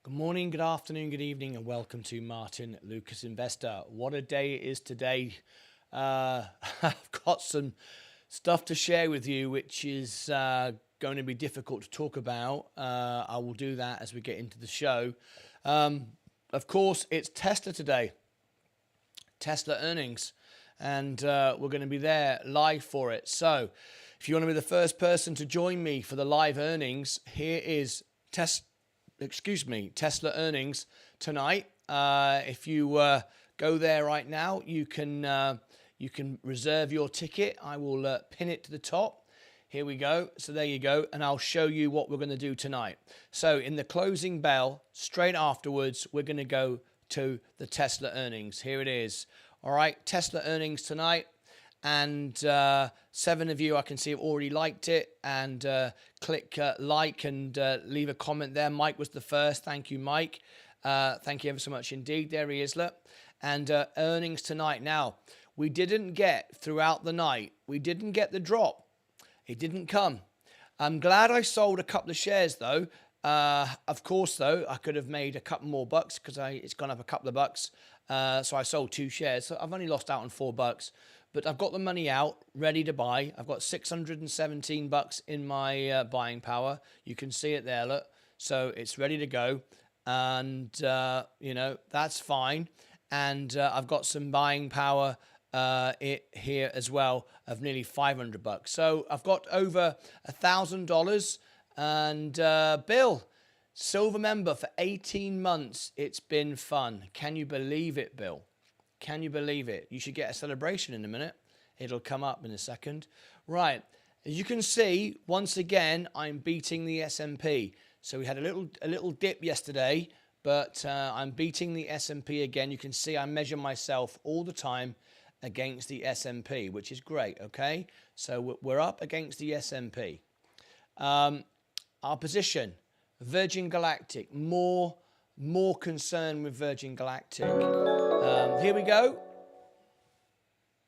Good morning, good afternoon, good evening, and welcome to Martyn Lucas Investor. What a day it is today. I've got some stuff to share with you, which is going to be difficult to talk about. I will do that as we get into the show. Of course, it's Tesla today. Tesla earnings. And we're going to be there live for it. So if you want to be the first person to join me for the live earnings, here is Tesla earnings tonight. If you go there right now, you can reserve your ticket. I will pin it to the top. Here we go. So there you go. And I'll show you what we're going to do tonight. So in the closing bell, straight afterwards, we're going to go to the Tesla earnings. Here it is. All right, Tesla earnings tonight. And 7 of you I can see have already liked it, and click like and leave a comment there. Mike was the first. Thank you, Mike. Thank you ever so much indeed. There he is, look. And earnings tonight. Now, we didn't get throughout the night. We didn't get the drop. It didn't come. I'm glad I sold a couple of shares though. Of course, though, I could have made a couple more bucks because it's gone up a couple of bucks. So I sold 2 shares. So I've only lost out on $4. But I've got the money out, ready to buy. I've got 617 bucks in my buying power. You can see it there, look. So it's ready to go. And, that's fine. And I've got some buying power here as well of nearly 500 bucks. So I've got over $1,000. And Bill, silver member for 18 months. It's been fun. Can you believe it, Bill? Can you believe it? You should get a celebration in a minute. It'll come up in a second. Right. As you can see, once again, I'm beating the S&P. So we had a little dip yesterday, but I'm beating the S&P again. You can see I measure myself all the time against the S&P, which is great, okay? So we're up against the S&P. Our position, Virgin Galactic, more concern with Virgin Galactic. Here we go.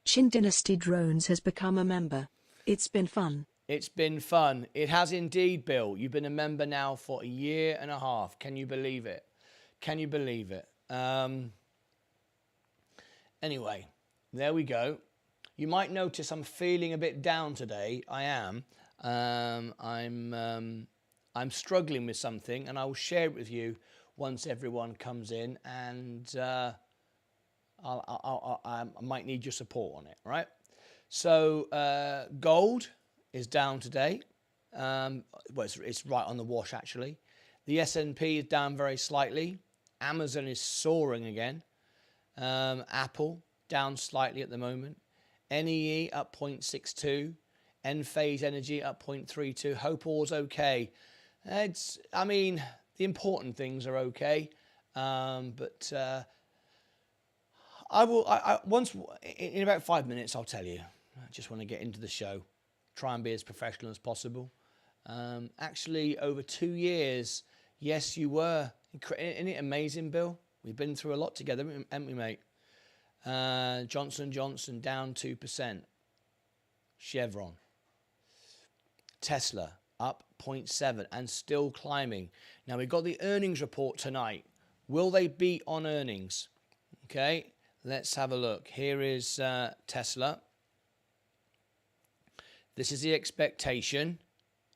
Shin Dynasty Drones has become a member. It's been fun. It's been fun. It has indeed, Bill. You've been a member now for a year and a half. Can you believe it? Can you believe it? Anyway, there we go. You might notice I'm feeling a bit down today. I am. I'm struggling with something, and I will share it with you once everyone comes in, and I might need your support on it, right? So gold is down today. It's right on the wash, actually. The S&P is down very slightly. Amazon is soaring again. Apple down slightly at the moment. NEE up 0.62. Enphase Energy up 0.32. Hope all's okay. The important things are okay. But in about 5 minutes, I'll tell you. I just want to get into the show. Try and be as professional as possible. Actually, over 2 years, yes, you were. Isn't it amazing, Bill? We've been through a lot together, haven't we, mate? Johnson & Johnson down 2%. Chevron. Tesla up 0.7 and still climbing. Now, we've got the earnings report tonight. Will they beat on earnings? Okay, let's have a look. Here is Tesla. This is the expectation,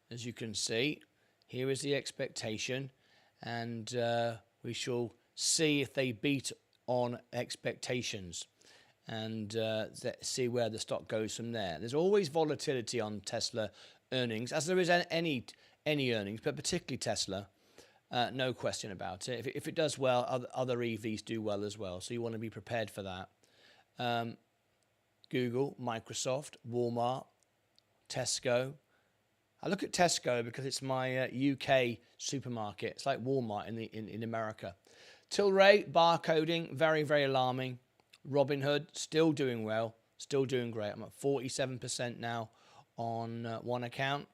as you can see. Here is the expectation, and we shall see if they beat on expectations, and see where the stock goes from there. There's always volatility on Tesla earnings, as there is any earnings, but particularly Tesla. No question about it. If it does well, other EVs do well as well. So you want to be prepared for that. Google, Microsoft, Walmart, Tesco. I look at Tesco because it's my UK supermarket. It's like Walmart in America. Tilray, barcoding, very, very alarming. Robinhood, still doing well, still doing great. I'm at 47% now on one account.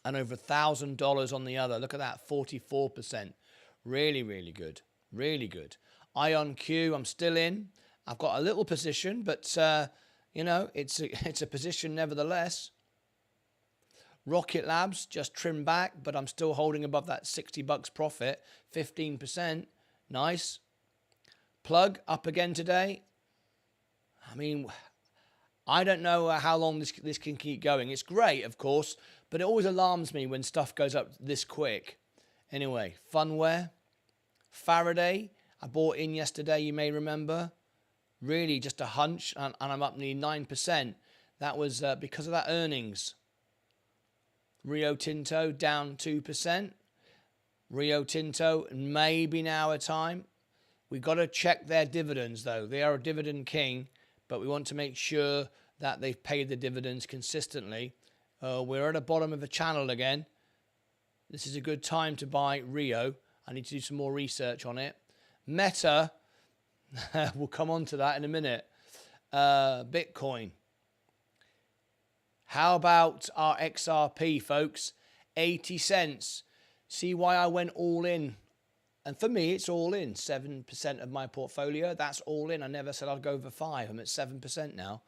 And over $1,000 on the other. Look at that, 44%. Really, really good. Really good. IonQ, I'm still in. I've got a little position, but it's a position nevertheless. Rocket Labs just trimmed back, but I'm still holding above that $60 profit, 15%. Nice. Plug up again today. I mean, I don't know how long this can keep going. It's great, of course, but it always alarms me when stuff goes up this quick. Anyway, Funware, Faraday, I bought in yesterday, you may remember. Really just a hunch, and I'm up nearly 9%. That was because of that earnings. Rio Tinto down 2%. Rio Tinto, maybe now a time. We've got to check their dividends, though. They are a dividend king, but we want to make sure that they've paid the dividends consistently. We're at the bottom of the channel again. This is a good time to buy Rio. I need to do some more research on it. Meta, we'll come on to that in a minute. Bitcoin. How about our XRP, folks? 80 cents. See why I went all in? And for me, it's all in. 7% of my portfolio, that's all in. I never said I'd go over 5. I'm at 7% now.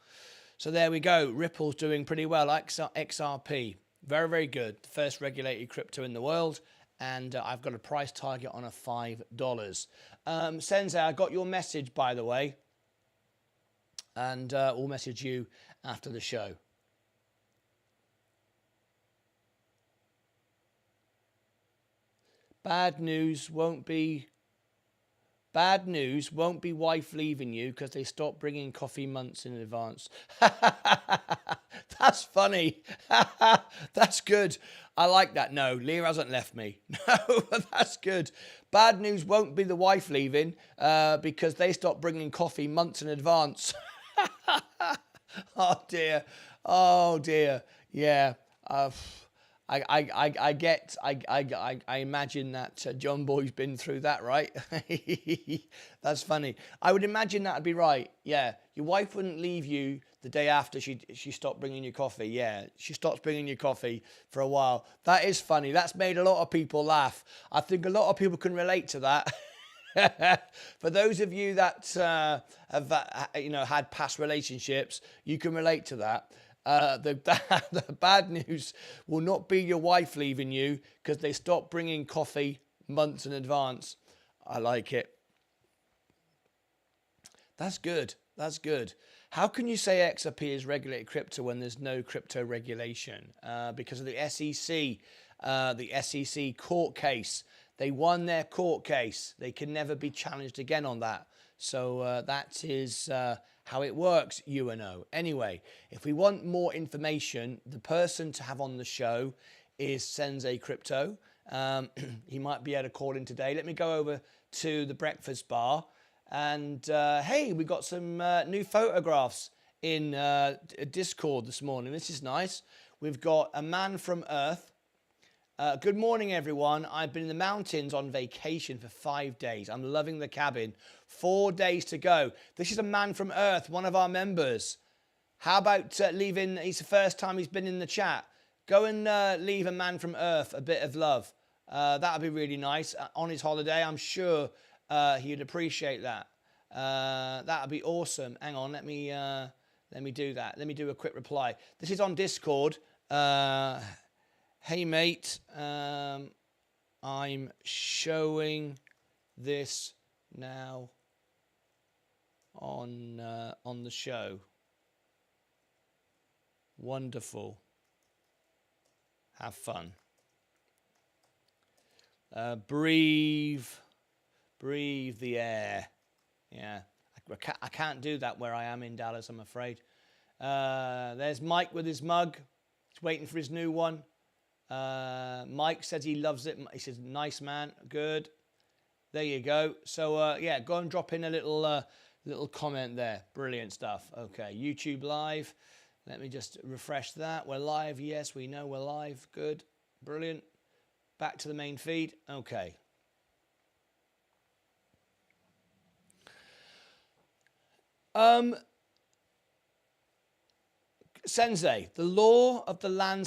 So there we go. Ripple's doing pretty well. XRP, very, very good. The first regulated crypto in the world. And I've got a price target on a $5. Sensei, I got your message, by the way. And we'll message you after the show. Bad news won't be wife leaving you because they stopped bringing coffee months in advance. That's funny. That's good. I like that. No, Leah hasn't left me. No, that's good. Bad news won't be the wife leaving because they stopped bringing coffee months in advance. Oh dear. Oh dear. Yeah. I imagine that John Boy's been through that, right? That's funny. I would imagine that'd be right. Yeah, your wife wouldn't leave you the day after she stopped bringing you coffee. Yeah, she stops bringing you coffee for a while. That is funny. That's made a lot of people laugh. I think a lot of people can relate to that. For those of you that have had past relationships, you can relate to that. The bad news will not be your wife leaving you because they stopped bringing coffee months in advance. I like it. That's good. That's good. How can you say XRP is regulated crypto when there's no crypto regulation? Because of the SEC court case. They won their court case. They can never be challenged again on that. So that is how it works, UNO. Anyway, if we want more information, the person to have on the show is Sensei Crypto. He might be able to call in today. Let me go over to the breakfast bar. And hey, we got some new photographs in Discord this morning. This is nice. We've got a man from Earth. Good morning, everyone. I've been in the mountains on vacation for 5 days. I'm loving the cabin. 4 days to go. This is a man from Earth, one of our members. How about leaving? It's the first time he's been in the chat. Go and leave a man from Earth a bit of love. That would be really nice. On his holiday, I'm sure he'd appreciate that. That would be awesome. Hang on, let me do that. Let me do a quick reply. This is on Discord. Hey mate, I'm showing this now on the show. Wonderful. Have fun. Breathe the air. Yeah, I can't do that where I am in Dallas, I'm afraid. There's Mike with his mug. He's waiting for his new one. Mike says he loves it. He says, nice man, good. There you go. So yeah, go and drop in a little comment there. Brilliant stuff. Okay, YouTube live. Let me just refresh that. We're live. Yes, we know we're live. Good. Brilliant. Back to the main feed. Okay. Sensei, the law of the land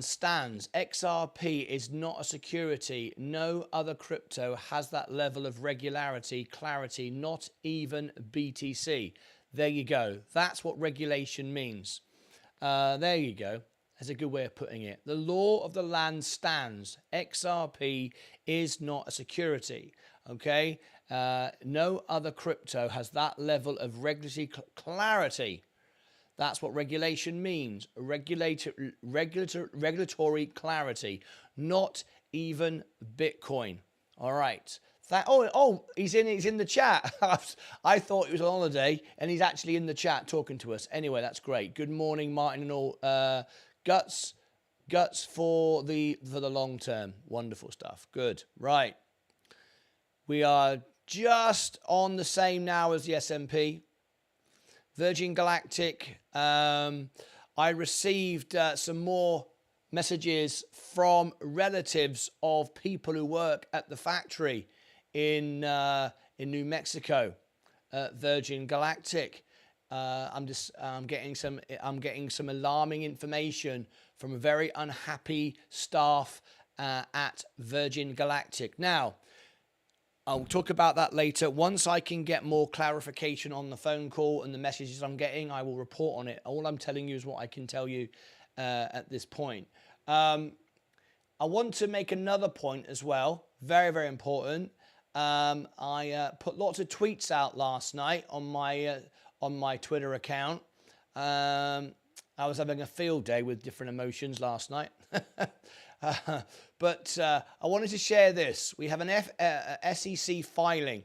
stands. XRP is not a security. No other crypto has that level of regularity, clarity, not even BTC. There you go. That's what regulation means. There you go. That's a good way of putting it. The law of the land stands. XRP is not a security. Okay? No other crypto has that level of regulatory clarity. That's what regulation means. Regulatory clarity. Not even Bitcoin. All right. He's in the chat. I thought he was on holiday, and he's actually in the chat talking to us. Anyway, that's great. Good morning, Martin and all. Guts for the long term. Wonderful stuff. Good. Right. We are just on the same now as the S&P. Virgin Galactic. I received some more messages from relatives of people who work at the factory in New Mexico, Virgin Galactic. I'm getting some alarming information from a very unhappy staff at Virgin Galactic. Now, I'll talk about that later. Once I can get more clarification on the phone call and the messages I'm getting, I will report on it. All I'm telling you is what I can tell you at this point. I want to make another point as well. Very, very important. I put lots of tweets out last night on my Twitter account. I was having a field day with different emotions last night. But I wanted to share this. We have an SEC filing,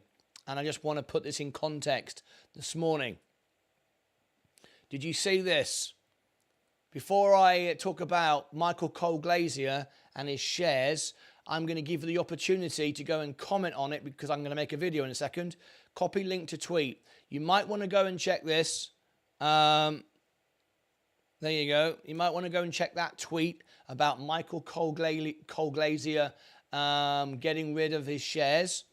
and I just want to put this in context this morning. Did you see this? Before I talk about Michael Cole-Glazier and his shares, I'm going to give you the opportunity to go and comment on it because I'm going to make a video in a second. Copy link to tweet. You might want to go and check this. There you go. You might want to go and check that tweet about Michael Cole-Glazier getting rid of his shares.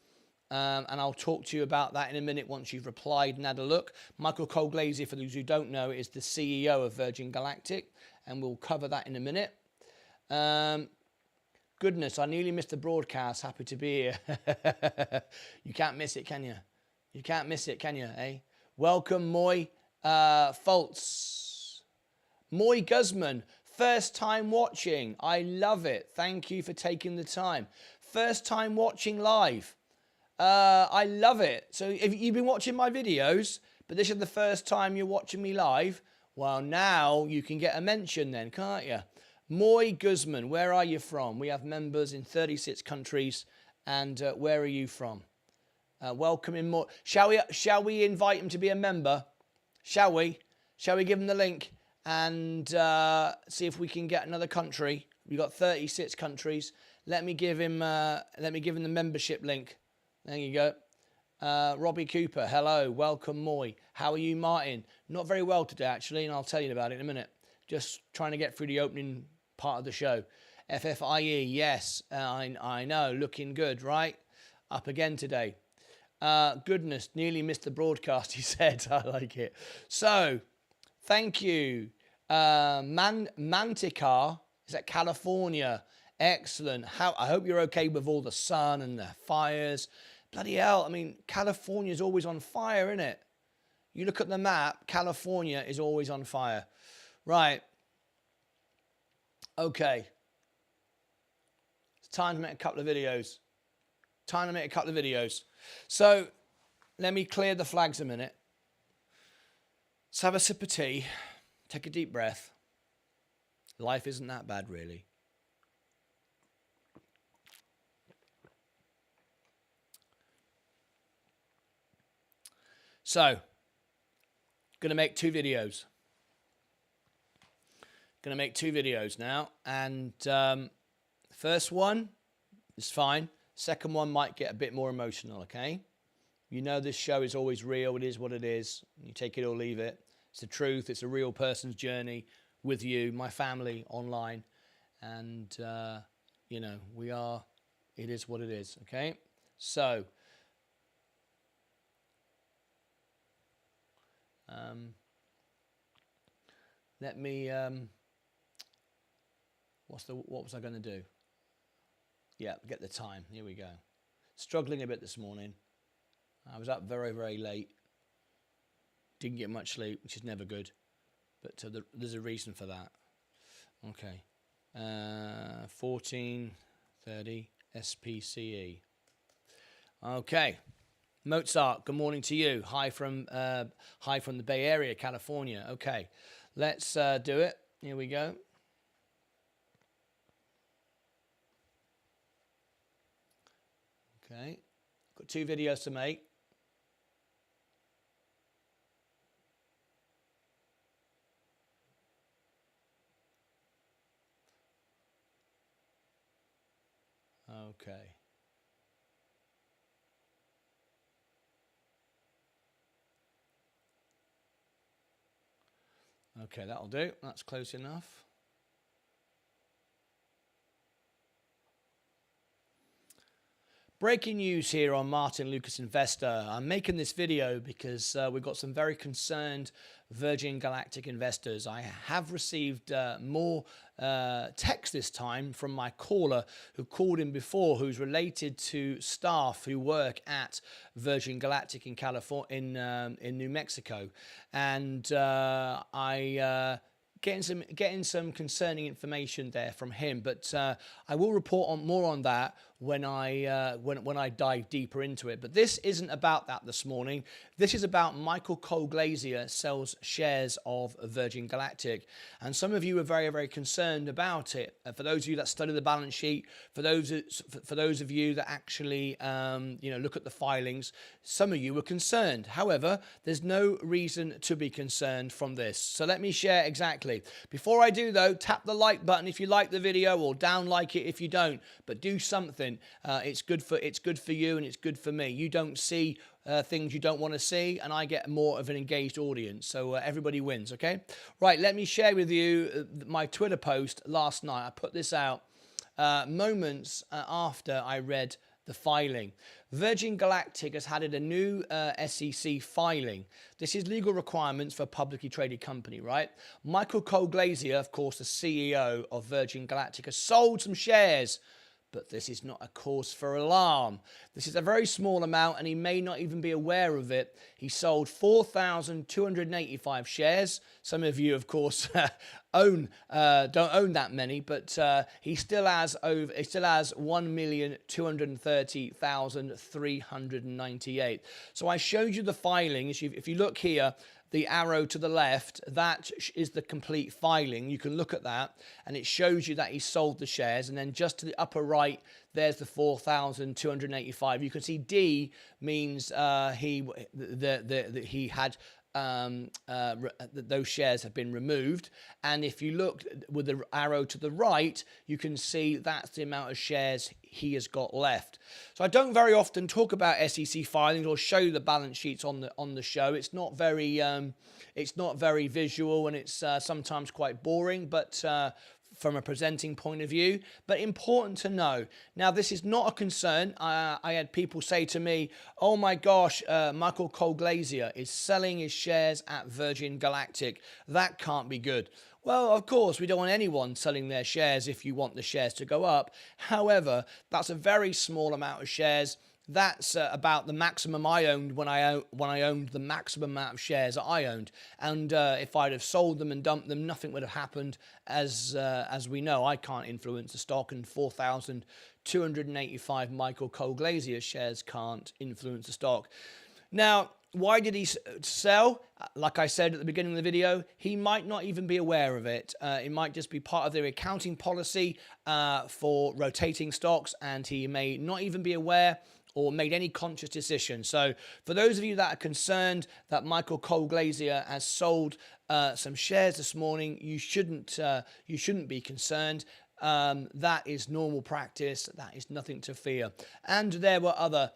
And I'll talk to you about that in a minute once you've replied and had a look. Michael Cole-Glazier, for those who don't know, is the CEO of Virgin Galactic, and we'll cover that in a minute. Goodness, I nearly missed the broadcast. Happy to be here. You can't miss it, can you? You can't miss it, can you, eh? Welcome, Moy Fultz. Moy Guzman, first time watching. I love it. Thank you for taking the time. First time watching live. I love it. So if you've been watching my videos, but this is the first time you're watching me live, well, now you can get a mention then, can't you? Moy Guzman, where are you from? We have members in 36 countries. And where are you from? Welcome in more. Shall we invite him to be a member? Shall we? Shall we give him the link and see if we can get another country? We've got 36 countries. Let me give him the membership link. There you go. Robbie Cooper, hello, welcome, Moy. How are you, Martin? Not very well today, actually, and I'll tell you about it in a minute. Just trying to get through the opening part of the show. FFIE, yes, I know, looking good, right? Up again today. Goodness, nearly missed the broadcast, he said. I like it. So, thank you. Manticar, is that California? Excellent. I hope you're okay with all the sun and the fires. Bloody hell, I mean, California is always on fire, isn't it? You look at the map, California is always on fire. Right. Okay. It's time to make a couple of videos. So, let me clear the flags a minute. Let's have a sip of tea. Take a deep breath. Life isn't that bad, really. So, going to make two videos. Now. And first one is fine. Second one might get a bit more emotional, okay? You know this show is always real. It is what it is. You take it or leave it. It's the truth. It's a real person's journey with you, my family, online. And, it is what it is, okay? So, let me, what was I going to do? Yeah, get the time. Here we go. Struggling a bit this morning. I was up very, very late. Didn't get much sleep, which is never good. But there's a reason for that. Okay. 1430 SPCE. Okay. Mozart, good morning to you. Hi from the Bay Area, California. Okay. Let's do it. Here we go. Okay. Got 2 videos to make. Okay. Okay, that'll do. That's close enough. Breaking news here on Martyn Lucas Investor. I'm making this video because we've got some very concerned Virgin Galactic investors. I have received more text this time from my caller who called in before, who's related to staff who work at Virgin Galactic in California, in New Mexico, and getting some concerning information there from him, but I will report on more on that when I dive deeper into it. But this isn't about that this morning. This is about Michael Cole-Glazier sells shares of Virgin Galactic, and some of you are very, very concerned about it. For those of you that study the balance sheet, for those of you that actually look at the filings, some of you were concerned. However, there's no reason to be concerned from this. So let me share exactly. Before I do though, tap the like button if you like the video, or down like it if you don't. But do something. It's good for you and it's good for me. You don't see things you don't want to see, and I get more of an engaged audience. So everybody wins. Okay. Right. Let me share with you my Twitter post last night. I put this out moments after I read the filing. Virgin Galactic has added a new SEC filing. This is legal requirements for a publicly traded company, right? Michael Cole-Glazier, of course, the CEO of Virgin Galactic, has sold some shares, but this is not a cause for alarm. This is a very small amount, and he may not even be aware of it. He sold 4,285 shares. Some of you, of course, don't own that many, but he still has 1,230,398. So I showed you the filing. If you look here, the arrow to the left, that is the complete filing. You can look at that, and it shows you that he sold the shares. And then just to the upper right, there's the 4,285. You can see D means he had those shares have been removed. And if you look with the arrow to the right, you can see that's the amount of shares he has got left. So I don't very often talk about SEC filings or show you the balance sheets on the show. It's not very visual, and it's sometimes quite boring, but from a presenting point of view, but important to know. Now, this is not a concern. I had people say to me, oh my gosh, Michael Cole-Glazier is selling his shares at Virgin Galactic. That can't be good. Well, of course, we don't want anyone selling their shares if you want the shares to go up. However, that's a very small amount of shares. That's about the maximum I owned when I owned the maximum amount of shares that I owned. And if I'd have sold them and dumped them, nothing would have happened. As we know, I can't influence the stock, and 4,285 Michael Cole-Glazier shares can't influence the stock. Now, why did he sell? Like I said at the beginning of the video, he might not even be aware of it. It might just be part of their accounting policy for rotating stocks, and he may not even be aware or made any conscious decision. So for those of you that are concerned that Michael Cole-Glazier has sold some shares this morning, you shouldn't be concerned. That is normal practice. That is nothing to fear. And there were other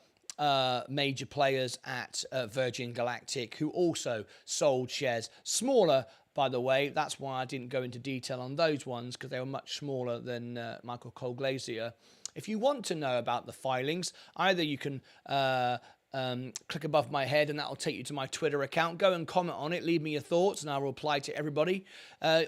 major players at Virgin Galactic who also sold shares. Smaller, by the way. That's why I didn't go into detail on those ones, because they were much smaller than Michael Cole-Glazier. If you want to know about the filings, either you can click above my head, and that will take you to my Twitter account. Go and comment on it, leave me your thoughts, and I'll reply to everybody.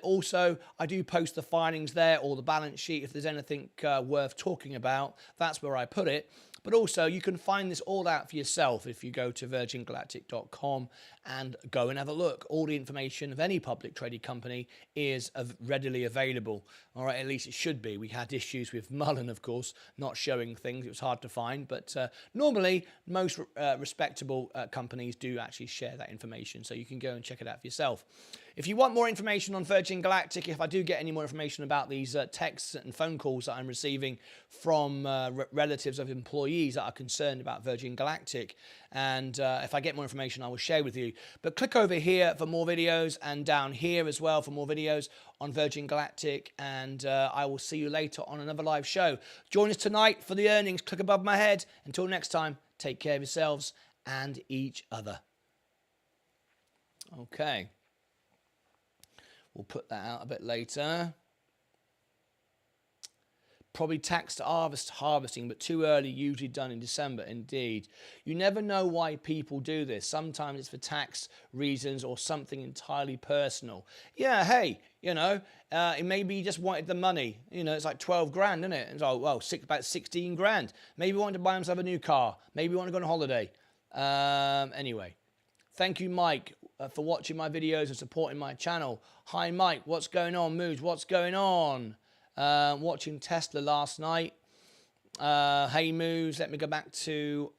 Also, I do post the filings there, or the balance sheet. If there's anything worth talking about, that's where I put it. But also, you can find this all out for yourself if you go to virgingalactic.com and go and have a look. All the information of any public traded company is readily available. All right, at least it should be. We had issues with Mullen, of course, not showing things. It was hard to find. But normally, most respectable companies do actually share that information. So you can go and check it out for yourself. If you want more information on Virgin Galactic, if I do get any more information about these texts and phone calls that I'm receiving from relatives of employees that are concerned about Virgin Galactic, and if I get more information, I will share with you. But click over here for more videos, and down here as well for more videos on Virgin Galactic, and I will see you later on another live show. Join us tonight for the earnings. Click above my head. Until next time, take care of yourselves and each other. Okay. We'll put that out a bit later. Probably tax harvesting, but too early, usually done in December. Indeed. You never know why people do this. Sometimes it's for tax reasons or something entirely personal. Yeah, hey, maybe you just wanted the money. It's like 12 grand, isn't it? It's like, well, about 16 grand. Maybe you wanted to buy himself a new car. Maybe you want to go on holiday. Anyway. Thank you, Mike, for watching my videos and supporting my channel. Hi, Mike. What's going on? Moves, what's going on? Watching Tesla last night. Hey, Moves. Let me go back to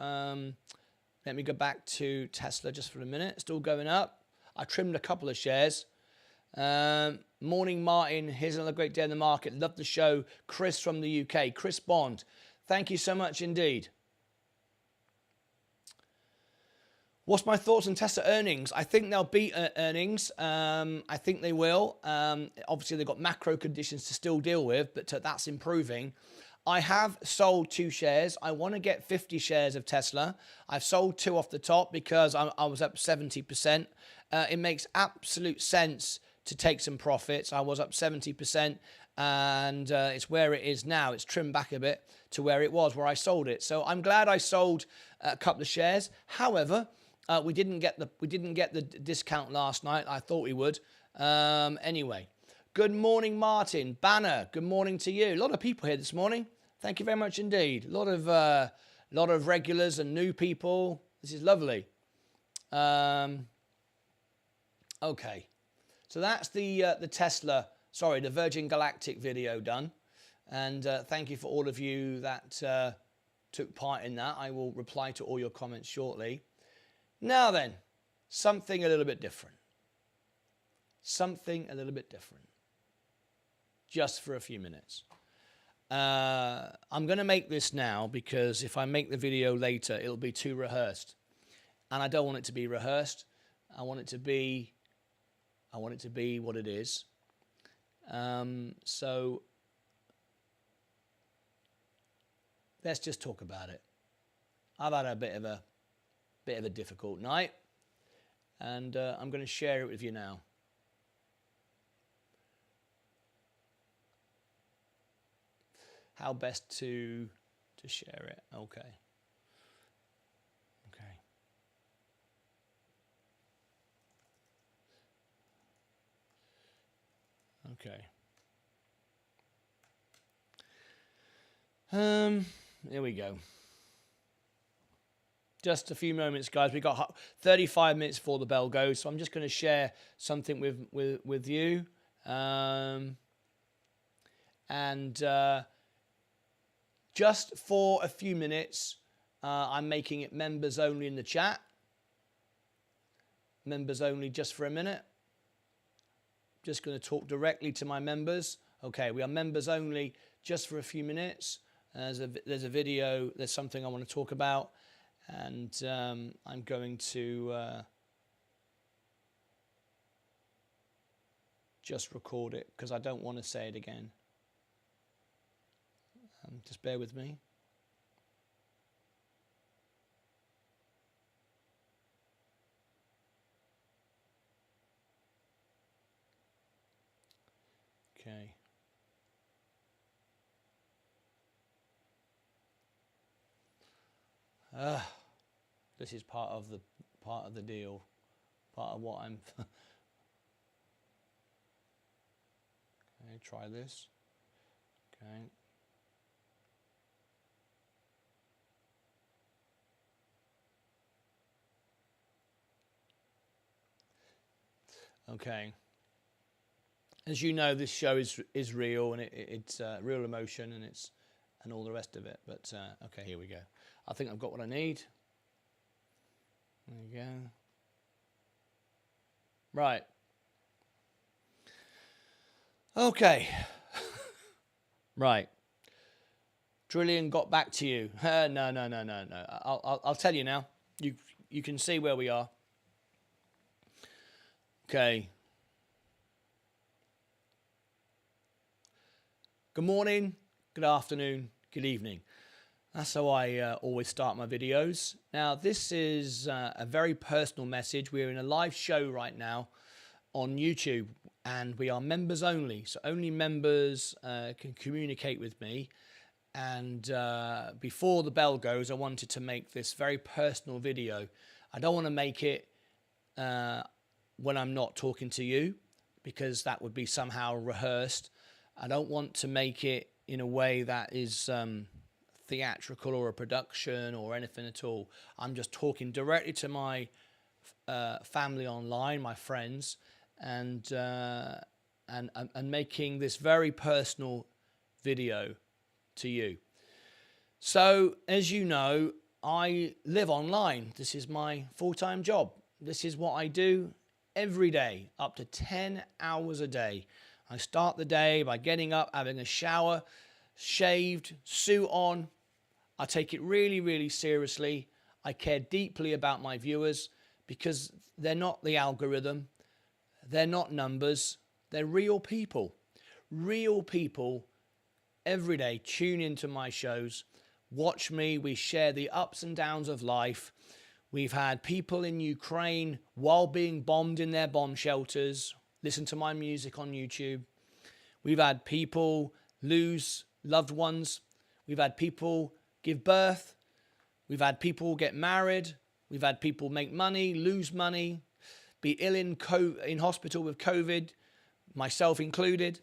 Tesla just for a minute. Still going up. I trimmed a couple of shares. Morning, Martin. Here's another great day in the market. Love the show. Chris from the UK. Chris Bond. Thank you so much indeed. What's my thoughts on Tesla earnings? I think they'll beat earnings. I think they will. Obviously, they've got macro conditions to still deal with, but that's improving. I have sold 2 shares. I want to get 50 shares of Tesla. I've sold 2 off the top because I was up 70%. It makes absolute sense to take some profits. I was up 70%, and it's where it is now. It's trimmed back a bit to where it was, where I sold it. So I'm glad I sold a couple of shares. However, we didn't get the discount last night. I thought we would. Anyway, good morning, Martin. Banner, good morning to you. A lot of people here this morning. Thank you very much indeed. A lot of regulars and new people. This is lovely. Okay, so that's the Tesla. Sorry, the Virgin Galactic video done. And thank you for all of you that took part in that. I will reply to all your comments shortly. Now then, something a little bit different. Something a little bit different. Just for a few minutes. I'm going to make this now because if I make the video later, it'll be too rehearsed. And I don't want it to be rehearsed. I want it to be what it is. So let's just talk about it. I've had a bit of a difficult night, and I'm going to share it with you now. How best to share it? Okay. Here we go. Just a few moments, guys. We got 35 minutes before the bell goes, so I'm just going to share something with you. Just for a few minutes, I'm making it members only in the chat. Members only just for a minute. Just going to talk directly to my members. Okay, we are members only just for a few minutes. There's a video, there's something I want to talk about. And I'm going to just record it because I don't want to say it again. Just bear with me. Okay. This is part of the deal, part of what I'm. Okay, try this. Okay. Okay. As you know, this show is real, and it's real emotion, and all the rest of it. But okay, here we go. I think I've got what I need. There you go. Right. Okay. Right. Trillion got back to you. No. I'll tell you now. You can see where we are. Okay. Good morning, good afternoon, good evening. That's how I always start my videos. Now, this is a very personal message. We're in a live show right now on YouTube, and we are members only. So only members can communicate with me. And before the bell goes, I wanted to make this very personal video. I don't want to make it when I'm not talking to you, because that would be somehow rehearsed. I don't want to make it in a way that is theatrical or a production or anything at all. I'm just talking directly to my family online, my friends, and making this very personal video to you. So, as you know, I live online. This is my full-time job. This is what I do every day, up to 10 hours a day. I start the day by getting up, having a shower, shaved, suit on. I take it really, really seriously. I care deeply about my viewers, because they're not the algorithm. They're not numbers. They're real people. Real people every day tune into my shows, watch me. We share the ups and downs of life. We've had people in Ukraine while being bombed in their bomb shelters listen to my music on YouTube. We've had people lose loved ones. We've had people give birth. We've had people get married. We've had people make money, lose money, be ill in hospital with COVID, myself included.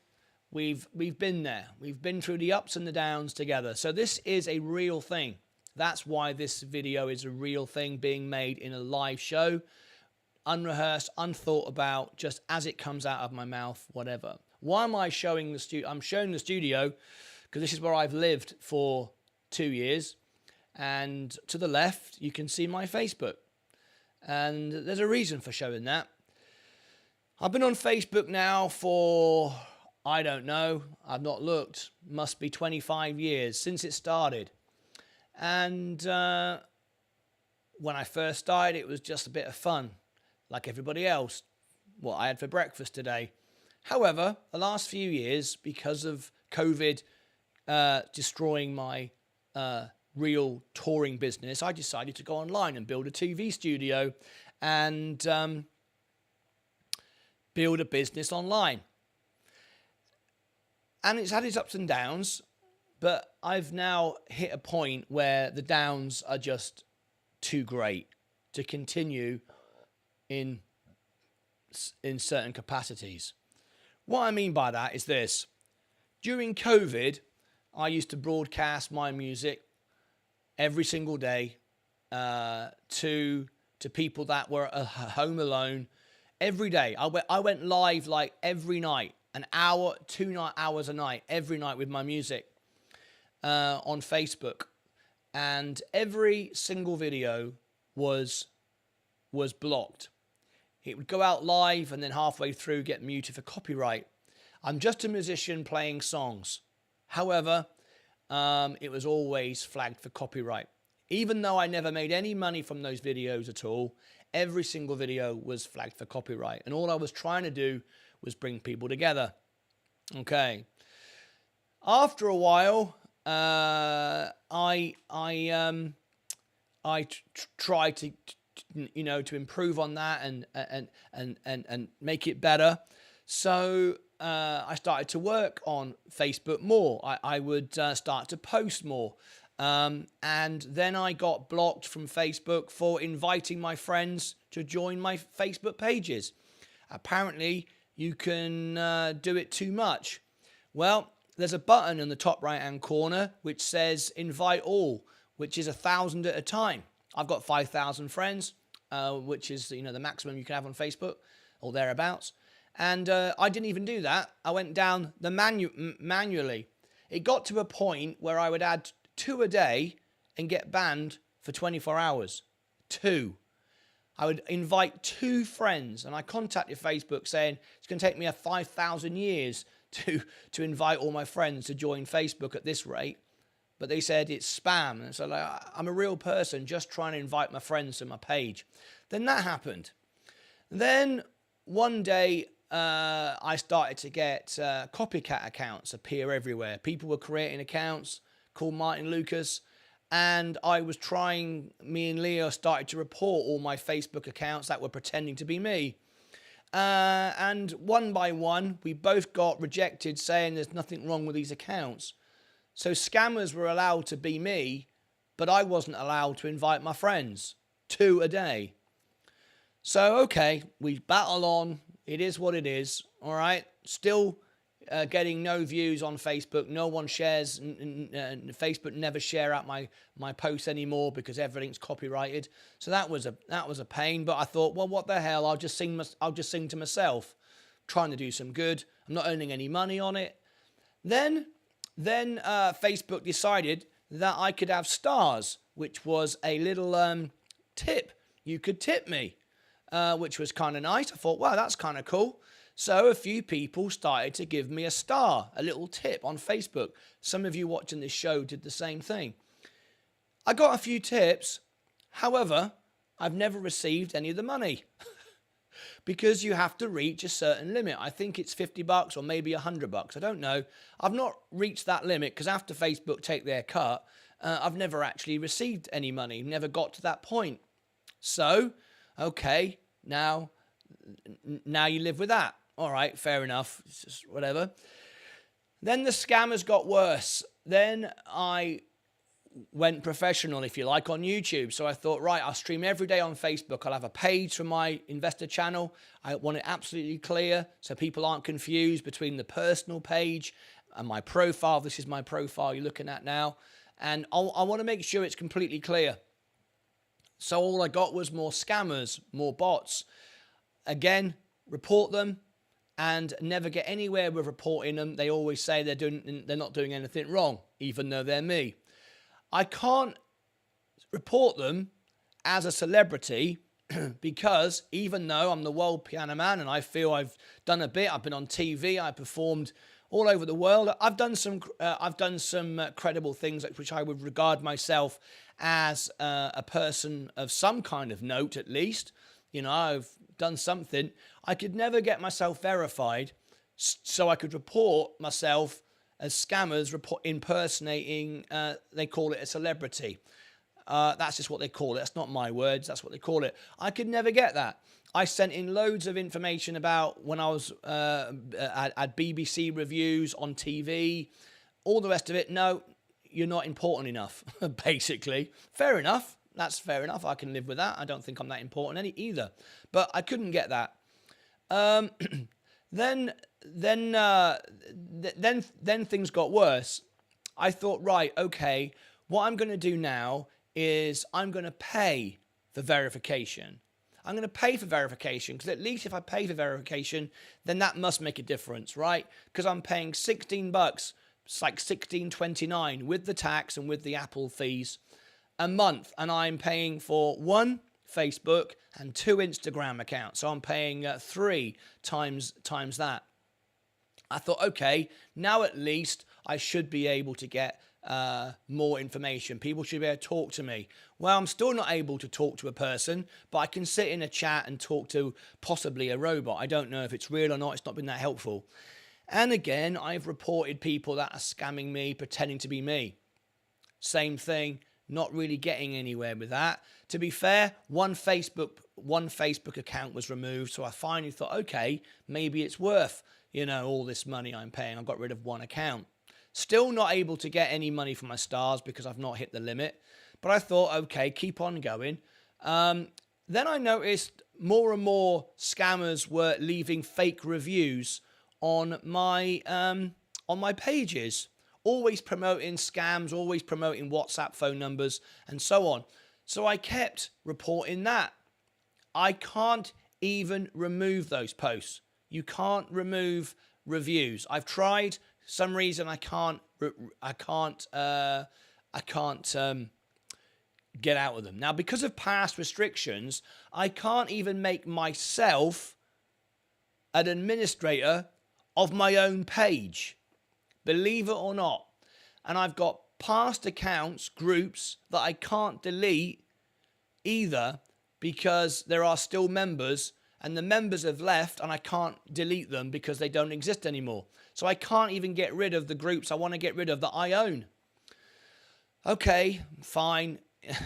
We've been there. We've been through the ups and the downs together. So this is a real thing. That's why this video is a real thing being made in a live show. Unrehearsed, unthought about, just as it comes out of my mouth, whatever. Why am I showing the studio? I'm showing the studio because this is where I've lived for 2 years. And to the left, you can see my Facebook. And there's a reason for showing that. I've been on Facebook now for, I don't know, I've not looked, must be 25 years since it started. And when I first started, it was just a bit of fun, like everybody else, what I had for breakfast today. However, the last few years, because of COVID destroying my real touring business, I decided to go online and build a TV studio and build a business online. And it's had its ups and downs, but I've now hit a point where the downs are just too great to continue in certain capacities. What I mean by that is this. During COVID, I used to broadcast my music every single day to people that were at home alone every day. I went live like every night, an hour, 2 hours a night, every night with my music on Facebook. And every single video was blocked. It would go out live and then halfway through get muted for copyright. I'm just a musician playing songs. However, it was always flagged for copyright. Even though I never made any money from those videos at all, every single video was flagged for copyright. And all I was trying to do was bring people together. Okay. After a while, I tried to improve on that and make it better. So I started to work on Facebook more. I would start to post more. And then I got blocked from Facebook for inviting my friends to join my Facebook pages. Apparently, you can do it too much. Well, there's a button in the top right-hand corner which says invite all, which is 1,000 at a time. I've got 5,000 friends, which is the maximum you can have on Facebook or thereabouts. And I didn't even do that. I went down the manually. It got to a point where I would add 2 a day and get banned for 24 hours. 2. I would invite 2 friends, and I contacted Facebook saying it's going to take me 5,000 years to invite all my friends to join Facebook at this rate. But they said it's spam. And so I'm a real person just trying to invite my friends to my page. Then that happened. Then one day I started to get copycat accounts appear everywhere. People were creating accounts called Martyn Lucas. And me and Leo started to report all my Facebook accounts that were pretending to be me. And one by one, we both got rejected saying there's nothing wrong with these accounts. So scammers were allowed to be me, but I wasn't allowed to invite my friends. 2 a day. So, okay, we battle on. It is what it is. All right. Still getting no views on Facebook. No one shares. Facebook never share out my posts anymore because everything's copyrighted. So that was a pain. But I thought, well, what the hell? I'll just sing to myself, trying to do some good. I'm not earning any money on it. Then Facebook decided that I could have stars, which was a little tip. You could tip me, which was kind of nice. I thought, wow, that's kind of cool. So a few people started to give me a star, a little tip on Facebook. Some of you watching this show did the same thing. I got a few tips. However, I've never received any of the money because you have to reach a certain limit. I think it's $50 or maybe $100. I don't know. I've not reached that limit because after Facebook take their cut, I've never actually received any money. Never got to that point. So, okay, now you live with that. All right, fair enough. It's just whatever. Then the scammers got worse. Then I went professional, if you like, on YouTube. So I thought, right, I'll stream every day on Facebook. I'll have a page for my investor channel. I want it absolutely clear so people aren't confused between the personal page and my profile. This is my profile you're looking at now. And I want to make sure it's completely clear. So all I got was more scammers, more bots. Again, report them and never get anywhere with reporting them. They always say they're not doing anything wrong, even though they're me. I can't report them as a celebrity because even though I'm the world piano man and I feel I've done a bit, I've been on TV, I performed all over the world. I've done some credible things which I would regard myself as a person of some kind of note, at least. You know, I've done something. I could never get myself verified so I could report myself as scammers impersonating, they call it a celebrity. That's just what they call it. That's not my words. That's what they call it. I could never get that. I sent in loads of information about when I was at BBC reviews on TV, all the rest of it. No, you're not important enough, basically. Fair enough. That's fair enough. I can live with that. I don't think I'm that important either. But I couldn't get that. Then things got worse. I thought, right, okay, what I'm going to do now is I'm going to pay for verification. I'm going to pay for verification because at least if I pay for verification, then that must make a difference, right? Because I'm paying $16. It's like $16.29 with the tax and with the Apple fees a month, and I'm paying for 1 Facebook and 2 Instagram accounts. So I'm paying 3 times that. I thought, okay, now at least I should be able to get more information. People should be able to talk to me. Well, I'm still not able to talk to a person, but I can sit in a chat and talk to possibly a robot. I don't know if it's real or not. It's not been that helpful. And again, I've reported people that are scamming me, pretending to be me. Same thing. Not really getting anywhere with that. To be fair, one Facebook account was removed, so I finally thought, okay, maybe it's worth, all this money I'm paying. I got rid of one account. Still not able to get any money from my stars because I've not hit the limit. But I thought, okay, keep on going. Then I noticed more and more scammers were leaving fake reviews on my pages. Always promoting scams, always promoting WhatsApp phone numbers, and so on. So I kept reporting that. I can't even remove those posts. You can't remove reviews. I've tried. Some reason I can't get out of them. Now, because of past restrictions, I can't even make myself an administrator of my own page, believe it or not. And I've got past accounts, groups that I can't delete either because there are still members and the members have left and I can't delete them because they don't exist anymore. So I can't even get rid of the groups I want to get rid of that I own. Okay, fine.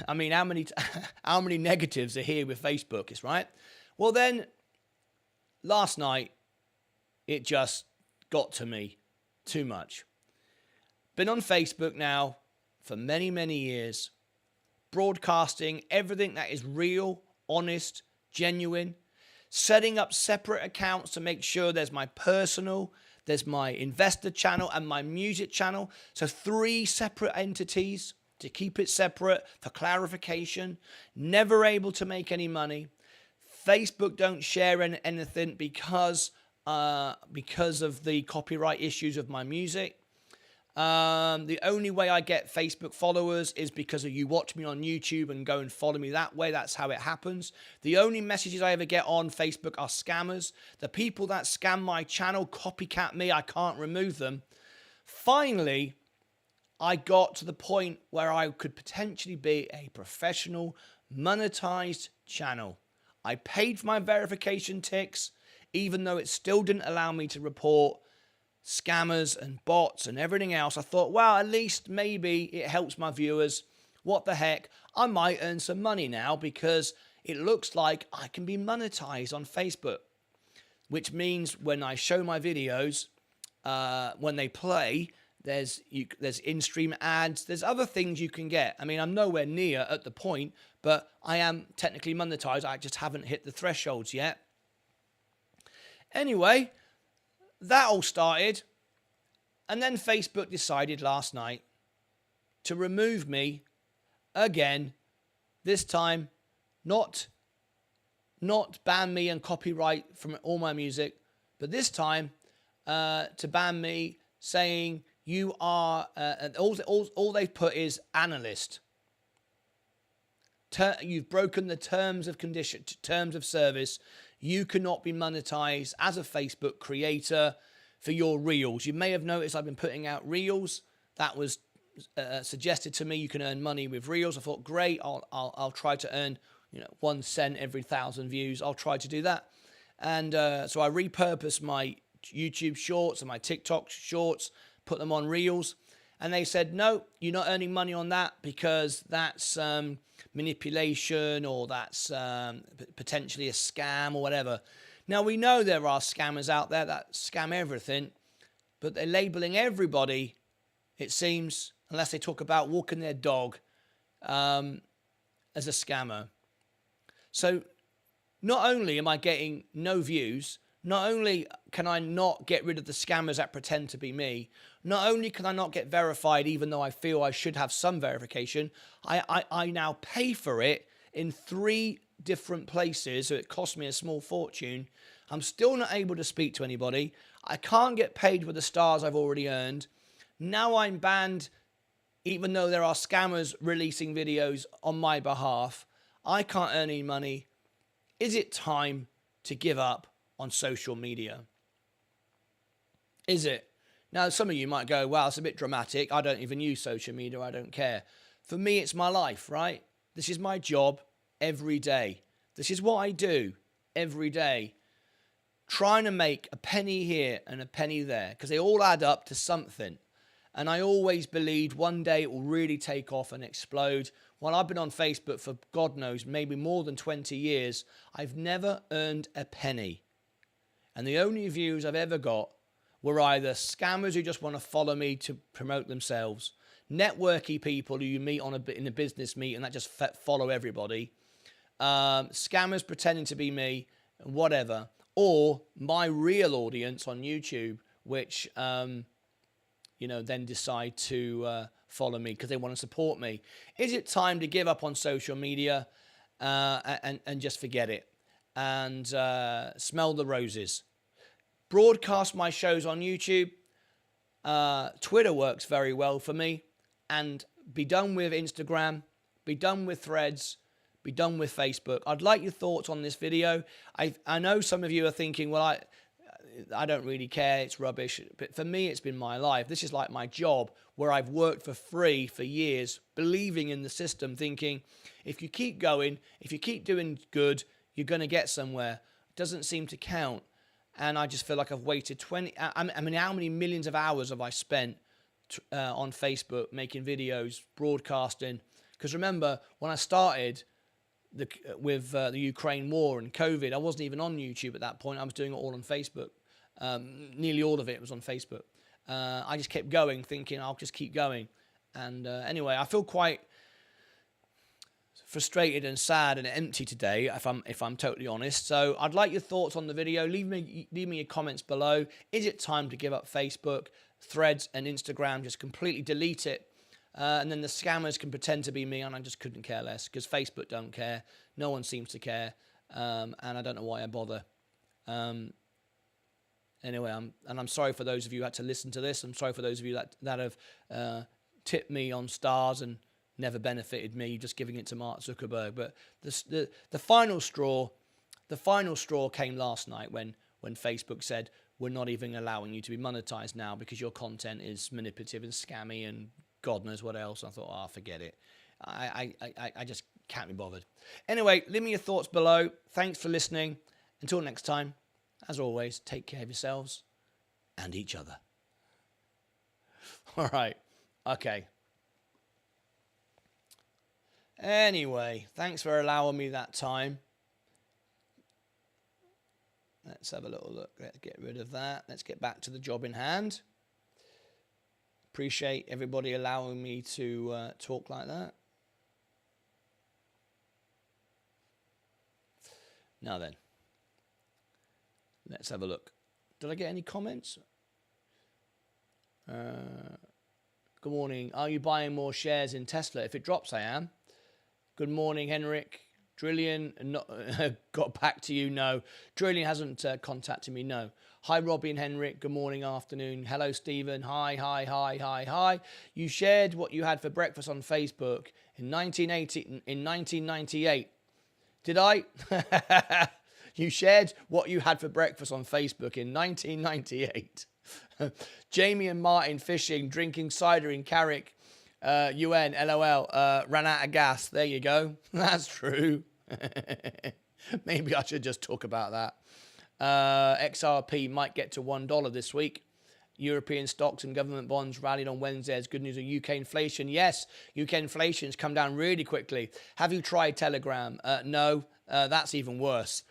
I mean, how many negatives are here with Facebook, is right? Well, then last night it just got to me too much. Been on Facebook now for many, many years, broadcasting everything that is real, honest, genuine, setting up separate accounts to make sure there's my personal, there's my investor channel and my music channel. So 3 separate entities to keep it separate for clarification. Never able to make any money. Facebook don't share anything because of the copyright issues of my music. The only way I get Facebook followers is because of you watch me on YouTube and go and follow me that way. That's how it happens. The only messages I ever get on Facebook are scammers. The people that scam my channel, copycat me, I can't remove them. Finally, I got to the point where I could potentially be a professional, monetized channel. I paid for my verification ticks, even though it still didn't allow me to report scammers and bots and everything else. I thought, well, at least maybe it helps my viewers. What the heck? I might earn some money now because it looks like I can be monetized on Facebook, which means when I show my videos, when they play, there's in-stream ads, there's other things you can get. I mean, I'm nowhere near at the point, but I am technically monetized. I just haven't hit the thresholds yet. Anyway, that all started, and then Facebook decided last night to remove me again. This time, not ban me and copyright from all my music, but this time to ban me, saying you are all they've put is analyst. You've broken the terms of service. You cannot be monetized as a Facebook creator for your reels. You may have noticed I've been putting out reels. That was suggested to me. You can earn money with reels. I thought, great. I'll try to earn 1 cent every 1,000 views. I'll try to do that. And so I repurposed my YouTube shorts and my TikTok shorts, put them on reels. And they said, no, you're not earning money on that because that's manipulation or that's potentially a scam or whatever. Now, we know there are scammers out there that scam everything, but they're labeling everybody, it seems, unless they talk about walking their dog, as a scammer. So not only am I getting no views, not only can I not get rid of the scammers that pretend to be me, not only can I not get verified even though I feel I should have some verification, I now pay for it in 3 different places, so it cost me a small fortune. I'm still not able to speak to anybody. I can't get paid with the stars I've already earned. Now I'm banned even though there are scammers releasing videos on my behalf. I can't earn any money. Is it time to give up on social media? Is it? Now, some of you might go, well, it's a bit dramatic. I don't even use social media. I don't care. For me, it's my life, right? This is my job every day. This is what I do every day. Trying to make a penny here and a penny there because they all add up to something. And I always believed one day it will really take off and explode. Well, I've been on Facebook for God knows, maybe more than 20 years. I've never earned a penny. And the only views I've ever got were either scammers who just want to follow me to promote themselves, networky people who you meet in a business meeting that just follow everybody, scammers pretending to be me, whatever, or my real audience on YouTube, which then decide to follow me because they want to support me. Is it time to give up on social media and just forget it? and smell the roses. Broadcast my shows on YouTube. Twitter works very well for me. And be done with Instagram. Be done with Threads. Be done with Facebook. I'd like your thoughts on this video. I know some of you are thinking, well, I don't really care. It's rubbish. But for me, it's been my life. This is like my job where I've worked for free for years, believing in the system, thinking if you keep going, if you keep doing good, you're going to get somewhere. It doesn't seem to count. And I just feel like I've waited I mean, how many millions of hours have I spent on Facebook making videos, broadcasting? Because remember, when I started with the Ukraine war and COVID, I wasn't even on YouTube at that point. I was doing it all on Facebook. Nearly all of it was on Facebook. I just kept going, thinking I'll just keep going. And anyway, I feel quite frustrated and sad and empty today, if I'm totally honest. So I'd like your thoughts on the video. Leave me your comments below. Is it time to give up Facebook, Threads, and Instagram? Just completely delete it. And then the scammers can pretend to be me, and I just couldn't care less because Facebook don't care. No one seems to care, and I don't know why I bother. Anyway, I'm sorry for those of you who had to listen to this. I'm sorry for those of you that have tipped me on stars and never benefited me, just giving it to Mark Zuckerberg. But the final straw came last night when Facebook said, we're not even allowing you to be monetized now because your content is manipulative and scammy and God knows what else. I thought, forget it. I just can't be bothered. Anyway, leave me your thoughts below. Thanks for listening. Until next time, as always, take care of yourselves and each other. All right. Okay. Anyway, thanks for allowing me that time. Let's have a little look. Let's get rid of that. Let's get back to the job in hand. Appreciate everybody allowing me to talk like that. Now then, let's have a look. Did I get any comments? Good morning. Are you buying more shares in Tesla? If it drops, I am. Good morning, Henrik. Drillian got back to you? No. Drillian hasn't contacted me? No. Hi, Robbie and Henrik. Good morning, afternoon. Hello, Stephen. Hi. You shared what you had for breakfast on Facebook in 1998. Did I? You shared what you had for breakfast on Facebook in 1998. Jamie and Martin fishing, drinking cider in Carrick. UN, LOL, ran out of gas. There you go. That's true. Maybe I should just talk about that. XRP might get to $1 this week. European stocks and government bonds rallied on Wednesday as good news of UK inflation. Yes, UK inflation has come down really quickly. Have you tried Telegram? No, that's even worse.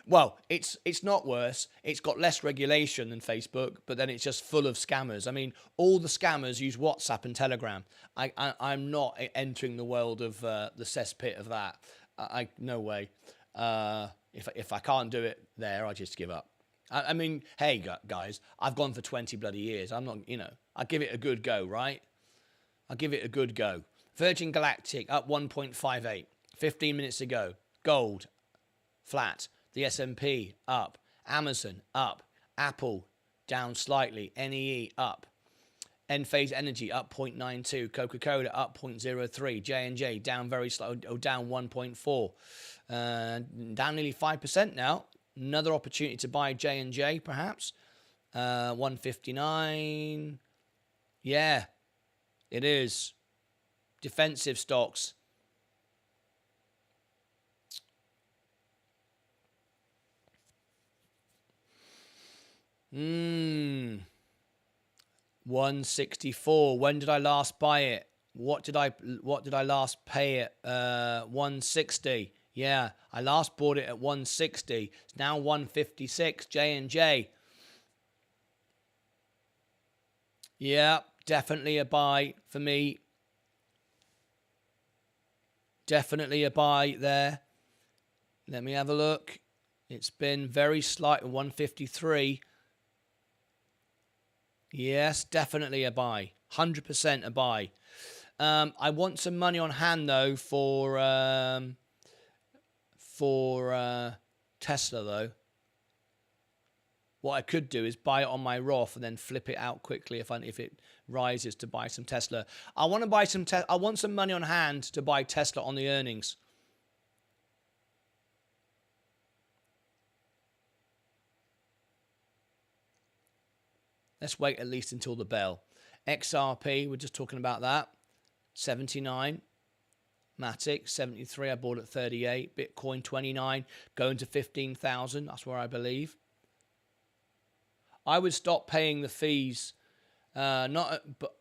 Well, it's not worse. It's got less regulation than Facebook, but then it's just full of scammers. I mean, all the scammers use WhatsApp and Telegram. I'm not entering the world of the cesspit of that. No way. If I can't do it there, I just give up. I mean, hey guys, I've gone for 20 bloody years. I'm not, I give it a good go, right? I'll give it a good go. Virgin Galactic up 1.58, 15 minutes ago. Gold flat. The S&P up. Amazon up. Apple down slightly. NEE up. Enphase Energy up 0.92. Coca-Cola up 0.03. J&J down very slightly, down 1.4. Down nearly 5% now. Another opportunity to buy J&J perhaps. 159. Yeah, it is. Defensive stocks. Hmm. 164. When did I last buy it? What did I last pay it? 160. Yeah, I last bought it at 160. It's now 156. J&J. Yeah, definitely a buy for me. Definitely a buy there. Let me have a look. It's been very slight, 153. Yes, definitely a buy. 100% a buy. I want some money on hand though for Tesla though. What I could do is buy it on my Roth and then flip it out quickly if it rises to buy some Tesla. I want to buy some I want some money on hand to buy Tesla on the earnings. Let's wait at least until the bell. XRP, we're just talking about that. 79. Matic, 73. I bought at 38. Bitcoin, 29. Going to 15,000. That's where I believe. I would stop paying the fees, but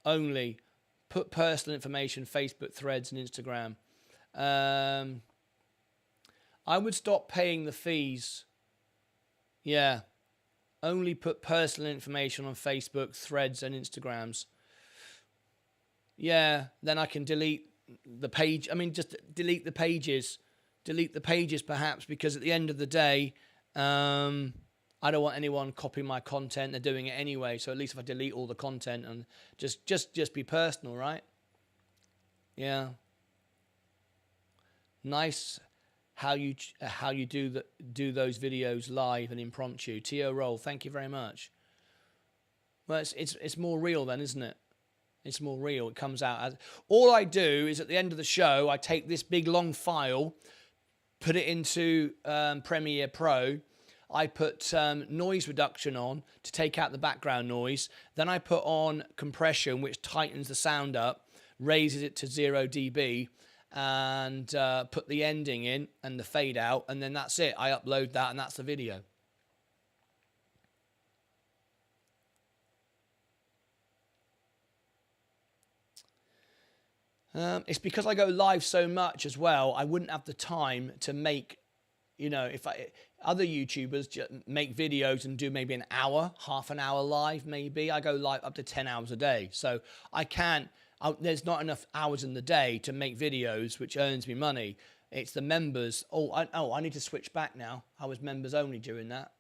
only put personal information, Facebook, Threads, and Instagram. I would stop paying the fees. Yeah. Only put personal information on Facebook, Threads, and Instagrams. Yeah, then I can delete the page. I mean, just delete the pages. Delete the pages, perhaps, because at the end of the day, I don't want anyone copying my content. They're doing it anyway. So at least if I delete all the content and just be personal, right? Yeah. Nice how you do those videos live and impromptu. T.O. Roll, thank you very much. Well, it's more real then, isn't it? It's more real. It comes out as all I do is at the end of the show, I take this big long file, put it into Premiere Pro. I put noise reduction on to take out the background noise. Then I put on compression, which tightens the sound up, raises it to 0 dB, and put the ending in and the fade out, and then that's it. I upload that, and that's the video. It's because I go live so much as well. I wouldn't have the time to make, if other YouTubers just make videos and do maybe an hour, half an hour live, maybe. I go live up to 10 hours a day. So I can't, there's not enough hours in the day to make videos, which earns me money. It's the members. I need to switch back now. I was members only during that.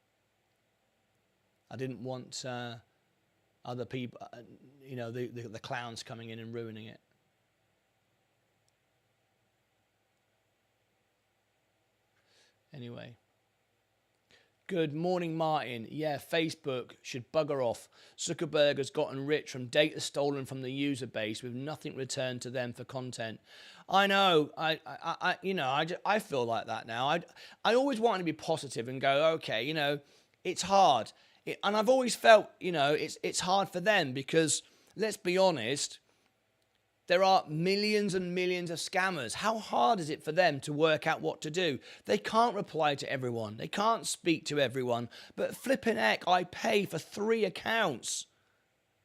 I didn't want other people, the clowns coming in and ruining it. Anyway. Good morning, Martin. Yeah, Facebook should bugger off. Zuckerberg has gotten rich from data stolen from the user base with nothing returned to them for content. I know. I feel like that now. I always want to be positive and go, okay, it's hard. And I've always felt, it's hard for them because, let's be honest, there are millions and millions of scammers. How hard is it for them to work out what to do? They can't reply to everyone. They can't speak to everyone. But flipping heck, I pay for 3 accounts.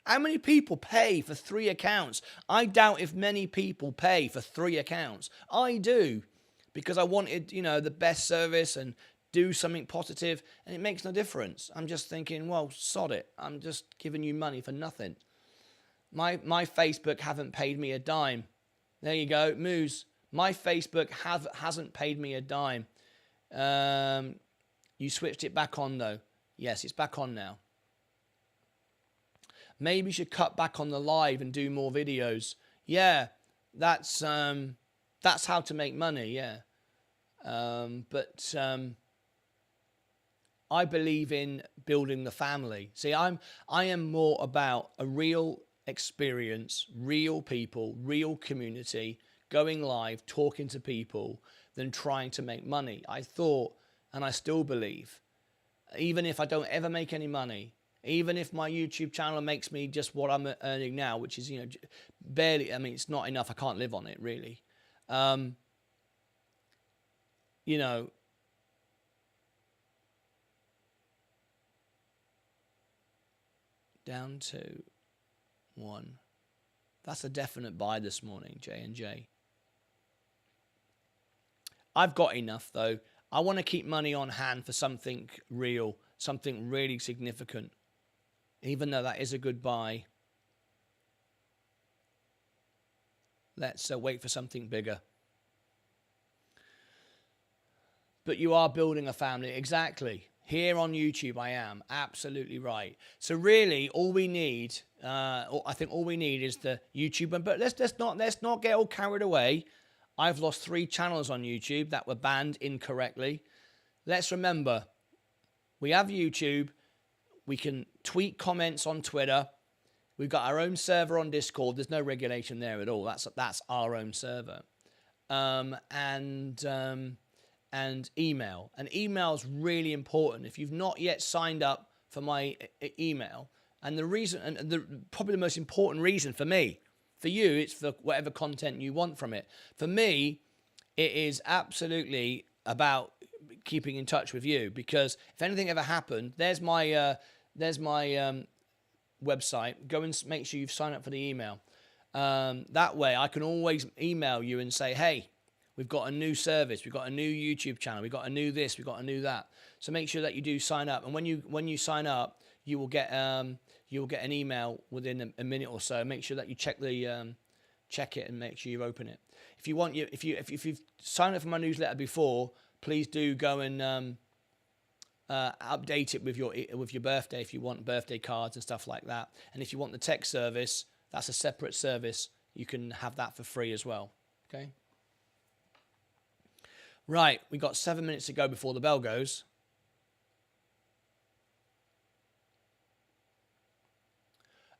How many people pay for 3 accounts? I doubt if many people pay for 3 accounts. I do, because I wanted, the best service and do something positive, and it makes no difference. I'm just thinking, well, sod it. I'm just giving you money for nothing. My Facebook haven't paid me a dime. There you go, Moose. My Facebook hasn't paid me a dime. You switched it back on though. Yes, it's back on now. Maybe you should cut back on the live and do more videos. Yeah, that's how to make money. Yeah, but I believe in building the family. See, I am more about a real experience, real people, real community, going live, talking to people, than trying to make money. I thought, and I still believe, even if I don't ever make any money, even if my YouTube channel makes me just what I'm earning now, which is, barely, I mean, it's not enough. I can't live on it, really. Down to 1. That's a definite buy this morning, J&J. I've got enough, though. I want to keep money on hand for something real, something really significant, even though that is a good buy. Let's wait for something bigger. But you are building a family. Exactly. Here on YouTube, I am. Absolutely right. So really, all we need, I think all we need is the YouTube. But let's not get all carried away. I've lost 3 channels on YouTube that were banned incorrectly. let's remember, we have YouTube. We can tweet comments on Twitter. We've got our own server on Discord. There's no regulation there at all. That's our own server. And email. And email is really important. If you've not yet signed up for my email, and the reason, and probably the most important reason for me, for you, it's for whatever content you want from it. For me, it is absolutely about keeping in touch with you, because if anything ever happened, there's my website. Go and make sure you've signed up for the email. That way I can always email you and say, hey, we've got a new service, we've got a new YouTube channel, we've got a new this, we've got a new that. So make sure that you do sign up. And when you sign up, you will get an email within a minute or so. Make sure that you check it and make sure you open it. If you've signed up for my newsletter before, please do go and update it with your birthday if you want birthday cards and stuff like that. And if you want the tech service, that's a separate service. You can have that for free as well. Okay. Right, we got 7 minutes to go before the bell goes.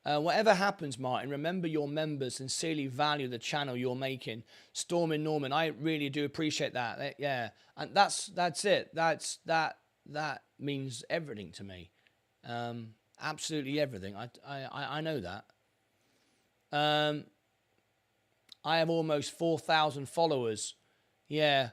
Whatever happens, Martyn, remember your members sincerely value the channel you're making. Stormy Norman, I really do appreciate that. Yeah, and that's it. That means everything to me. Absolutely everything. I know that. I have almost 4,000 followers. Yeah,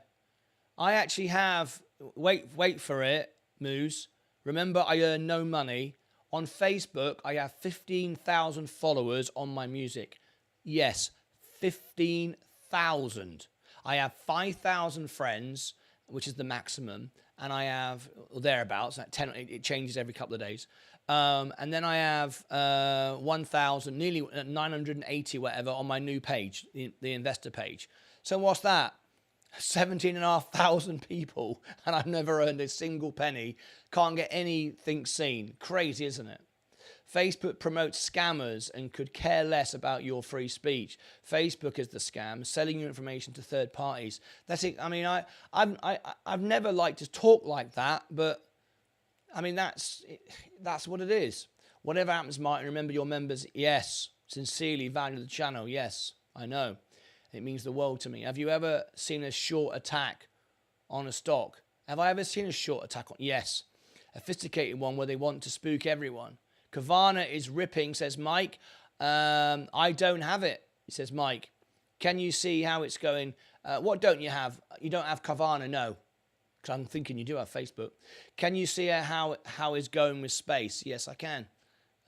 I actually have. Wait for it, Moose. Remember, I earn no money. On Facebook, I have 15,000 followers on my music. Yes, 15,000. I have 5,000 friends, which is the maximum, and I have, or thereabouts, 10, it changes every couple of days. And then I have 1,000, nearly 980, whatever, on my new page, the investor page. So what's that? 17,500 people, and I've never earned a single penny. Can't get anything seen. Crazy, isn't it? Facebook promotes scammers and could care less about your free speech. Facebook is the scam, selling your information to third parties. That's it. I mean, I've never liked to talk like that, but I mean that's what it is. Whatever happens, Martyn, remember your members. Yes, sincerely value the channel. Yes, I know. It means the world to me. Have you ever seen a short attack on a stock? Have I ever seen a short attack on? Yes. A sophisticated one where they want to spook everyone. Kavana is ripping, says Mike. I don't have it, says Mike. Can you see how it's going? What don't you have? You don't have Kavana, no. Because I'm thinking you do have Facebook. Can you see how it's going with space? Yes, I can.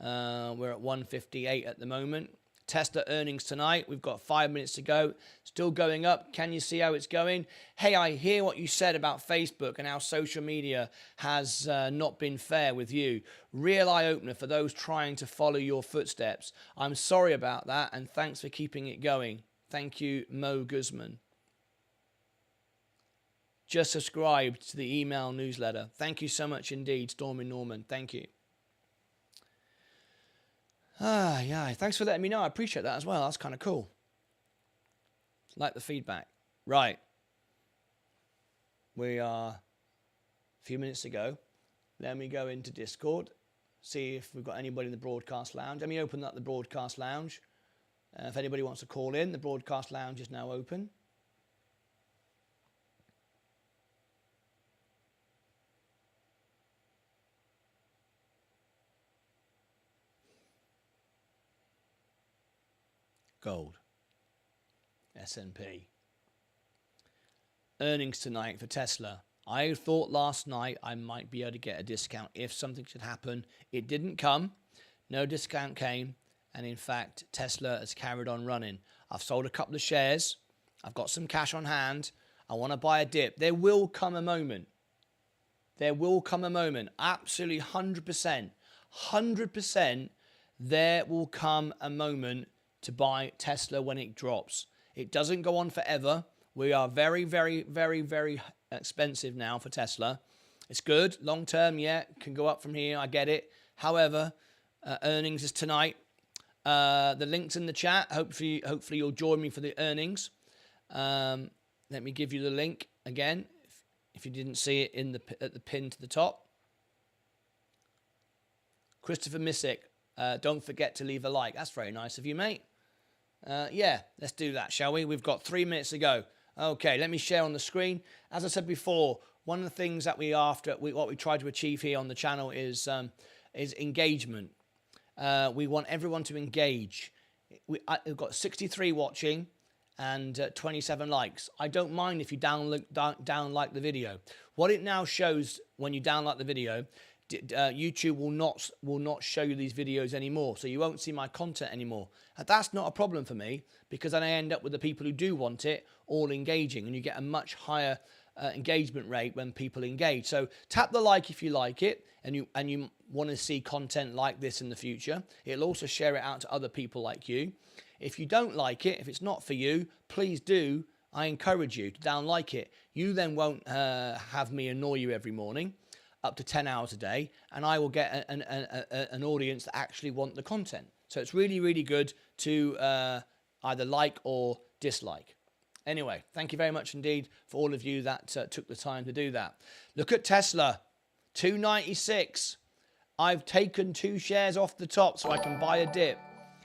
We're at 158 at the moment. Tesla earnings tonight. We've got 5 minutes to go. Still going up. Can you see how it's going? Hey, I hear what you said about Facebook and how social media has not been fair with you. Real eye-opener for those trying to follow your footsteps. I'm sorry about that, and thanks for keeping it going. Thank you, Mo Guzman. Just subscribed to the email newsletter. Thank you so much indeed, Stormy Norman. Thank you. Yeah, thanks for letting me know. I appreciate that as well. That's kind of cool. Like the feedback. Right. We are a few minutes to go. Let me go into Discord, see if we've got anybody in the broadcast lounge. Let me open up the broadcast lounge. If anybody wants to call in, the broadcast lounge is now open. Gold, S&P. Earnings tonight for Tesla. I thought last night I might be able to get a discount if something should happen. It didn't come. No discount came. And in fact, Tesla has carried on running. I've sold a couple of shares. I've got some cash on hand. I want to buy a dip. There will come a moment. There will come a moment. Absolutely 100%. 100% there will come a moment to buy Tesla when it drops. It doesn't go on forever. We are very, very, very, very expensive now for Tesla. It's good. Long term, yeah, can go up from here. I get it. However, earnings is tonight. The link's in the chat. Hopefully you'll join me for the earnings. Let me give you the link again. if you didn't see it at the pin to the top. Christopher Missick, don't forget to leave a like. That's very nice of you, mate. Yeah, let's do that, shall we? We've got 3 minutes to go. Okay, let me share on the screen. As I said before, one of the things that what we try to achieve here on the channel is engagement. We want everyone to engage. We've got 63 watching and 27 likes. I don't mind if you down like the video. What it now shows when you down like the video, YouTube will not show you these videos anymore, so you won't see my content anymore. And that's not a problem for me, because then I end up with the people who do want it all engaging, and you get a much higher engagement rate when people engage. So tap the like if you like it, and you want to see content like this in the future. It'll also share it out to other people like you. If you don't like it, if it's not for you, please do. I encourage you to down like it. You then won't have me annoy you every morning up to 10 hours a day, and I will get an audience that actually want the content. So it's really, really good to either like or dislike. Anyway, thank you very much indeed for all of you that took the time to do that. Look at Tesla, 296. I've taken 2 shares off the top so I can buy a dip.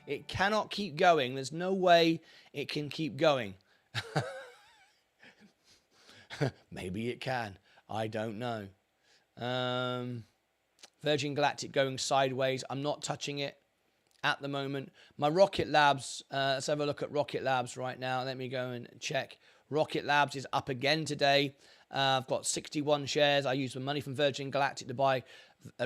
It cannot keep going. There's no way it can keep going. Maybe it can. I don't know. Virgin Galactic going sideways. I'm not touching it at the moment. My Rocket Labs, let's have a look at Rocket Labs right now. Let me go and check. Rocket Labs is up again today. I've got 61 shares. I used the money from Virgin Galactic to buy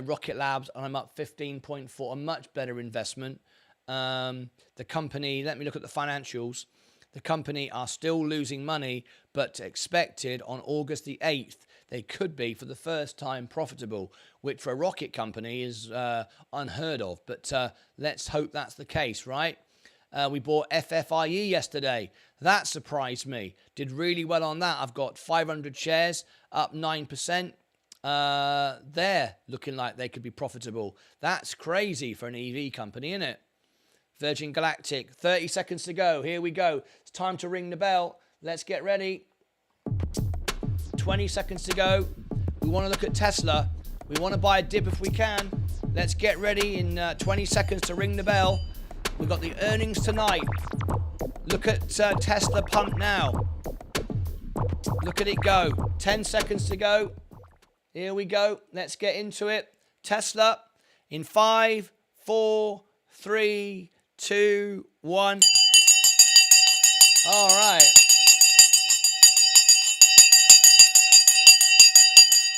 Rocket Labs, and I'm up 15.4. A much better investment. The company, let me look at the financials. The company are still losing money, but expected on August the 8th, they could be for the first time profitable, which for a rocket company is unheard of. But let's hope that's the case, right? We bought FFIE yesterday. That surprised me. Did really well on that. I've got 500 shares, up 9%. They're looking like they could be profitable. That's crazy for an EV company, isn't it? Virgin Galactic, 30 seconds to go. Here we go. It's time to ring the bell. Let's get ready. 20 seconds to go. We want to look at Tesla. We want to buy a dip if we can. Let's get ready in 20 seconds to ring the bell. We've got the earnings tonight. Look at Tesla pump now. Look at it go. 10 seconds to go. Here we go. Let's get into it. Tesla in 5, 4, 3, 2, 1. All right.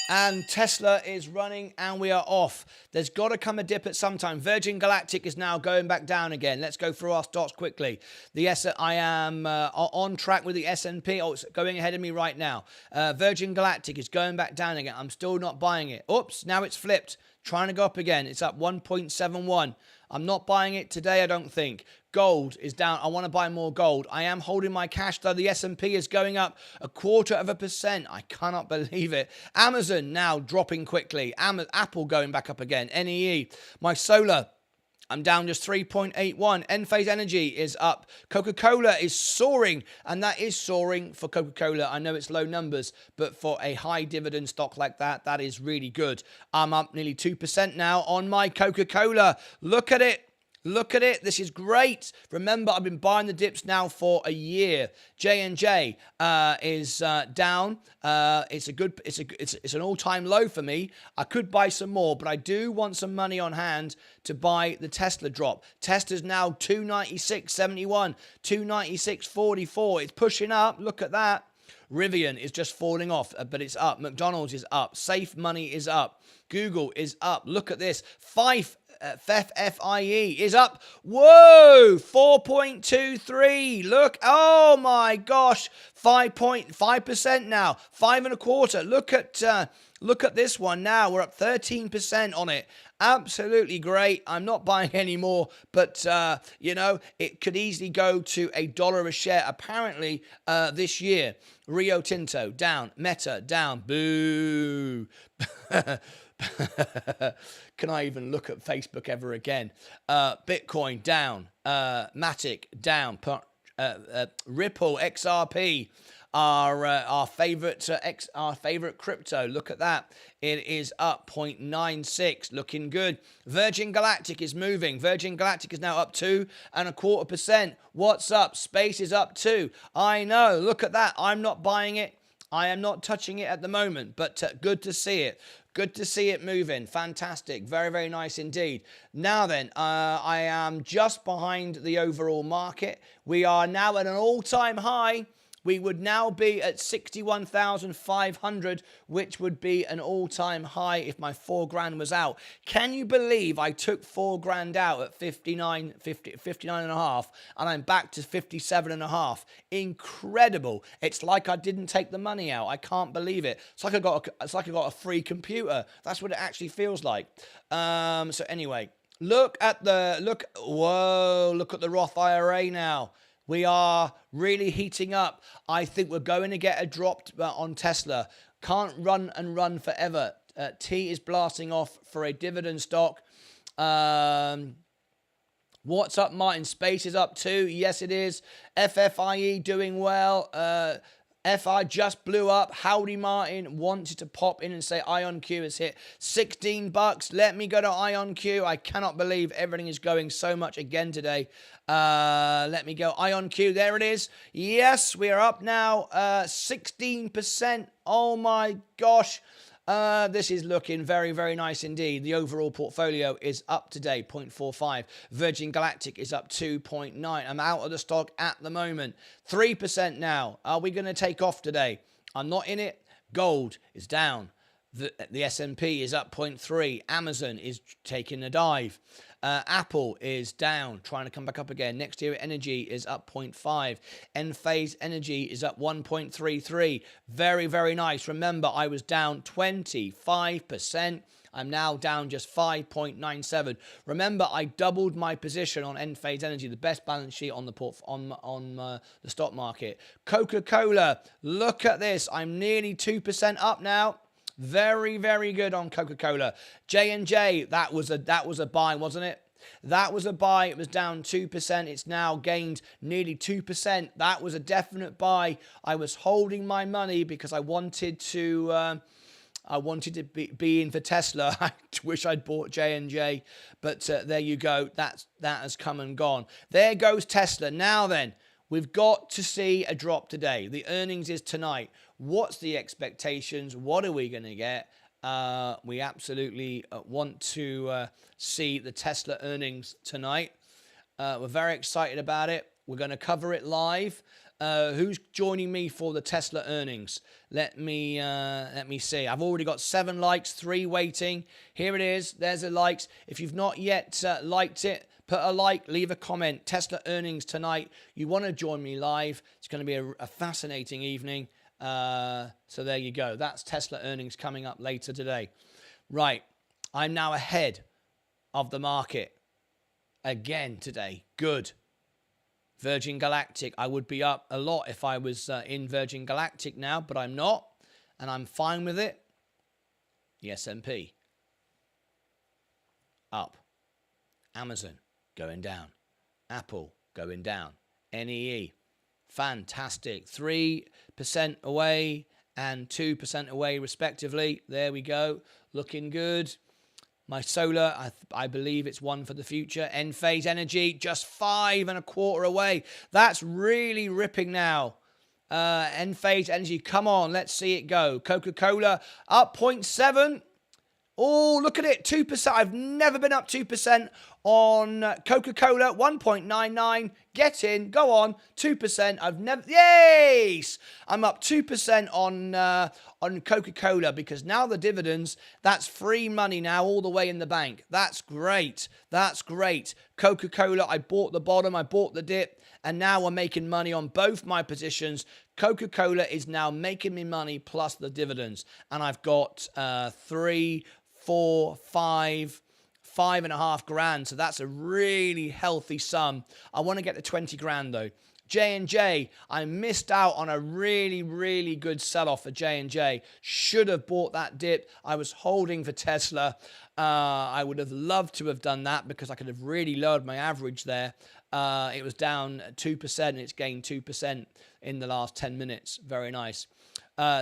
And Tesla is running and we are off. There's got to come a dip at some time. Virgin Galactic is now going back down again. Let's go through our stocks quickly. I am on track with the S&P. Oh, it's going ahead of me right now. Virgin Galactic is going back down again. I'm still not buying it. Oops, now it's flipped. Trying to go up again. It's up 1.71. I'm not buying it today, I don't think. Gold is down. I want to buy more gold. I am holding my cash, though. The S&P is going up 0.25%. I cannot believe it. Amazon now dropping quickly. Apple going back up again. NEE. My solar, I'm down just 3.81. Enphase Energy is up. Coca-Cola is soaring, and that is soaring for Coca-Cola. I know it's low numbers, but for a high dividend stock like that, that is really good. I'm up nearly 2% now on my Coca-Cola. Look at it. Look at it. This is great. Remember, I've been buying the dips now for a year. J&J is down. It's an all-time low for me. I could buy some more, but I do want some money on hand to buy the Tesla drop. Tesla's now 296.71, 296.44. It's pushing up. Look at that. Rivian is just falling off, but it's up. McDonald's is up. Safe Money is up. Google is up. Look at this. FFIE is up. Whoa, 4.23. Look, oh my gosh, 5.5% now, 5.25. Look at this one now. We're up 13% on it. Absolutely great. I'm not buying any more, but it could easily go to $1 a share. Apparently, this year, Rio Tinto down, Meta down. Boo. Can I even look at Facebook ever again? Bitcoin down, Matic down, Ripple, XRP our favorite our favorite crypto. Look at that. It is up 0.96, looking good. Virgin Galactic is moving. Virgin Galactic is now up 2.25%. What's up? Space is up too. I know. Look at that. I'm not buying it. I am not touching it at the moment, but good to see it. Good to see it moving. Fantastic. Very, very nice indeed. Now then, I am just behind the overall market. We are now at an all-time high. We would now be at 61,500, which would be an all-time high if my 4 grand was out. Can you believe I took 4 grand out at 59 and a half, and I'm back to 57 and a half? Incredible. It's like I didn't take the money out. I can't believe it. It's like I got a free computer. That's what it actually feels like. So anyway, look at the Roth IRA now. We are really heating up. I think we're going to get a drop on Tesla. Can't run and run forever. T is blasting off for a dividend stock. What's up, Martyn? Space is up too. Yes, it is. FFIE doing well. FI just blew up. Howdy Martyn wanted to pop in and say IonQ has hit $16. Let me go to IonQ. I cannot believe everything is going so much again today. Let me go. IonQ, there it is. Yes, we are up now 16%. Oh my gosh. This is looking very, very nice indeed. The overall portfolio is up today, 0.45. Virgin Galactic is up 2.9. I'm out of the stock at the moment. 3% now. Are we going to take off today? I'm not in it. Gold is down. The S&P is up 0.3. Amazon is taking a dive. Apple is down, trying to come back up again. Next year Energy is up 0.5. Enphase Energy is up 1.33. Very, very nice. Remember, I was down 25%. I'm now down just 5.97. Remember, I doubled my position on Enphase Energy, the best balance sheet on the the stock market. Coca-Cola, look at this. I'm nearly 2% up now. Very, very good on Coca-Cola. J&J, that was a buy, wasn't it? That was a buy. It was down 2%. It's now gained nearly 2%. That was a definite buy. I was holding my money because I wanted to be in for Tesla. I wish I'd bought J&J, but there you go. That has come and gone. There goes Tesla. Now then, we've got to see a drop today. The earnings is tonight. What's the expectations? What are we going to get? We absolutely want to see the Tesla earnings tonight. We're very excited about it. We're going to cover it live. Who's joining me for the Tesla earnings? Let me see. I've already got 7 likes, 3 waiting. Here it is. There's the likes. If you've not yet liked it, put a like, leave a comment. Tesla earnings tonight. You want to join me live? It's going to be a fascinating evening. So there you go. That's Tesla earnings coming up later today. Right. I'm now ahead of the market again today. Good. Virgin Galactic. I would be up a lot if I was in Virgin Galactic now, but I'm not. And I'm fine with it. The S&P. Up. Amazon going down. Apple going down. NEE. Fantastic. 3% away and 2% away respectively. There we go. Looking good. My solar, I believe it's one for the future. Enphase Energy, just 5.25 away. That's really ripping now. Enphase Energy, come on, let's see it go. Coca-Cola, up 0.7. Oh, look at it, 2%. I've never been up 2% on Coca-Cola, 1.99. Get in, go on, 2%. I've never, yes! I'm up 2% on Coca-Cola because now the dividends, that's free money now all the way in the bank. That's great. That's great. Coca-Cola, I bought the bottom, I bought the dip, and now we're making money on both my positions. Coca-Cola is now making me money plus the dividends. And I've got 3, 4, 5.5 grand. So that's a really healthy sum. I want to get to 20 grand though. J&J, I missed out on a really, really good sell-off for J&J. Should have bought that dip. I was holding for Tesla. I would have loved to have done that because I could have really lowered my average there. It was down 2% and it's gained 2% in the last 10 minutes. Very nice.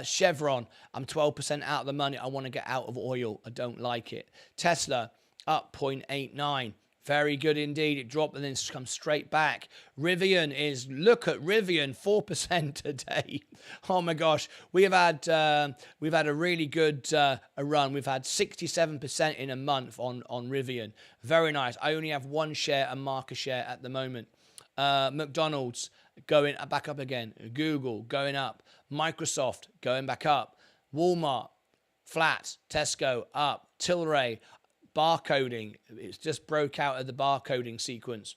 Chevron, I'm 12% out of the money. I want to get out of oil. I don't like it. Tesla, up 0.89. Very good indeed. It dropped and then comes straight back. Rivian look at Rivian, 4% today. Oh my gosh. We've had a really good run. We've had 67% in a month on Rivian. Very nice. I only have one share, a market share at the moment. McDonald's going back up again. Google going up. Microsoft going back up. Walmart flat. Tesco up. Tilray barcoding. It's just broke out of the barcoding sequence.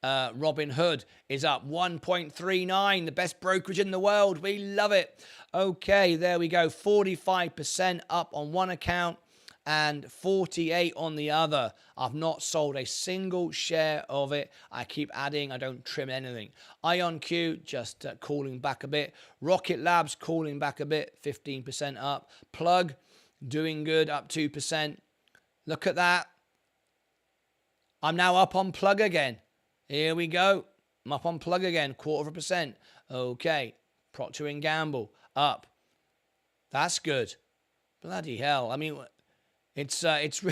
Robinhood is up 1.39, the best brokerage in the world. We love it. Okay, there we go. 45% up on one account and 48 on the other. I've not sold a single share of it. I keep adding. I don't trim anything. IonQ just cooling back a bit. Rocket Labs cooling back a bit, 15% up. Plug doing good, up 2%. Look at that. I'm now up on Plug again. Here we go. I'm up on Plug again, 0.25%. Okay. Procter & Gamble, up. That's good. Bloody hell. I mean, it's if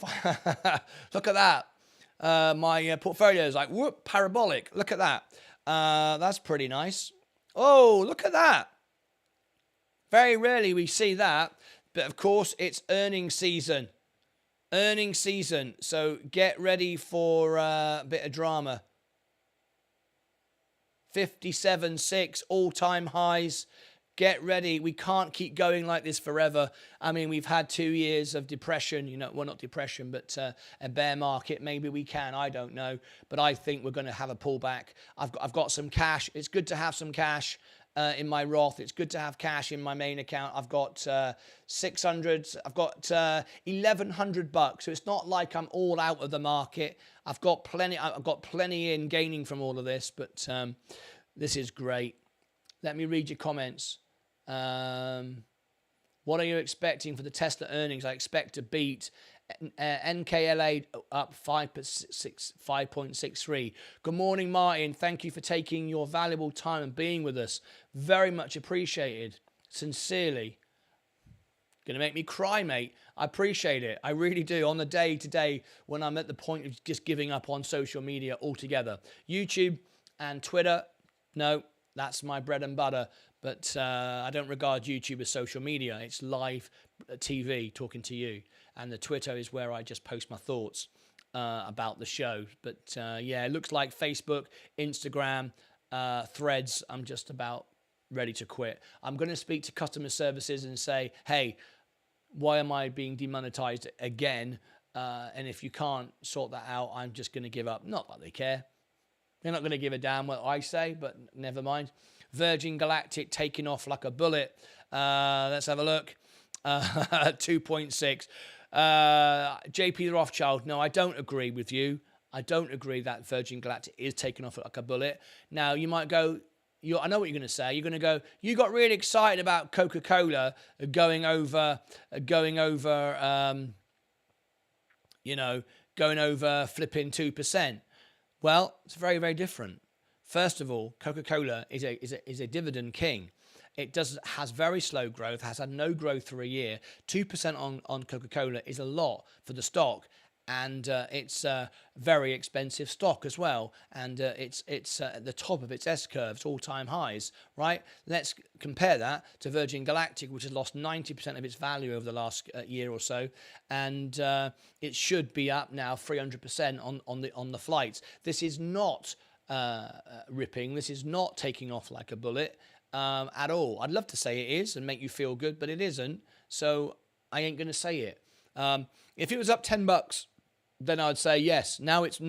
I, look at that. My portfolio is like, whoop, parabolic. Look at that. That's pretty nice. Oh, look at that. Very rarely we see that. But of course, it's earnings season. Earnings season. So get ready for a bit of drama. 57.6 all-time highs. Get ready. We can't keep going like this forever. I mean, we've had 2 years of depression. You know, well, not depression, but a bear market. Maybe we can. I don't know. But I think we're going to have a pullback. I've got some cash. It's good to have some cash. In my Roth, it's good to have cash in my main account. I've got 600. I've got $1,100. So it's not like I'm all out of the market. I've got plenty in gaining from all of this. But this is great. Let me read your comments. What are you expecting for the Tesla earnings? I expect to beat NKLA up 5.63. Good morning, Martin. Thank you for taking your valuable time and being with us. Very much appreciated. Sincerely. Going to make me cry, mate. I appreciate it. I really do. On the day today when I'm at the point of just giving up on social media altogether. YouTube and Twitter, no, that's my bread and butter. But I don't regard YouTube as social media. It's live TV talking to you. And the Twitter is where I just post my thoughts about the show. But yeah, it looks like Facebook, Instagram, Threads, I'm just about ready to quit. I'm going to speak to customer services and say, hey, why am I being demonetized again? And if you can't sort that out, I'm just going to give up. Not that they care. They're not going to give a damn what I say, but never mind. Virgin Galactic taking off like a bullet. Let's have a look. 2.6. JP Rothschild, no, I don't agree with you. I don't agree that Virgin Galactic is taking off like a bullet. Now, you might go, I know what you're going to say. You're going to go, you got really excited about Coca-Cola going over flipping 2%. Well, it's very, very different. First of all, Coca-Cola is a dividend king. It has very slow growth, has had no growth for a year. 2% on Coca-Cola is a lot for the stock, and it's a very expensive stock as well. And it's at the top of its S-curves, all-time highs, right? Let's compare that to Virgin Galactic, which has lost 90% of its value over the last year or so, and it should be up now 300% on the flights. This is not ripping. This is not taking off like a bullet. At all. I'd love to say it is and make you feel good, but it isn't. So I ain't going to say it. If it was up $10, then I'd say yes. Now it's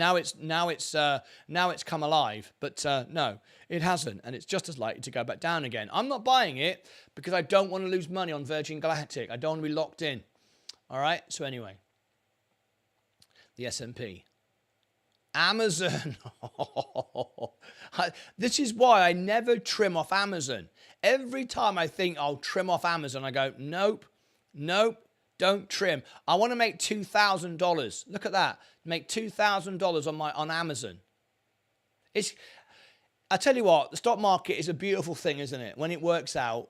come alive, but no, it hasn't, and it's just as likely to go back down again. I'm not buying it because I don't want to lose money on Virgin Galactic. I don't want to be locked in. All right. So anyway, the S&P. Amazon, This is why I never trim off Amazon. Every time I think I'll trim off Amazon, I go, nope, nope, don't trim. I want to make $2,000. Look at that. Make $2,000 on Amazon. I tell you what, the stock market is a beautiful thing, isn't it? When it works out,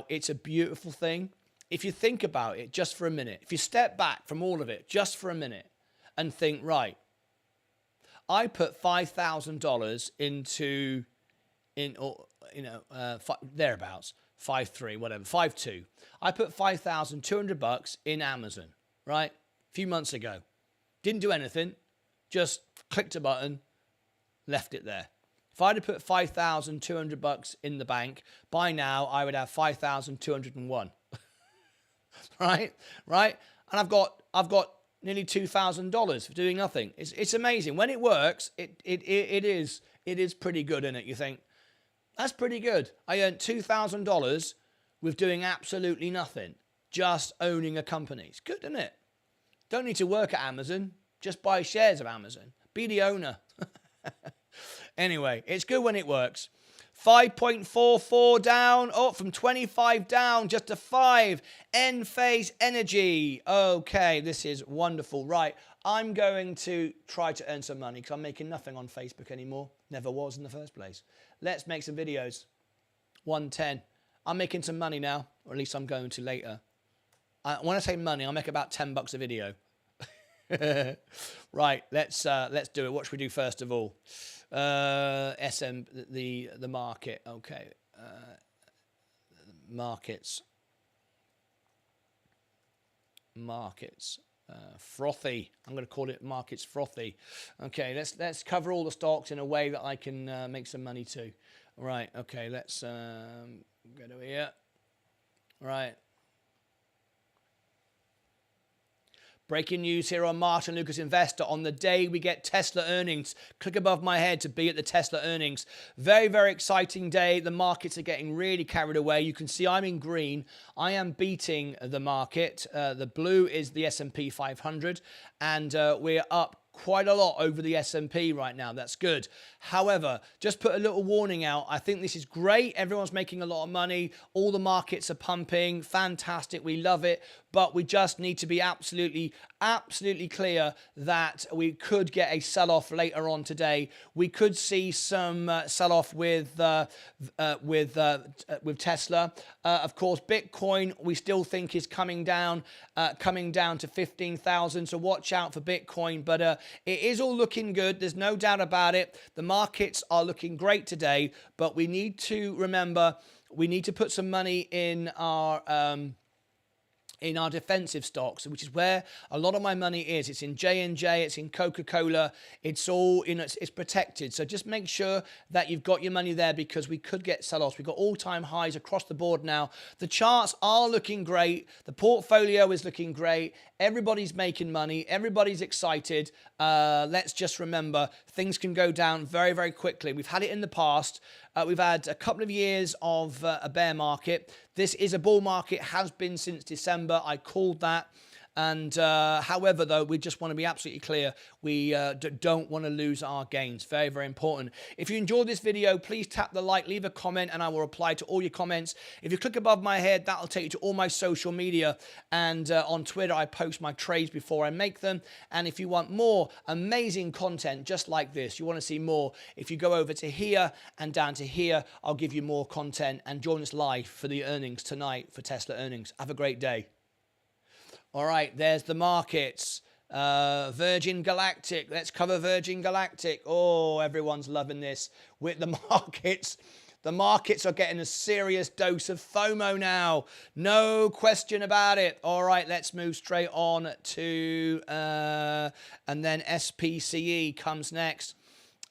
it's a beautiful thing. If you think about it just for a minute, if you step back from all of it just for a minute and think, right, I put $5,000 into, thereabouts, 5.3, whatever, 5.2. I put $5,200 in Amazon, right? A few months ago. Didn't do anything, just clicked a button, left it there. If I'd have put $5,200 in the bank, by now I would have 5,201. Right? And I've got nearly $2,000 for doing nothing. It's amazing. When it works, it is pretty good, isn't it? You think, that's pretty good. I earned $2,000 with doing absolutely nothing, just owning a company. It's good, isn't it? Don't need to work at Amazon. Just buy shares of Amazon. Be the owner. Anyway, it's good when it works. 5.44 down. Oh, from 25 down just to 5. Enphase Energy. Okay, this is wonderful. Right, I'm going to try to earn some money because I'm making nothing on Facebook anymore. Never was in the first place. Let's make some videos. 110. I'm making some money now, or at least I'm going to later. When I say money, I'll make about $10 a video. Right, let's do it. What should we do first of all? The market. Okay, markets. Frothy. I'm going to call it markets frothy. Okay, let's cover all the stocks in a way that I can make some money too. Right. Okay, let's go to here. Right. Breaking news here on Martyn Lucas Investor. On the day we get Tesla earnings, click above my head to be at the Tesla earnings. Very, very exciting day. The markets are getting really carried away. You can see I'm in green. I am beating the market. The blue is the S&P 500, and we're up quite a lot over the S&P right now. That's good. However, just put a little warning out. I think this is great. Everyone's making a lot of money. All the markets are pumping. Fantastic. We love it. But we just need to be absolutely clear that we could get a sell-off later on today. We could see some sell-off with Tesla. Of course, Bitcoin we still think is coming down to 15,000. So watch out for Bitcoin. But it is all looking good. There's no doubt about it. The markets are looking great today. But we need to remember we need to put some money in our defensive stocks, which is where a lot of my money is. It's in J&J, it's in Coca-Cola, it's all, it's protected. So just make sure that you've got your money there because we could get sell-offs. We've got all-time highs across the board now. The charts are looking great. The portfolio is looking great. Everybody's making money. Everybody's excited. Let's just remember, things can go down very, very quickly. We've had it in the past. We've had a couple of years of a bear market. This is a bull market, has been since December. I called that. And however, though, we just want to be absolutely clear. We don't want to lose our gains. Very, very important. If you enjoyed this video, please tap the like, leave a comment, and I will reply to all your comments. If you click above my head, that'll take you to all my social media. And on Twitter, I post my trades before I make them. And if you want more amazing content just like this, you want to see more, if you go over to here and down to here, I'll give you more content. And join us live for the earnings tonight for Tesla earnings. Have a great day. All right, there's the markets. Virgin Galactic. Let's cover Virgin Galactic. Oh, everyone's loving this. With the markets are getting a serious dose of FOMO now. No question about it. All right, let's move straight on to, and then SPCE comes next.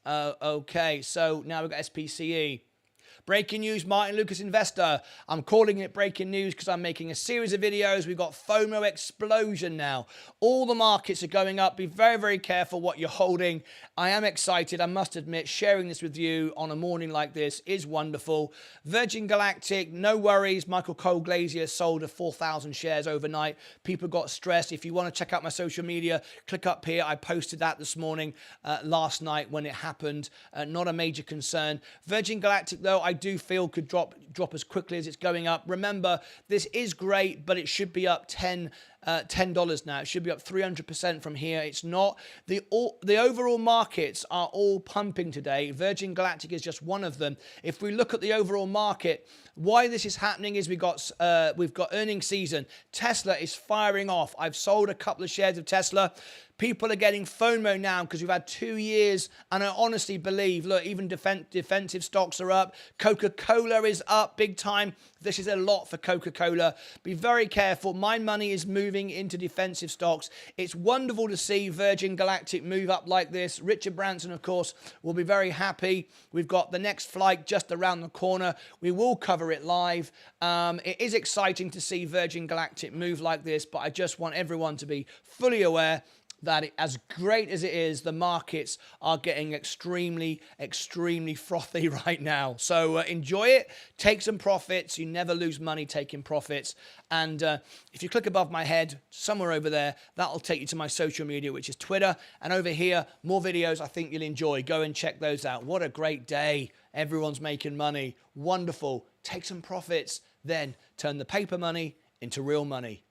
Okay, so now we've got SPCE. Breaking news, Martyn Lucas Investor. I'm calling it breaking news because I'm making a series of videos. We've got FOMO explosion now. All the markets are going up. Be very, very careful what you're holding. I am excited. I must admit, sharing this with you on a morning like this is wonderful. Virgin Galactic, no worries. Michael Cole Glazier sold 4,000 shares overnight. People got stressed. If you want to check out my social media, click up here. I posted that this morning, last night when it happened. Not a major concern. Virgin Galactic, though, I do feel could drop as quickly as it's going up. Remember, this is great, but it should be up $10 now. It should be up 300% from here. It's not. The overall markets are all pumping today. Virgin Galactic is just one of them. If we look at the overall market, why this is happening is we've got earnings season. Tesla is firing off. I've sold a couple of shares of Tesla. People are getting FOMO now because we've had 2 years, and I honestly believe, look, even defensive stocks are up. Coca-Cola is up big time. This is a lot for Coca-Cola. Be very careful. My money is moving into defensive stocks. It's wonderful to see Virgin Galactic move up like this. Richard Branson, of course, will be very happy. We've got the next flight just around the corner. We will cover it live. It is exciting to see Virgin Galactic move like this, but I just want everyone to be fully aware that as great as it is, the markets are getting extremely, extremely frothy right now. So enjoy it. Take some profits. You never lose money taking profits. And if you click above my head, somewhere over there, that'll take you to my social media, which is Twitter. And over here, more videos I think you'll enjoy. Go and check those out. What a great day. Everyone's making money. Wonderful. Take some profits. Then turn the paper money into real money.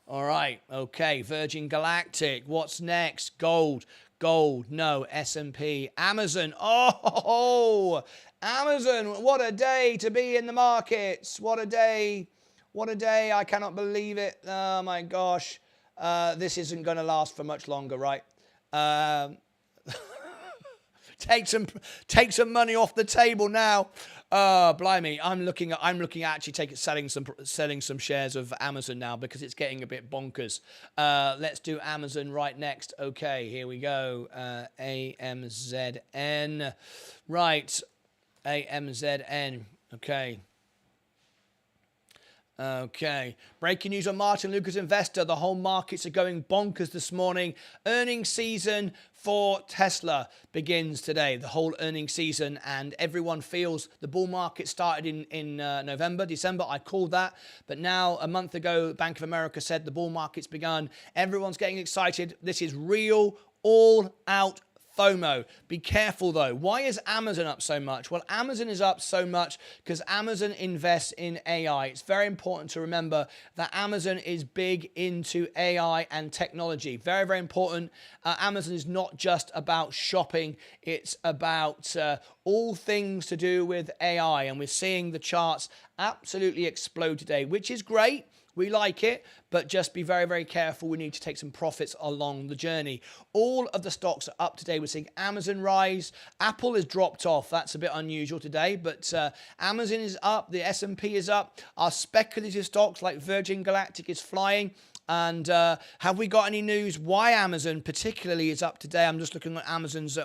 All right, okay, Virgin Galactic. What's next? Gold, no, S&P. Amazon, oh, Amazon, what a day to be in the markets. What a day, I cannot believe it. Oh my gosh, this isn't going to last for much longer, right? Take some money off the table now. Blimey, I'm looking at actually selling some shares of Amazon now because it's getting a bit bonkers. Let's do Amazon right next. Okay, here we go. AMZN. Right. AMZN. Okay. Okay. Breaking news on Martyn Lucas Investor. The whole markets are going bonkers this morning. Earnings season for Tesla begins today. The whole earnings season, and everyone feels the bull market started in November, December. I called that. But now, a month ago, Bank of America said the bull market's begun. Everyone's getting excited. This is real, all-out FOMO. Be careful though. Why is Amazon up so much? Well, Amazon is up so much because Amazon invests in AI. It's very important to remember that Amazon is big into AI and technology. Very, very important. Amazon is not just about shopping. It's about all things to do with AI. And we're seeing the charts absolutely explode today, which is great. We like it, but just be very, very careful. We need to take some profits along the journey. All of the stocks are up today. We're seeing Amazon rise. Apple has dropped off. That's a bit unusual today, but Amazon is up. The S&P is up. Our speculative stocks like Virgin Galactic is flying. And have we got any news why Amazon particularly is up today? I'm just looking at Amazon's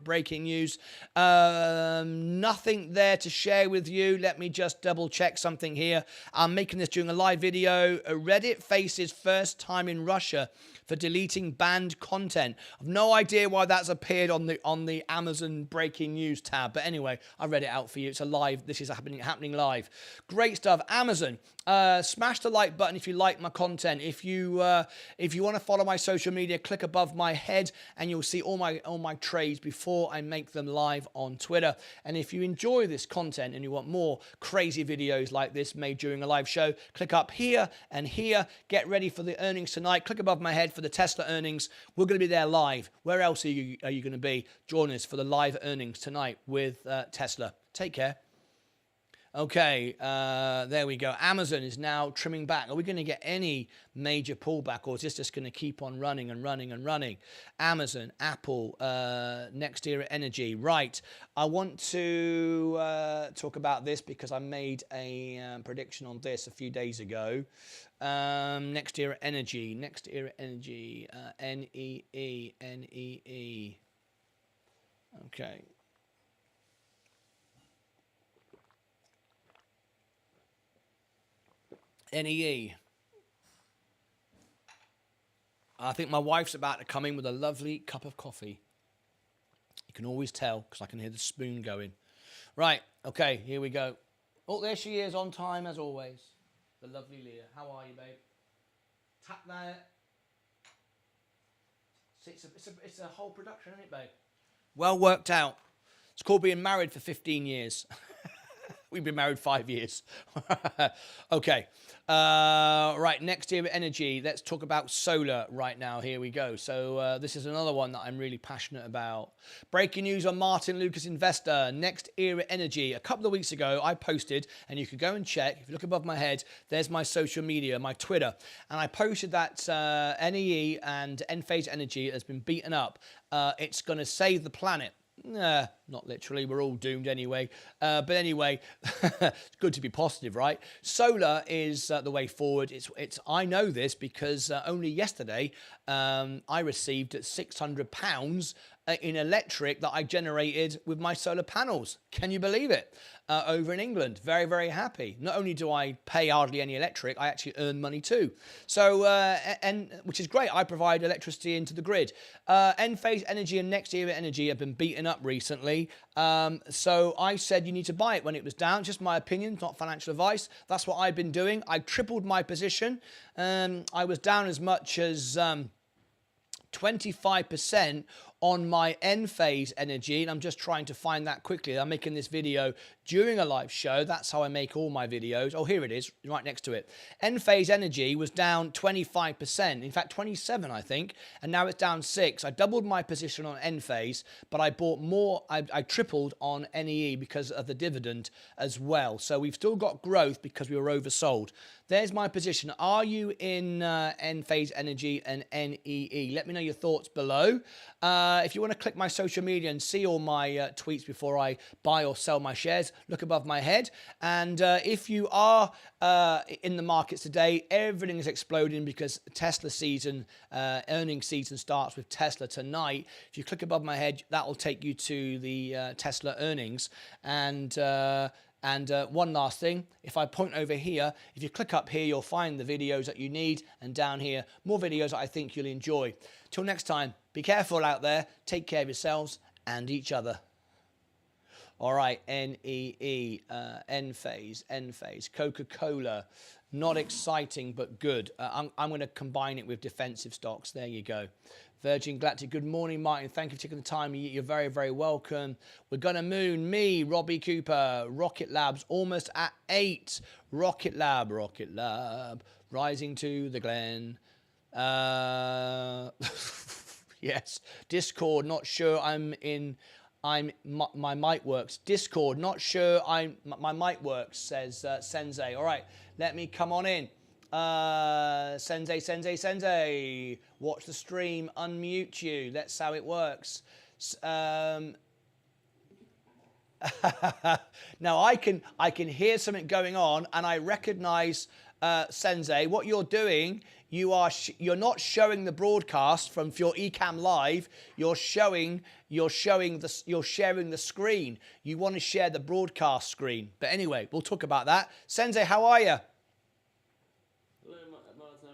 breaking news. Nothing there to share with you. Let me just double check something here. I'm making this during a live video. Reddit faces first time in Russia for deleting banned content. I've no idea why that's appeared on the Amazon breaking news tab. But anyway, I read it out for you. It's a live. This is happening live. Great stuff. Amazon. Smash the like button if you like my content. If you want to follow my social media, click above my head and you'll see all my trades before I make them live on Twitter. And if you enjoy this content and you want more crazy videos like this made during a live show, click up here and here. Get ready for the earnings tonight. Click above my head for the Tesla earnings. We're going to be there live. Where else are you going to be? Join us for the live earnings tonight with Tesla. Take care. Okay, there we go. Amazon is now trimming back. Are we going to get any major pullback, or is this just going to keep on running and running and running? Amazon, Apple, Next Era Energy. Right, I want to talk about this because I made a prediction on this a few days ago. Next Era Energy, NEE. Okay. NEE. I think my wife's about to come in with a lovely cup of coffee. You can always tell because I can hear the spoon going. Right, okay, here we go. Oh, there she is, on time as always. The lovely Leah. How are you, babe? Tap there. It's a whole production, isn't it, babe? Well worked out. It's called being married for 15 years. We've been married 5 years. Okay. Right, next era energy. Let's talk about solar right now. Here we go. So this is another one that I'm really passionate about. Breaking news on Martyn Lucas Investor. Next era energy. A couple of weeks ago, I posted, and you could go and check. If you look above my head, there's my social media, my Twitter. And I posted that NEE and Enphase Energy has been beaten up. It's going to save the planet. Nah, not literally. We're all doomed anyway. But anyway, it's good to be positive, right? Solar is the way forward. It's. I know this because only yesterday I received £600 in electric that I generated with my solar panels. Can you believe it? Over in England. Very, very happy. Not only do I pay hardly any electric, I actually earn money too. So, and which is great. I provide electricity into the grid. Enphase Energy and Next Era Energy have been beaten up recently. So I said you need to buy it when it was down. Just my opinion, not financial advice. That's what I've been doing. I tripled my position. I was down as much as 25% on my Enphase Energy, and I'm just trying to find that quickly. I'm making this video during a live show. That's how I make all my videos. Oh, here it is, right next to it. Enphase Energy was down 25%, in fact 27, I think, and now it's down 6. I doubled my position on Enphase, but I bought more. I tripled on NEE because of the dividend as well. So we've still got growth because we were oversold. There's my position. Are you in Enphase Energy and NEE? Let me know your thoughts below. If you want to click my social media and see all my tweets before I buy or sell my shares, look above my head. And if you are in the markets today, everything is exploding because Tesla season, earnings season starts with Tesla tonight. If you click above my head, that will take you to the Tesla earnings. And one last thing, if I point over here, if you click up here, you'll find the videos that you need, and down here, more videos that I think you'll enjoy. Till next time, be careful out there, take care of yourselves and each other. All right, NEE, Enphase, Coca-Cola, not exciting but good. I'm going to combine it with defensive stocks. There you go. Virgin Galactic, good morning, Martin. Thank you for taking the time. You're very, very welcome. We're going to moon me, Robbie Cooper, Rocket Labs, almost at 8. Rocket Lab, rising to the Glen. Yes, Discord, not sure my mic works. Discord, not sure my mic works, says Sensei. All right, let me come on in. Sensei. Watch the stream, unmute you. That's how it works. Now I can hear something going on, and I recognize Sensei. What you're doing, you're not showing the broadcast from your Ecamm Live. You're sharing the screen. You want to share the broadcast screen. But anyway, we'll talk about that. Sensei, how are you? Hello, Martin.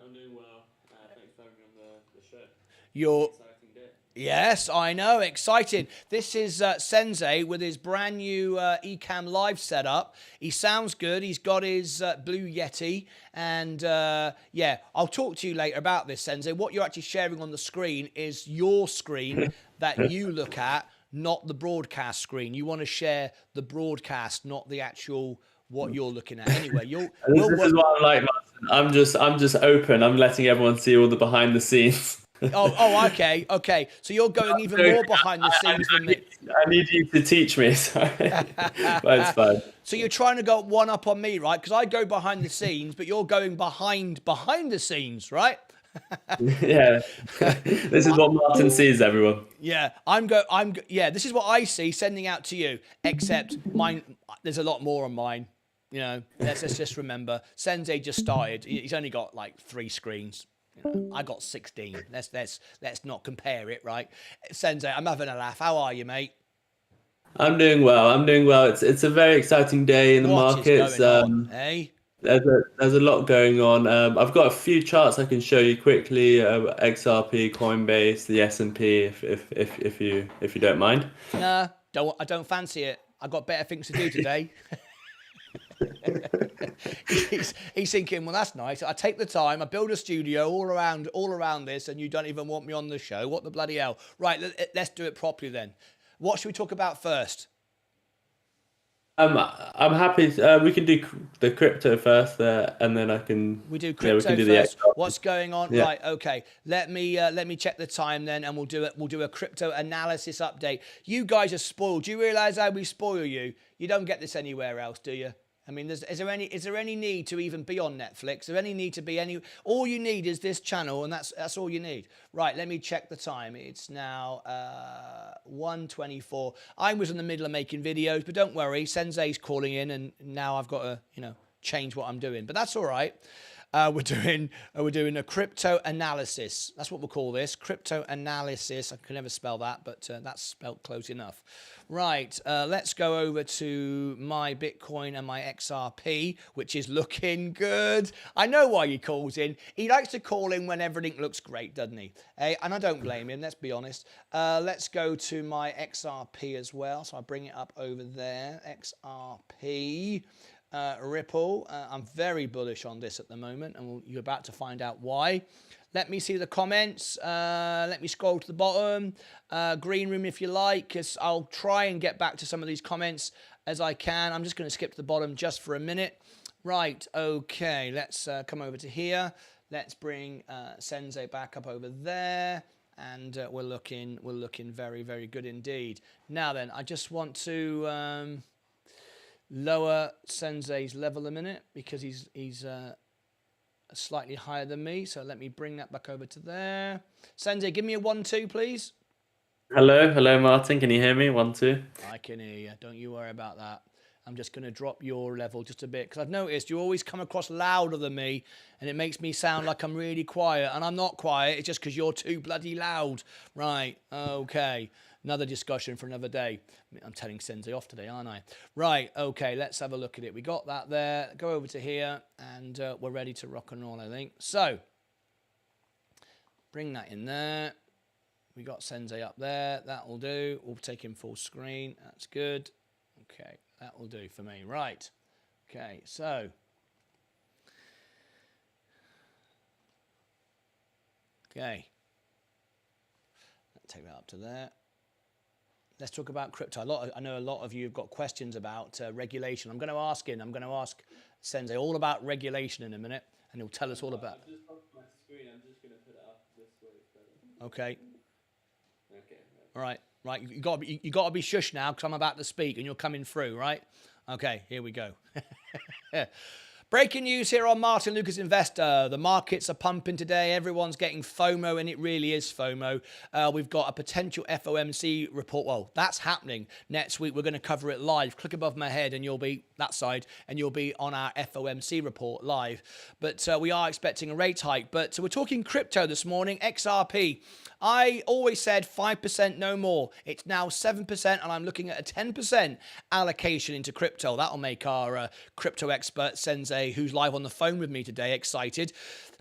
I'm doing well. Thanks for having me on the show. You're Exciting day. Yes, I know, exciting. This is Sensei with his brand new Ecamm Live setup. He sounds good. He's got his Blue Yeti. And yeah, I'll talk to you later about this, Sensei. What you're actually sharing on the screen is your screen that you look at, not the broadcast screen. You want to share the broadcast, not the actual what you're looking at. Anyway, this is what I like, Martin. I'm just open. I'm letting everyone see all the behind the scenes. Oh, okay. So you're going even more behind the scenes than me. I need you to teach me, sorry. But it's fine. So you're trying to go one up on me, right? Because I go behind the scenes, but you're going behind the scenes, right? Yeah. This is what Martin sees, everyone. Yeah, yeah, this is what I see sending out to you, except mine, there's a lot more on mine. You know, let's just remember, Sensei just started. He's only got like 3 screens. You know, I got 16. Let's not compare it, right? Sensei, I'm having a laugh. How are you, mate? I'm doing well. It's a very exciting day in the markets. What is going on, eh? There's a lot going on. I've got a few charts I can show you quickly. XRP, Coinbase, the S&P, if you don't mind. Nah, I don't fancy it. I've got better things to do today. he's thinking, well, that's nice. I take the time, I build a studio all around this, and you don't even want me on the show. What the bloody hell? Right, let's do it properly then. What should we talk about first? I'm happy. We can do the crypto first, and then I can. We do Yeah, we crypto can do the first. XRP. What's going on? Yeah. Right, okay. Let me check the time then, and we'll do a crypto analysis update. You guys are spoiled. Do you realise how we spoil you? You don't get this anywhere else, do you? I mean, is there any need to even be on Netflix? Is there any need to be any? All you need is this channel, and that's all you need. Right, let me check the time. It's now 1:24. I was in the middle of making videos, but don't worry, Sensei's calling in, and now I've got to change what I'm doing. But that's all right. We're doing a crypto analysis. That's what we'll call this, crypto analysis. I can never spell that, but that's spelled close enough. Right, let's go over to my Bitcoin and my XRP, which is looking good. I know why he calls in. He likes to call in when everything looks great, doesn't he? And I don't blame him, let's be honest. Let's go to my XRP as well. So I bring it up over there, XRP. Ripple. I'm very bullish on this at the moment, and you're about to find out why. Let me see the comments. Let me scroll to the bottom. Green room if you like, because I'll try and get back to some of these comments as I can. I'm just going to skip to the bottom just for a minute. Right, okay, let's come over to here. Let's bring Sensei back up over there. And we're looking very, very good indeed. Now then, I just want to lower Sensei's level a minute because he's slightly higher than me. So let me bring that back over to there. Sensei, give me a 1-2, please. Hello, Martin. Can you hear me? 1, 2. I can hear you. Don't you worry about that. I'm just going to drop your level just a bit because I've noticed you always come across louder than me, and it makes me sound like I'm really quiet, and I'm not quiet. It's just because you're too bloody loud. Right, okay. Another discussion for another day. I'm telling Sensei off today, aren't I? Right, okay, let's have a look at it. We got that there. Go over to here, and we're ready to rock and roll, I think. So, bring that in there. We got Sensei up there. That will do. We'll take him full screen. That's good. Okay, that will do for me. Right. Okay, so. Okay. Take that up to there. Let's talk about crypto. I know a lot of you have got questions about regulation. I'm going to ask Sensei all about regulation in a minute, and he'll tell us all about. I've just popped my screen. I'm just going to put it up this way. Okay. Okay. All right. Right. You got to be shush now because I'm about to speak and you're coming through. Right. Okay. Here we go. Breaking news here on Martyn Lucas Investor. The markets are pumping today. Everyone's getting FOMO, and it really is FOMO. We've got a potential FOMC report. Well, that's happening next week. We're going to cover it live. Click above my head, and you'll be that side, and you'll be on our FOMC report live. But we are expecting a rate hike. But so we're talking crypto this morning. XRP. I always said 5%, no more. It's now 7%, and I'm looking at a 10% allocation into crypto. That'll make our crypto expert, Sensei, who's live on the phone with me today, excited.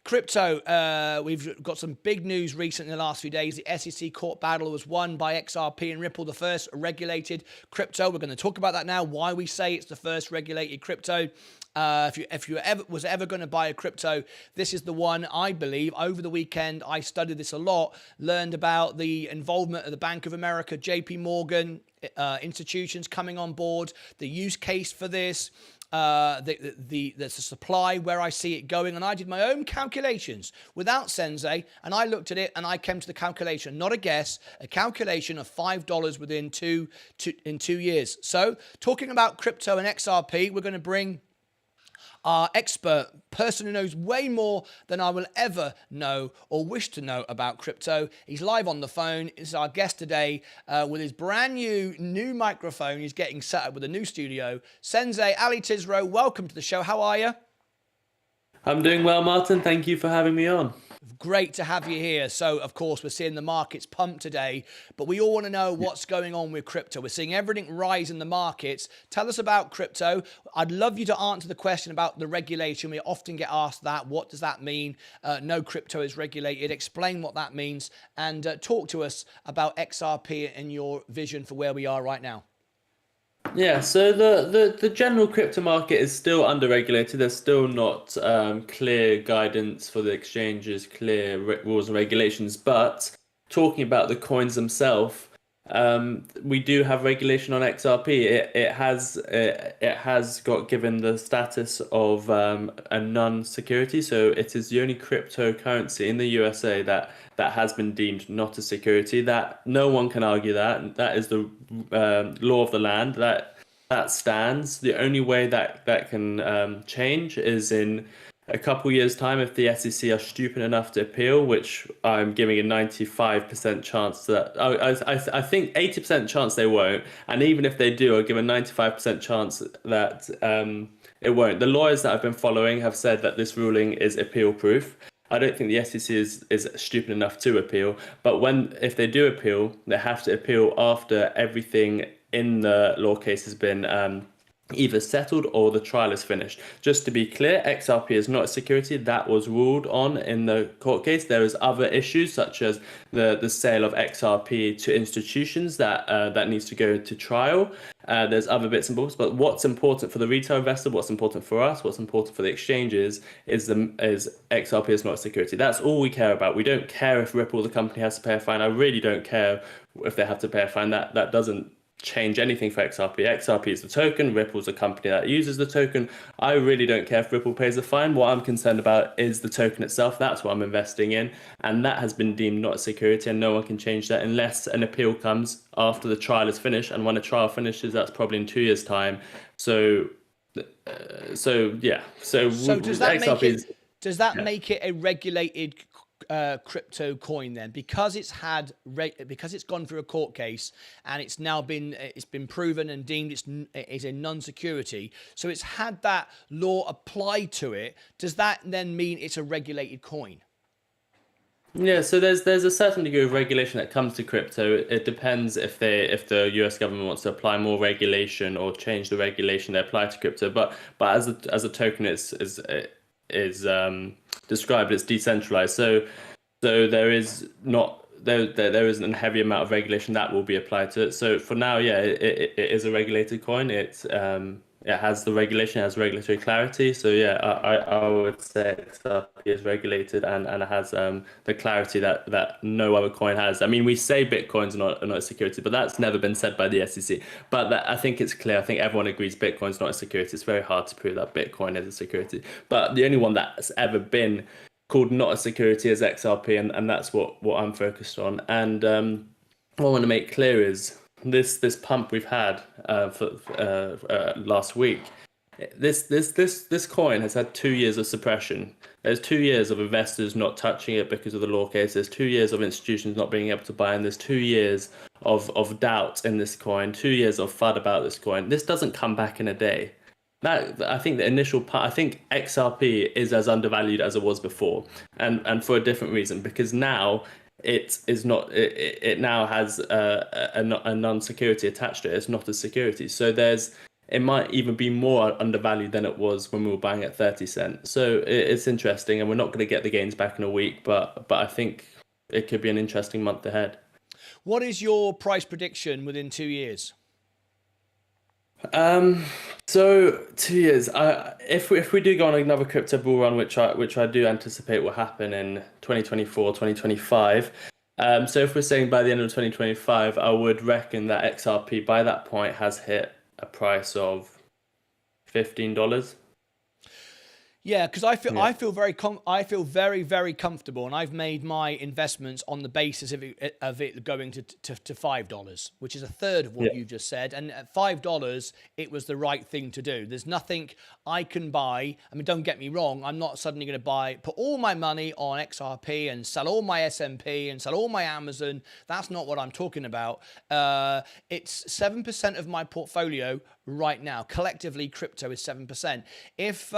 Crypto, we've got some big news recently in the last few days. The SEC court battle was won by XRP and Ripple, the first regulated crypto. We're going to talk about that now, why we say it's the first regulated crypto. If you was ever going to buy a crypto, this is the one, I believe. Over the weekend, I studied this a lot, learned about the involvement of the Bank of America, JP Morgan, institutions coming on board, the use case for this, the supply, where I see it going, and I did my own calculations without Sensei, and I looked at it and I came to the calculation, not a guess, a calculation of $5 within in 2 years. So talking about crypto and XRP, we're going to bring our expert, person who knows way more than I will ever know or wish to know about crypto. He's live on the phone. He's our guest today with his brand new microphone. He's getting set up with a new studio. Sensei Ali Tizro, welcome to the show. How are you? I'm doing well, Martin. Thank you for having me on. Great to have you here. So, of course, we're seeing the markets pump today, but we all want to know what's going on with crypto. We're seeing everything rise in the markets. Tell us about crypto. I'd love you to answer the question about the regulation. We often get asked that. What does that mean? No crypto is regulated. Explain what that means and talk to us about XRP and your vision for where we are right now. Yeah, so the general crypto market is still under-regulated. There's still not clear guidance for the exchanges, clear rules and regulations. But talking about the coins themselves, we do have regulation on XRP. It has got given the status of a non-security, so it is the only cryptocurrency in the USA that has been deemed not a security. That no one can argue that is the law of the land. That stands. The only way that can change is in a couple years' time if the SEC are stupid enough to appeal, which I'm giving a 95% chance that I think 80% chance they won't, and even if they do, I'll give a 95% chance that it won't. The lawyers that I've been following have said that this ruling is appeal proof. I don't think the SEC is stupid enough to appeal, but if they do appeal, they have to appeal after everything in the law case has been either settled or the trial is finished. Just to be clear, XRP is not a security. That was ruled on in the court case. There is other issues such as the sale of XRP to institutions that needs to go to trial. There's other bits and bobs, but what's important for the retail investor, what's important for us, what's important for the exchanges is XRP is not a security. That's all we care about. We don't care if Ripple, the company, has to pay a fine. I really don't care if they have to pay a fine. That doesn't change anything for XRP. XRP is the token, Ripple's a company that uses the token. I really don't care if Ripple pays a fine. What I'm concerned about is the token itself. That's what I'm investing in, and that has been deemed not a security, and no one can change that unless an appeal comes after the trial is finished, and when a trial finishes, that's probably in 2 years' time. So yeah. So does that XRP make it a regulated crypto coin then, because it's gone through a court case and it's now been proven and deemed it's a non-security, so it's had that law applied to it? Does that then mean it's a regulated coin? Yeah, so there's a certain degree of regulation that comes to crypto. It depends if the US government wants to apply more regulation or change the regulation they apply to crypto. But as a token is described, it's decentralized. So there is not there isn't a heavy amount of regulation that will be applied to it. So for now, yeah, it is a regulated coin. It has the regulation, it has regulatory clarity. So yeah, I would say XRP is regulated and it has the clarity that no other coin has. I mean, we say Bitcoin's not a security, but that's never been said by the SEC. But I think it's clear. I think everyone agrees Bitcoin's not a security. It's very hard to prove that Bitcoin is a security. But the only one that's ever been called not a security is XRP, and that's what I'm focused on. And what I want to make clear is this pump we've had for last week. This coin has had 2 years of suppression. There's 2 years of investors not touching it because of the law case. There's 2 years of institutions not being able to buy, and there's 2 years of doubt in this coin. 2 years of FUD about this coin. This doesn't come back in a day. I think the initial part, I think XRP is as undervalued as it was before, and for a different reason, because now it is not. It now has a non-security attached to it. It's not a security, so it might even be more undervalued than it was when we were buying at 30 cents. So it's interesting, and we're not going to get the gains back in a week, but I think it could be an interesting month ahead. What is your price prediction within 2 years? So 2 years. If we do go on another crypto bull run, which I do anticipate will happen in 2024, 2025. So if we're saying by the end of 2025, I would reckon that XRP by that point has hit a price of $15. Yeah, because I feel very, very comfortable, and I've made my investments on the basis of it going to $5, which is a third of what you just said. And at $5, it was the right thing to do. There's nothing I can buy. I mean, don't get me wrong. I'm not suddenly going to put all my money on XRP and sell all my S&P and sell all my Amazon. That's not what I'm talking about. It's 7% of my portfolio right now. Collectively, crypto is 7%. If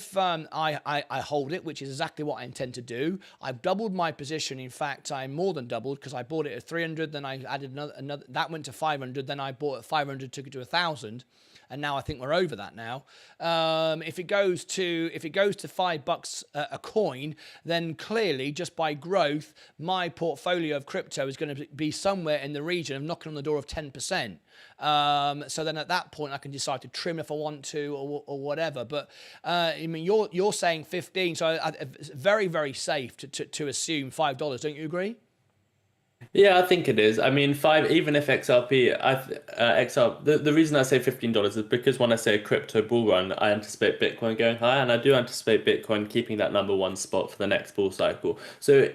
if I hold it, which is exactly what I intend to do, I've doubled my position. In fact, I more than doubled, because I bought it at 300, then I added another that went to 500, then I bought at 500, took it to 1,000. And now I think we're over that now. If it goes to $5 a coin, then clearly, just by growth, my portfolio of crypto is going to be somewhere in the region of knocking on the door of 10%. So then at that point, I can decide to trim if I want to, or whatever. But I mean, you're saying 15, so it's very, very safe to assume $5. Don't you agree? Yeah, I think it is. I mean, even if XRP, the reason I say $15 is because when I say a crypto bull run, I anticipate Bitcoin going higher, and I do anticipate Bitcoin keeping that #1 spot for the next bull cycle. So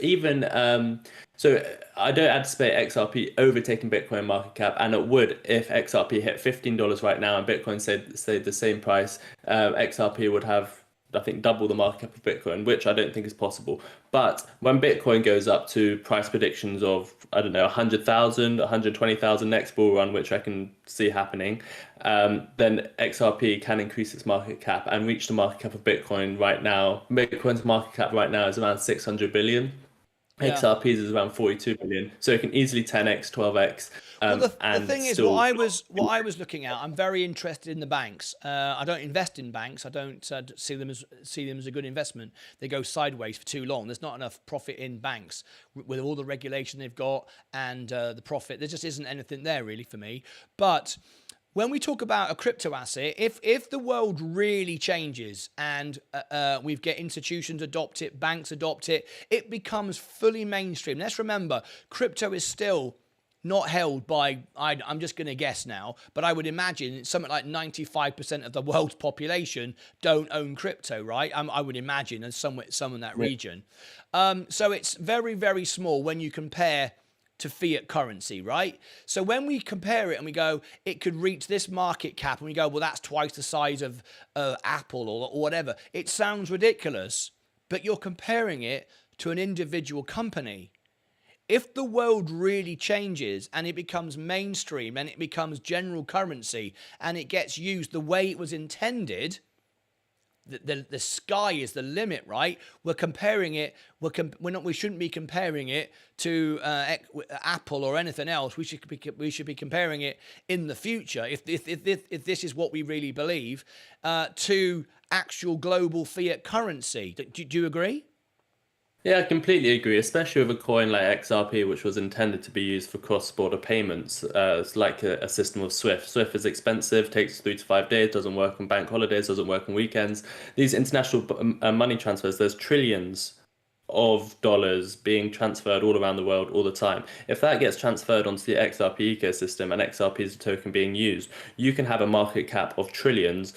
I don't anticipate XRP overtaking Bitcoin market cap, and it would if XRP hit $15 right now and Bitcoin stayed the same price. XRP would have, I think, double the market cap of Bitcoin, which I don't think is possible. But when Bitcoin goes up to price predictions of, I don't know, 100,000, 120,000 next bull run, which I can see happening, then XRP can increase its market cap and reach the market cap of Bitcoin right now. Bitcoin's market cap right now is around 600 billion. Yeah. XRP's is around 42 billion, so it can easily 10x, 12x. Well, the thing is, what I was looking at, I'm very interested in the banks. I don't invest in banks. I don't see them as a good investment. They go sideways for too long. There's not enough profit in banks with all the regulation they've got and the profit. There just isn't anything there really for me. But when we talk about a crypto asset, if the world really changes and we get institutions adopt it, banks adopt it, it becomes fully mainstream. Let's remember, crypto is still not held by, I'm just going to guess now, but I would imagine something like 95% of the world's population don't own crypto, right? I would imagine, and some in that region. So it's very, very small when you compare to fiat currency, right? So when we compare it and we go, it could reach this market cap, and we go, well, that's twice the size of Apple or whatever. It sounds ridiculous, but you're comparing it to an individual company. If the world really changes and it becomes mainstream and it becomes general currency and it gets used the way it was intended, the sky is the limit, right? We're comparing it. We shouldn't be comparing it to Apple or anything else. We should be comparing it in the future, if this is what we really believe, to actual global fiat currency. Do you agree? Yeah, I completely agree, especially with a coin like XRP, which was intended to be used for cross-border payments. It's like a system of SWIFT. SWIFT is expensive, takes 3 to 5 days, doesn't work on bank holidays, doesn't work on weekends. These international money transfers, there's trillions of dollars being transferred all around the world all the time. If that gets transferred onto the XRP ecosystem and XRP is a token being used, you can have a market cap of trillions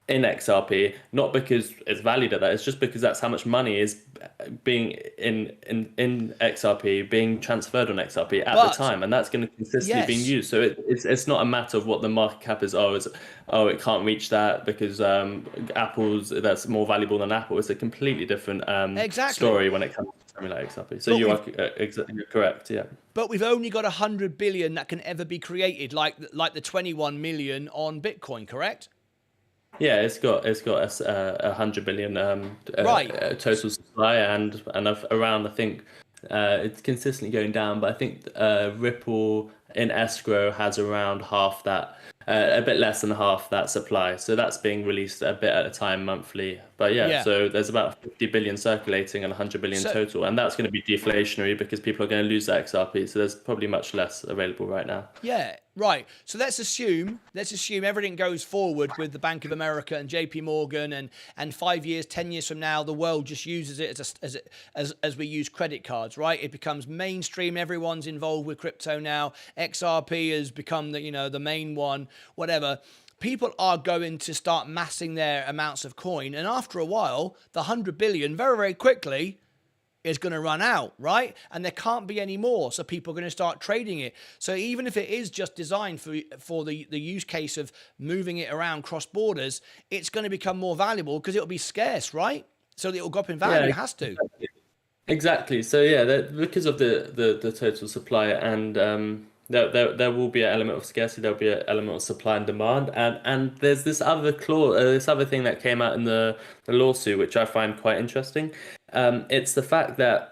in XRP, not because it's valued at that, it's just because that's how much money is being in XRP being transferred on XRP at the time, and that's going to consistently being used. So it's not a matter of what the market cap is. It can't reach that because Apple's that's more valuable than Apple. It's a completely different story when it comes to something like XRP. So you're correct, yeah. But we've only got 100 billion that can ever be created, like the 21 million on Bitcoin, correct? Yeah, it's got 100 billion total supply, and around, I think it's consistently going down, but I think Ripple in escrow has around half that, a bit less than half that supply. So that's being released a bit at a time monthly. But so there's about 50 billion circulating and 100 billion total, and that's going to be deflationary because people are going to lose that XRP. So there's probably much less available right now. Yeah, right. So let's assume everything goes forward with the Bank of America and JP Morgan, and 5 years, 10 years from now, the world just uses it as we use credit cards, right? It becomes mainstream. Everyone's involved with crypto now. XRP has become the main one, whatever. People are going to start massing their amounts of coin, and after a while, the 100 billion very, very quickly is going to run out, right? And there can't be any more, so people are going to start trading it. So even if it is just designed for the use case of moving it around cross borders, it's going to become more valuable because it'll be scarce, right? So it'll go up in value. It has to. Exactly. So because of the total supply and there will be an element of scarcity. There'll be an element of supply and demand, and there's this other clause, this other thing that came out in the lawsuit, which I find quite interesting. It's the fact that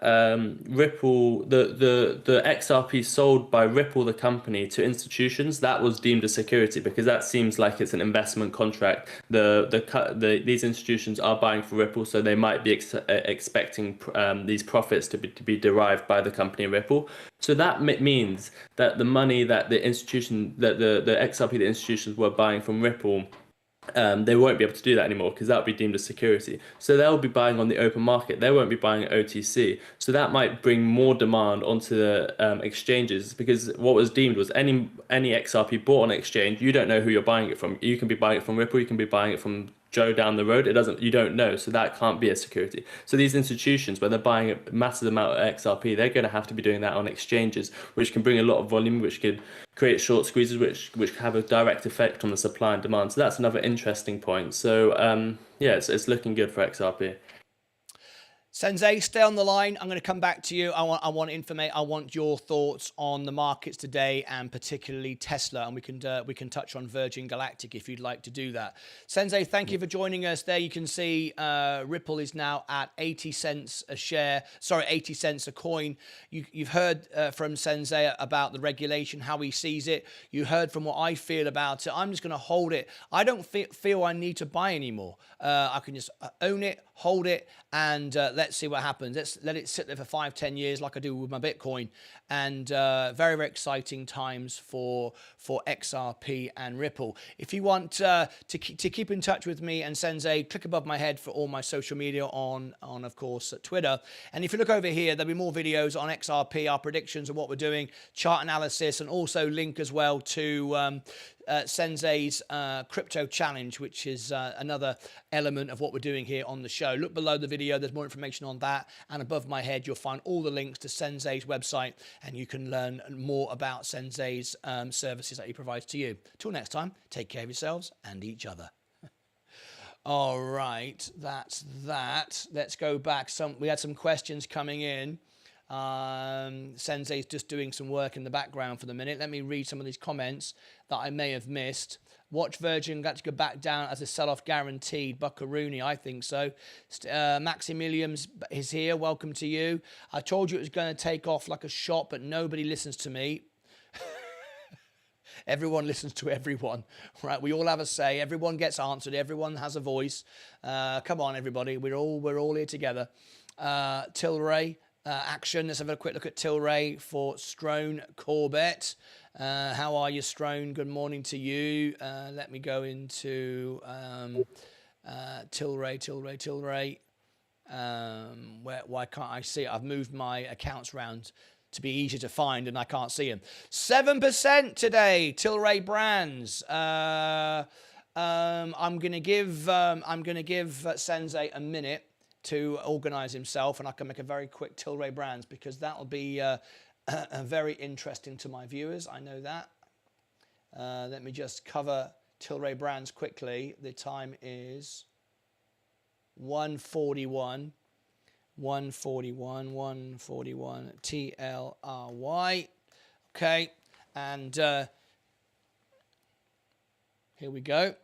Ripple, the XRP sold by Ripple, the company, to institutions, that was deemed a security because that seems like it's an investment contract. These institutions are buying for Ripple, so they might be expecting these profits to be derived by the company Ripple. So that means that the money that the XRP, the institutions were buying from Ripple, they won't be able to do that anymore because that would be deemed a security. So they'll be buying on the open market. They won't be buying at OTC. So that might bring more demand onto the exchanges, because what was deemed was any XRP bought on exchange, you don't know who you're buying it from. You can be buying it from Ripple, you can be buying it from Joe down the road. You don't know. So that can't be a security. So these institutions, where they're buying a massive amount of XRP, they're going to have to be doing that on exchanges, which can bring a lot of volume, which could create short squeezes, which have a direct effect on the supply and demand. So that's another interesting point. So yeah, it's looking good for XRP. Sensei, stay on the line. I'm going to come back to you. I want your thoughts on the markets today, and particularly Tesla, and we can touch on Virgin Galactic if you'd like to do that. Sensei, thank you for joining us. There you can see Ripple is now at 80 cents a share. Sorry, 80 cents a coin. You've heard from Sensei about the regulation, how he sees it. You heard from what I feel about it. I'm just going to hold it. I don't feel I need to buy anymore. I can just own it, hold it, and let's see what happens. Let's let it sit there for 5-10 years like I do with my Bitcoin. And very, very exciting times for XRP and Ripple. If you want to keep in touch with me and Sensei, click above my head for all my social media on of course, Twitter. And if you look over here, there'll be more videos on XRP, our predictions of what we're doing, chart analysis, and also link as well to Sensei's crypto challenge, which is another element of what we're doing here on the show. Look below the video, there's more information on that, and above my head you'll find all the links to Sensei's website, and you can learn more about Sensei's services that he provides to you. Till next time, take care of yourselves and each other. All right, that's that. Let's go back. We had some questions coming in. Sensei's just doing some work in the background for the minute. Let me read some of these comments that I may have missed. Watch Virgin got to go back down as a sell-off guaranteed. Buckaroony, I think so. Maximilians is here. Welcome to you. I told you it was going to take off like a shot, but nobody listens to me. Everyone listens to everyone, right? We all have a say. Everyone gets answered. Everyone has a voice. Come on, everybody. We're all here together. Tilray. Action. Let's have a quick look at Tilray for Strone Corbett. How are you, Strone? Good morning to you. Let me go into Tilray. Why can't I see it? I've moved my accounts around to be easier to find, and I can't see them. 7% today, Tilray Brands. I'm gonna give Sensei a minute to organize himself, and I can make a very quick Tilray Brands, because that'll be very interesting to my viewers. I know that. Let me just cover Tilray Brands quickly. The time is 1:41. 1:41 TLRY. Okay, and here we go.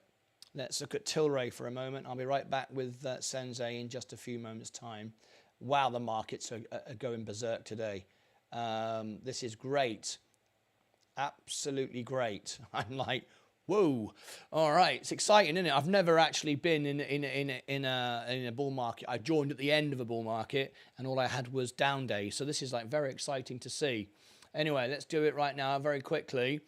Let's look at Tilray for a moment. I'll be right back with Sensei in just a few moments' time. Wow, the markets are going berserk today. This is great. Absolutely great. I'm like, whoa. All right, it's exciting, isn't it? I've never actually been in a bull market. I joined at the end of a bull market, and all I had was down days. So this is like very exciting to see. Anyway, let's do it right now very quickly.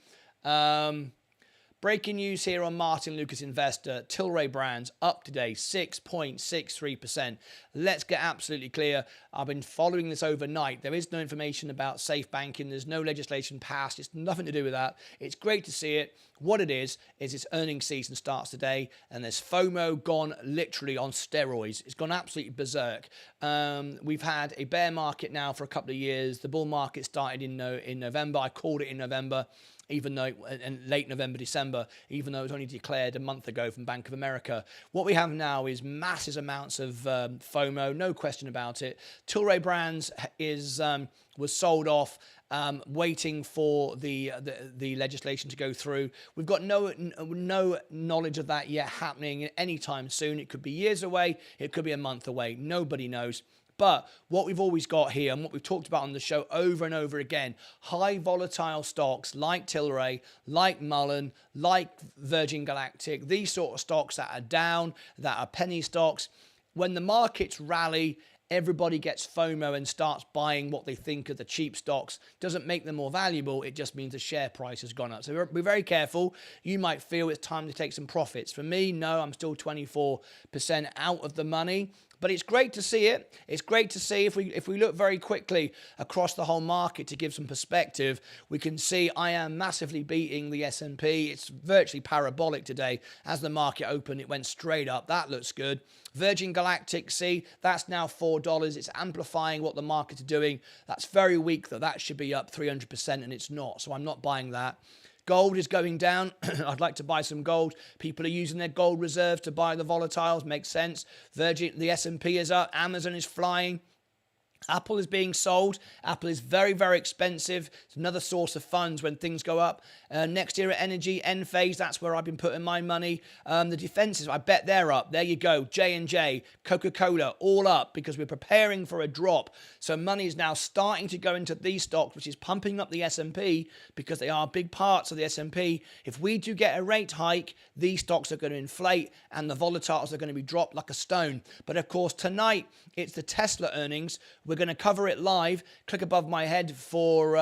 Breaking news here on Martyn Lucas Investor. Tilray Brands up today, 6.63%. Let's get absolutely clear. I've been following this overnight. There is no information about safe banking. There's no legislation passed. It's nothing to do with that. It's great to see it. What it is its earnings season starts today, and there's FOMO gone literally on steroids. It's gone absolutely berserk. We've had a bear market now for a couple of years. The bull market started in November. I called it in November. even though, and late November, December, even though it was only declared a month ago from Bank of America. What we have now is massive amounts of FOMO, no question about it. Tilray Brands was sold off, waiting for the legislation to go through. We've got no knowledge of that yet happening anytime soon. It could be years away, it could be a month away, nobody knows. But what we've always got here, and what we've talked about on the show over and over again, high volatile stocks like Tilray, like Mullen, like Virgin Galactic, these sort of stocks that are down, that are penny stocks. When the markets rally, everybody gets FOMO and starts buying what they think are the cheap stocks. Doesn't make them more valuable, it just means the share price has gone up. So be very careful. You might feel it's time to take some profits. For me, no, I'm still 24% out of the money. But it's great to see it. It's great to see if we look very quickly across the whole market to give some perspective, we can see I am massively beating the S&P. It's virtually parabolic today. As the market opened, it went straight up. That looks good. Virgin Galactic, see, that's now $4. It's amplifying what the markets are doing. That's very weak, though. That should be up 300%, and it's not. So I'm not buying that. Gold is going down. I'd like to buy some gold. People are using their gold reserves to buy the volatiles. Makes sense. The S&P is up. Amazon is flying. Apple is being sold. Apple is very, very expensive. It's another source of funds when things go up. Next Era Energy, Enphase, that's where I've been putting my money. The defenses, I bet they're up. There you go. J&J, Coca-Cola, all up because we're preparing for a drop. So money is now starting to go into these stocks, which is pumping up the S&P because they are big parts of the S&P. If we do get a rate hike, these stocks are going to inflate and the volatiles are going to be dropped like a stone. But of course, tonight, it's the Tesla earnings. We're going to cover it live. Click above my head for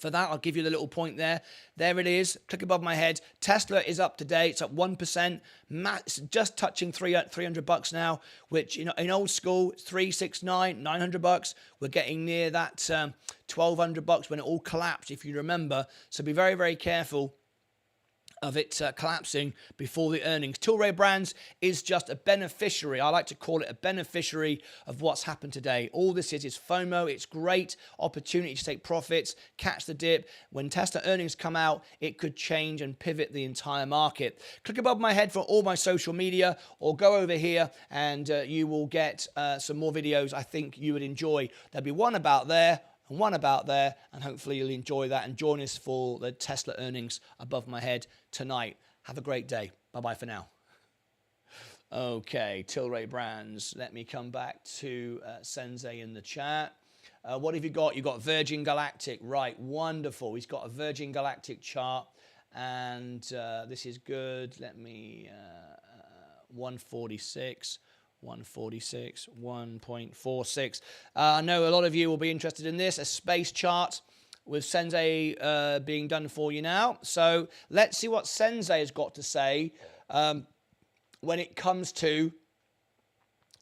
that. I'll give you the little point there. There it is. Click above my head. Tesla is up today. It's up 1%. It's just touching $300 now, which in old school, $369, $900. We're getting near that $1,200 when it all collapsed, if you remember. So be very, very careful of it collapsing before the earnings. Tilray Brands is just a beneficiary. I like to call it a beneficiary of what's happened today. All this is FOMO. It's great opportunity to take profits, catch the dip. When Tesla earnings come out, it could change and pivot the entire market. Click above my head for all my social media or go over here and you will get some more videos I think you would enjoy. There'll be one about there and one about there, and hopefully you'll enjoy that and join us for the Tesla earnings above my head tonight. Have a great day. Bye-bye for now. Okay, Tilray Brands. Let me come back to Sensei in the chat. What have you got? You've got Virgin Galactic. Right, wonderful. He's got a Virgin Galactic chart, and this is good. Let me, 146. 1.46. I know a lot of you will be interested in this, a space chart with Sensei being done for you now. So let's see what Sensei has got to say when it comes to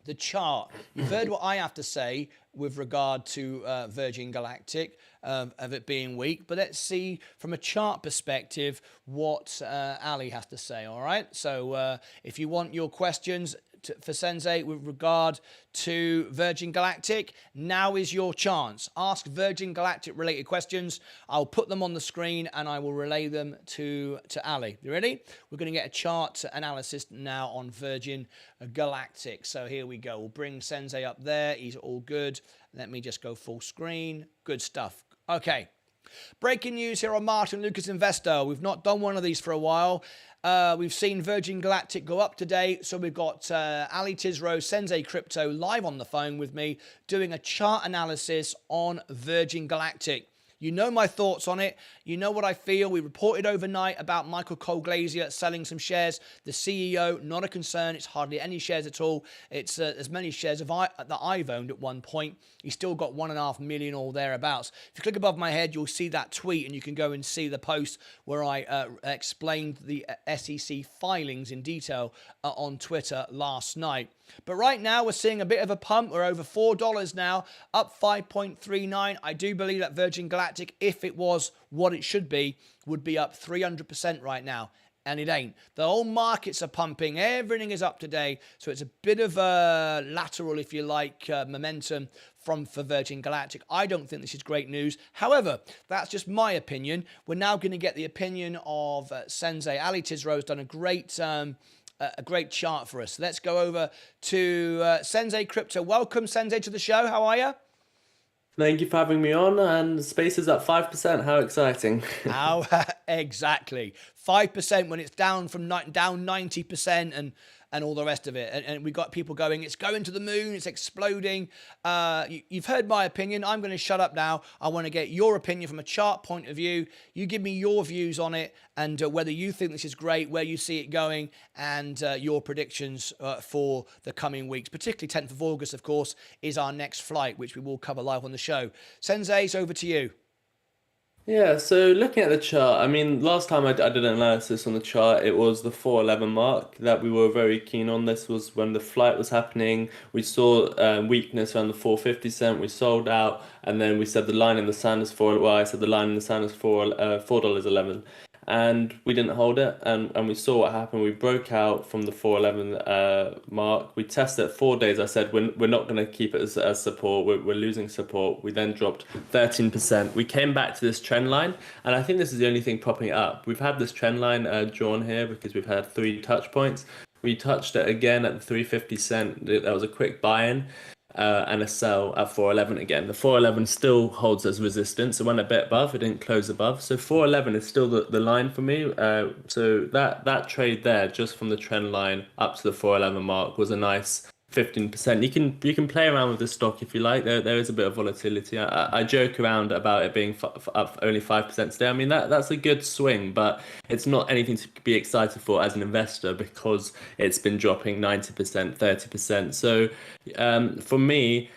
the chart. You've heard what I have to say with regard to Virgin Galactic, of it being weak, but let's see from a chart perspective what Ali has to say, all right? So if you want your questions for Sensei with regard to Virgin Galactic, now is your chance. Ask Virgin Galactic related questions. I'll put them on the screen and I will relay them to Ali. You ready? We're going to get a chart analysis now on Virgin Galactic. So here we go. We'll bring Sensei up there. He's all good. Let me just go full screen. Good stuff. Okay. Breaking news here on Martyn Lucas Investor. We've not done one of these for a while. We've seen Virgin Galactic go up today. So we've got Ali Tizro, Sensei Crypto, live on the phone with me doing a chart analysis on Virgin Galactic. You know my thoughts on it. You know what I feel. We reported overnight about Michael Cole-Glazier selling some shares. The CEO, not a concern. It's hardly any shares at all. It's as many shares that I've owned at one point. He's still got 1.5 million or thereabouts. If you click above my head, you'll see that tweet and you can go and see the post where I explained the SEC filings in detail on Twitter last night. But right now, we're seeing a bit of a pump. We're over $4 now, up 5.39. I do believe that Virgin Galactic, if it was what it should be, would be up 300% right now. And it ain't. The whole markets are pumping. Everything is up today. So it's a bit of a lateral, if you like, momentum for Virgin Galactic. I don't think this is great news. However, that's just my opinion. We're now going to get the opinion of Sensei. Ali Tizro has done a great chart for us. Let's go over to Sensei Crypto. Welcome, Sensei, to the show. How are you? Thank you for having me on, and space is at 5%. How exciting. How exactly 5% when it's down from down 90% and all the rest of it, and we got people going, it's going to the moon, it's exploding. You've heard my opinion. I'm going to shut up now. I want to get your opinion from a chart point of view. You give me your views on it, and whether you think this is great, where you see it going, and your predictions for the coming weeks. Particularly 10th of August, of course, is our next flight, which we will cover live on the show. Sensei, it's over to you. Yeah, so looking at the chart, I mean, last time I did an analysis on the chart, it was the 411 mark that we were very keen on. This was when the flight was happening. We saw weakness around the 450 cent. We sold out, and then we said the line in the sand is I said the line in the sand is $4.11. And we didn't hold it, and we saw what happened. We broke out from the 411 mark. We tested it 4 days. I said we're not going to keep it as support. We're losing support. We then dropped 13%. We came back to this trend line, and I think this is the only thing propping it up. We've had this trend line drawn here because we've had 3 touch points. We touched it again at the 350 cent. That was a quick buy-in. And a sell at 411 again. The 411 still holds as resistance. It went a bit above. It didn't close above. So 411 is still the line for me. So that trade there, just from the trend line up to the 411 mark, was a nice 15%. You can play around with the stock if you like. There is a bit of volatility. I joke around about it being up only 5% today. I mean that's a good swing, but it's not anything to be excited for as an investor because it's been dropping 90%, 30%. So for me,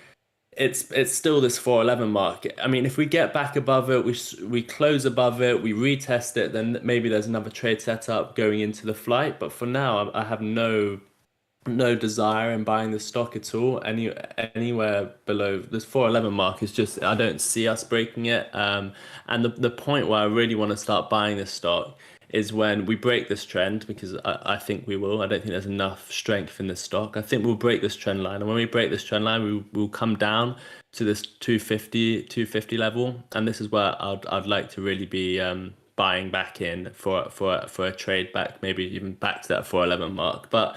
it's still this 411 mark. I mean, if we get back above it, we close above it, we retest it, then maybe there's another trade setup going into the flight. But for now, I have no desire in buying the stock at all. Anywhere below this 411 mark is just, I don't see us breaking it. And the point where I really want to start buying this stock is when we break this trend, because I think we will. I don't think there's enough strength in this stock. I think we'll break this trend line, and when we break this trend line, we'll come down to this 250 level, and this is where I'd like to really be buying back in for a trade back, maybe even back to that 411 mark. But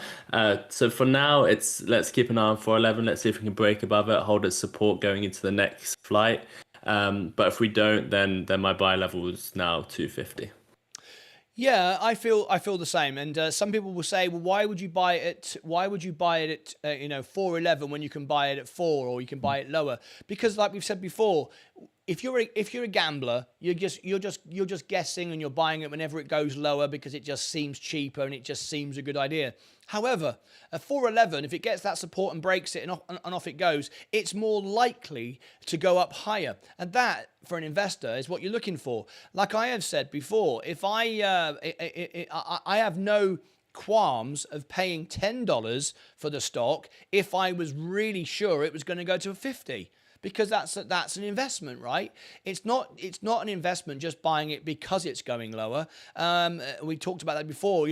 so for now, let's keep an eye on 411. Let's see if we can break above it, hold its support going into the next flight. But if we don't, then my buy level is now 250. Yeah, I feel the same. And some people will say, well, why would you buy it at 411 when you can buy it at 4, or you can buy it lower? Because like we've said before, if you're a gambler, you're just guessing, and you're buying it whenever it goes lower because it just seems cheaper and it just seems a good idea. However, at 411, if it gets that support and breaks it and off it goes, it's more likely to go up higher. And that, for an investor, is what you're looking for. Like I have said before, if I have no qualms of paying $10 for the stock if I was really sure it was going to go to 50. Because that's an investment, right? It's not an investment just buying it because it's going lower. We talked about that before.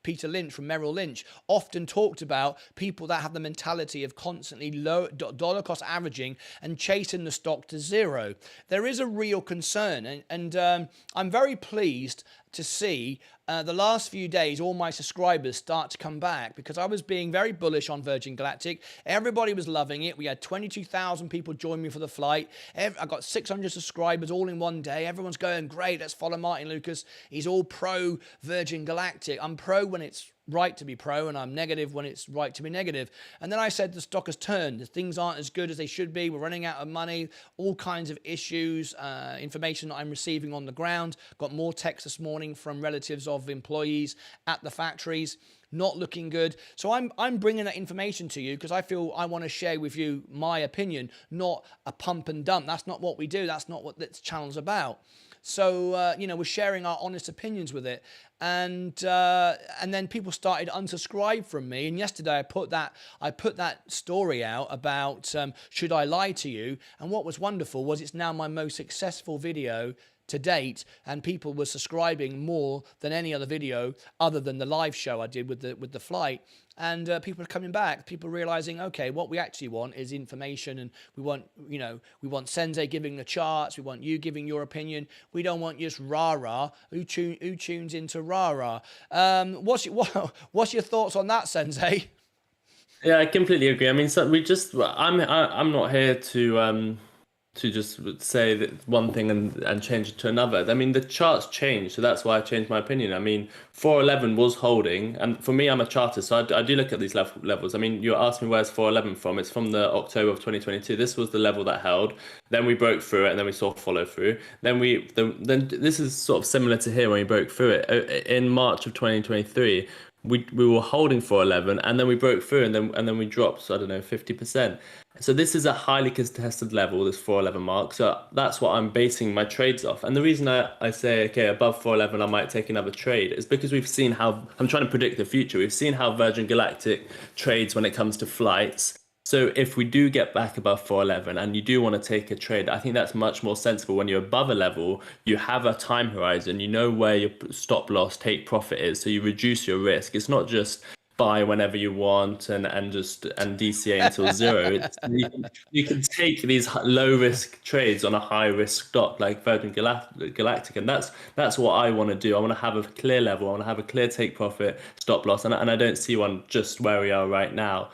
Peter Lynch from Merrill Lynch often talked about people that have the mentality of constantly low dollar cost averaging and chasing the stock to zero. There is a real concern, and I'm very pleased to see the last few days all my subscribers start to come back, because I was being very bullish on Virgin Galactic. Everybody was loving it. We had 22,000 people join me for the flight. I got 600 subscribers all in one day. Everyone's going, great, let's follow Martyn Lucas. He's all pro Virgin Galactic. I'm pro when it's right to be pro, and I'm negative when it's right to be negative. And then I said the stock has turned. Things aren't as good as they should be. We're running out of money. All kinds of issues, information that I'm receiving on the ground. Got more texts this morning from relatives of employees at the factories. Not looking good. So I'm bringing that information to you because I feel I want to share with you my opinion, not a pump and dump. That's not what we do. That's not what this channel's about. So, we're sharing our honest opinions with it. And then people started unsubscribe from me. And yesterday I put that story out about should I lie to you? And what was wonderful was it's now my most successful video to date, and people were subscribing more than any other video other than the live show I did with the flight. And people are coming back. People realizing, okay, what we actually want is information, and we want Sensei giving the charts. We want you giving your opinion. We don't want just rah-rah. Who tunes into rah-rah? What's your thoughts on that, Sensei? Yeah, I completely agree. I mean, so I'm not here to just say that one thing and change it to another. I mean, the charts change, so that's why I changed my opinion. I mean, 411 was holding, and for me, I'm a chartist, so I do look at these levels. I mean, you asked me where's 411 from. It's from the October of 2022. This was the level that held. Then we broke through it, and then we saw follow through. Then this is sort of similar to here when we broke through it in March of 2023. We were holding 411, and then we broke through, and then we dropped, so I don't know, 50%. So this is a highly contested level, this 411 mark. So that's what I'm basing my trades off. And the reason I say, okay, above 411, I might take another trade is because we've seen how, I'm trying to predict the future. We've seen how Virgin Galactic trades when it comes to flights. So if we do get back above 411 and you do want to take a trade, I think that's much more sensible. When you're above a level, you have a time horizon, you know where your stop loss, take profit is, so you reduce your risk. It's not just buy whenever you want and DCA until zero. You can take these low risk trades on a high risk stock like Virgin Galactic, and that's what I want to do. I want to have a clear level. I want to have a clear take profit, stop loss, and I don't see one just where we are right now.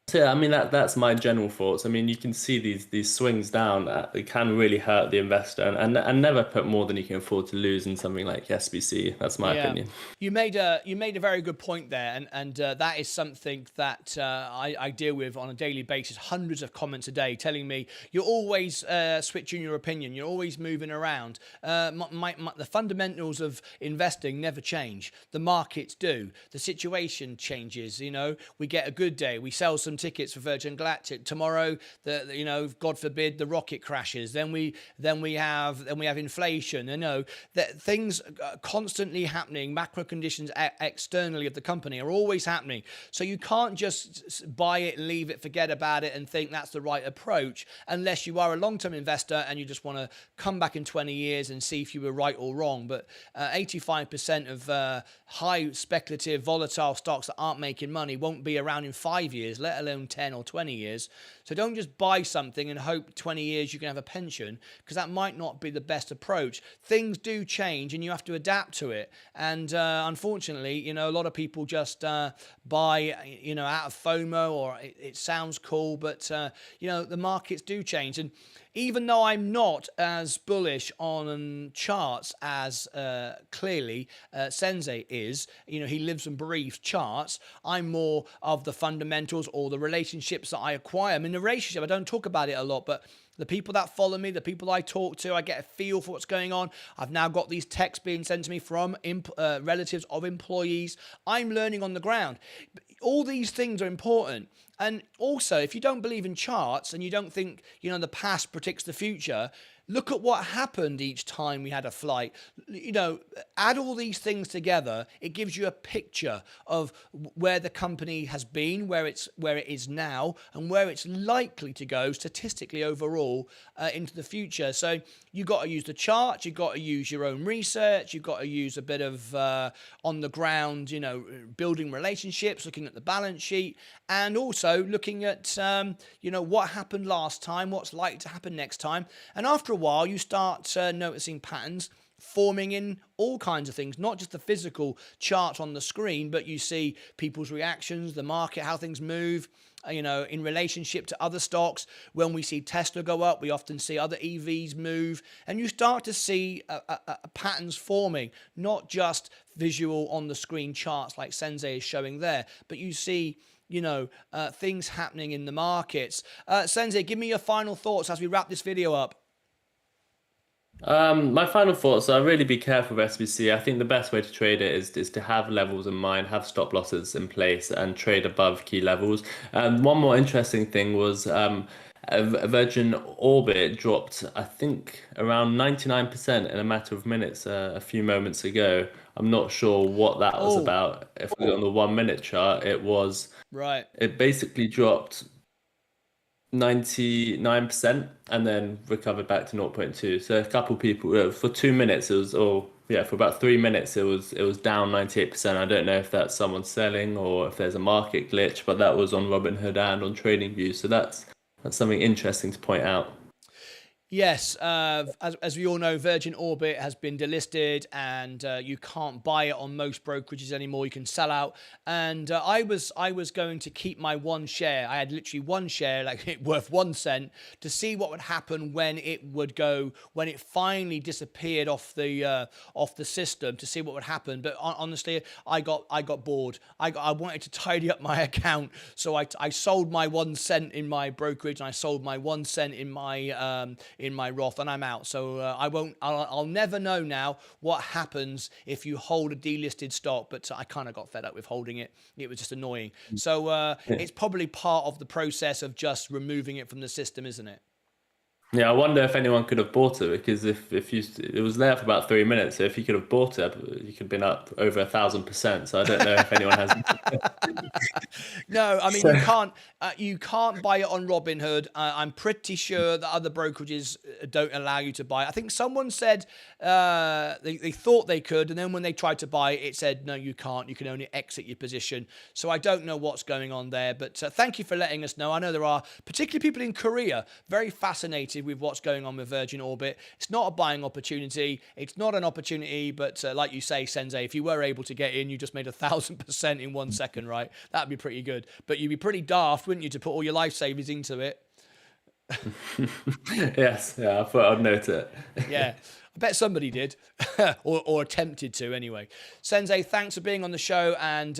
So yeah, I mean that's my general thoughts. I mean, you can see these swings down. It can really hurt the investor, and never put more than you can afford to lose in something like SBC. That's my opinion. You made a very good point there, and that is something that I deal with on a daily basis. Hundreds of comments a day telling me you're always switching your opinion. You're always moving around. The fundamentals of investing never change. The markets do. The situation changes. You know, we get a good day, we sell some tickets for Virgin Galactic. Tomorrow, God forbid, the rocket crashes. Then we have inflation. You know, that things are constantly happening. Macro conditions externally of the company are always happening. So you can't just buy it, leave it, forget about it, and think that's the right approach, unless you are a long-term investor and you just want to come back in 20 years and see if you were right or wrong. But 85% of high speculative, volatile stocks that aren't making money won't be around in 5 years, let alone 10 or 20 years. So don't just buy something and hope 20 years you can have a pension, because that might not be the best approach. Things do change and you have to adapt to it. And unfortunately, a lot of people just buy, out of FOMO, or it sounds cool, but, the markets do change. And even though I'm not as bullish on charts as clearly Sensei is, he lives and breathes charts, I'm more of the fundamentals or the relationships that I acquire. I mean, the relationship, I don't talk about it a lot, but the people that follow me, the people I talk to, I get a feel for what's going on. I've now got these texts being sent to me from relatives of employees. I'm learning on the ground. All these things are important. And also, if you don't believe in charts and you don't think, the past predicts the future, look at what happened each time we had a flight. Add all these things together. It gives you a picture of where the company has been, where it is now, and where it's likely to go statistically overall into the future. So you've got to use the charts. You've got to use your own research. You've got to use a bit of on the ground, building relationships, looking at the balance sheet, and also looking at, what happened last time, what's likely to happen next time. And after a while, you start noticing patterns forming in all kinds of things, not just the physical chart on the screen, but you see people's reactions, the market, how things move, in relationship to other stocks. When we see Tesla go up, we often see other EVs move, and you start to see patterns forming, not just visual on the screen charts like Sensei is showing there, but you see things happening in the markets. Sensei, give me your final thoughts as we wrap this video up. My final thoughts are really be careful with SBC. I think the best way to trade it is to have levels in mind, have stop losses in place, and trade above key levels. One more interesting thing was Virgin Orbit dropped, I think, around 99% in a matter of minutes a few moments ago. I'm not sure what that was about. If we look on the 1 minute chart, it basically dropped 99% and then recovered back to zero point 0.2. So a couple people for 2 minutes it was, or yeah, for about 3 minutes it was down 98%. I don't know if that's someone selling or if there's a market glitch, but that was on Robinhood and on TradingView. So that's something interesting to point out. Yes, as we all know, Virgin Orbit has been delisted, and you can't buy it on most brokerages anymore. You can sell out, and I was going to keep my one share. I had literally one share, like worth 1 cent, to see what would happen when it finally disappeared off the system, to see what would happen. But honestly, I got bored. I wanted to tidy up my account, so I sold my 1 cent in my brokerage, and I sold my 1 cent in my Roth, and I'm out. So I'll never know now what happens if you hold a delisted stock, but I kind of got fed up with holding it. It was just annoying. So it's probably part of the process of just removing it from the system, isn't it? Yeah, I wonder if anyone could have bought it, because if it was there for about 3 minutes, so if you could have bought it, you could have been up over 1,000%. So I don't know if anyone has. No, I mean So, you can't buy it on Robinhood. I'm pretty sure that other brokerages don't allow you to buy it. I think someone said they thought they could, and then when they tried to buy it, it said no, you can't. You can only exit your position. So I don't know what's going on there. But thank you for letting us know. I know there are particularly people in Korea very fascinated with what's going on with Virgin Orbit. It's not a buying opportunity. It's not an opportunity, but like you say, Sensei, if you were able to get in, you just made 1,000% in 1 second, right? That'd be pretty good. But you'd be pretty daft, wouldn't you, to put all your life savings into it? yes, yeah, I thought I'd note it. Yeah, I bet somebody did, or attempted to anyway. Sensei, thanks for being on the show, and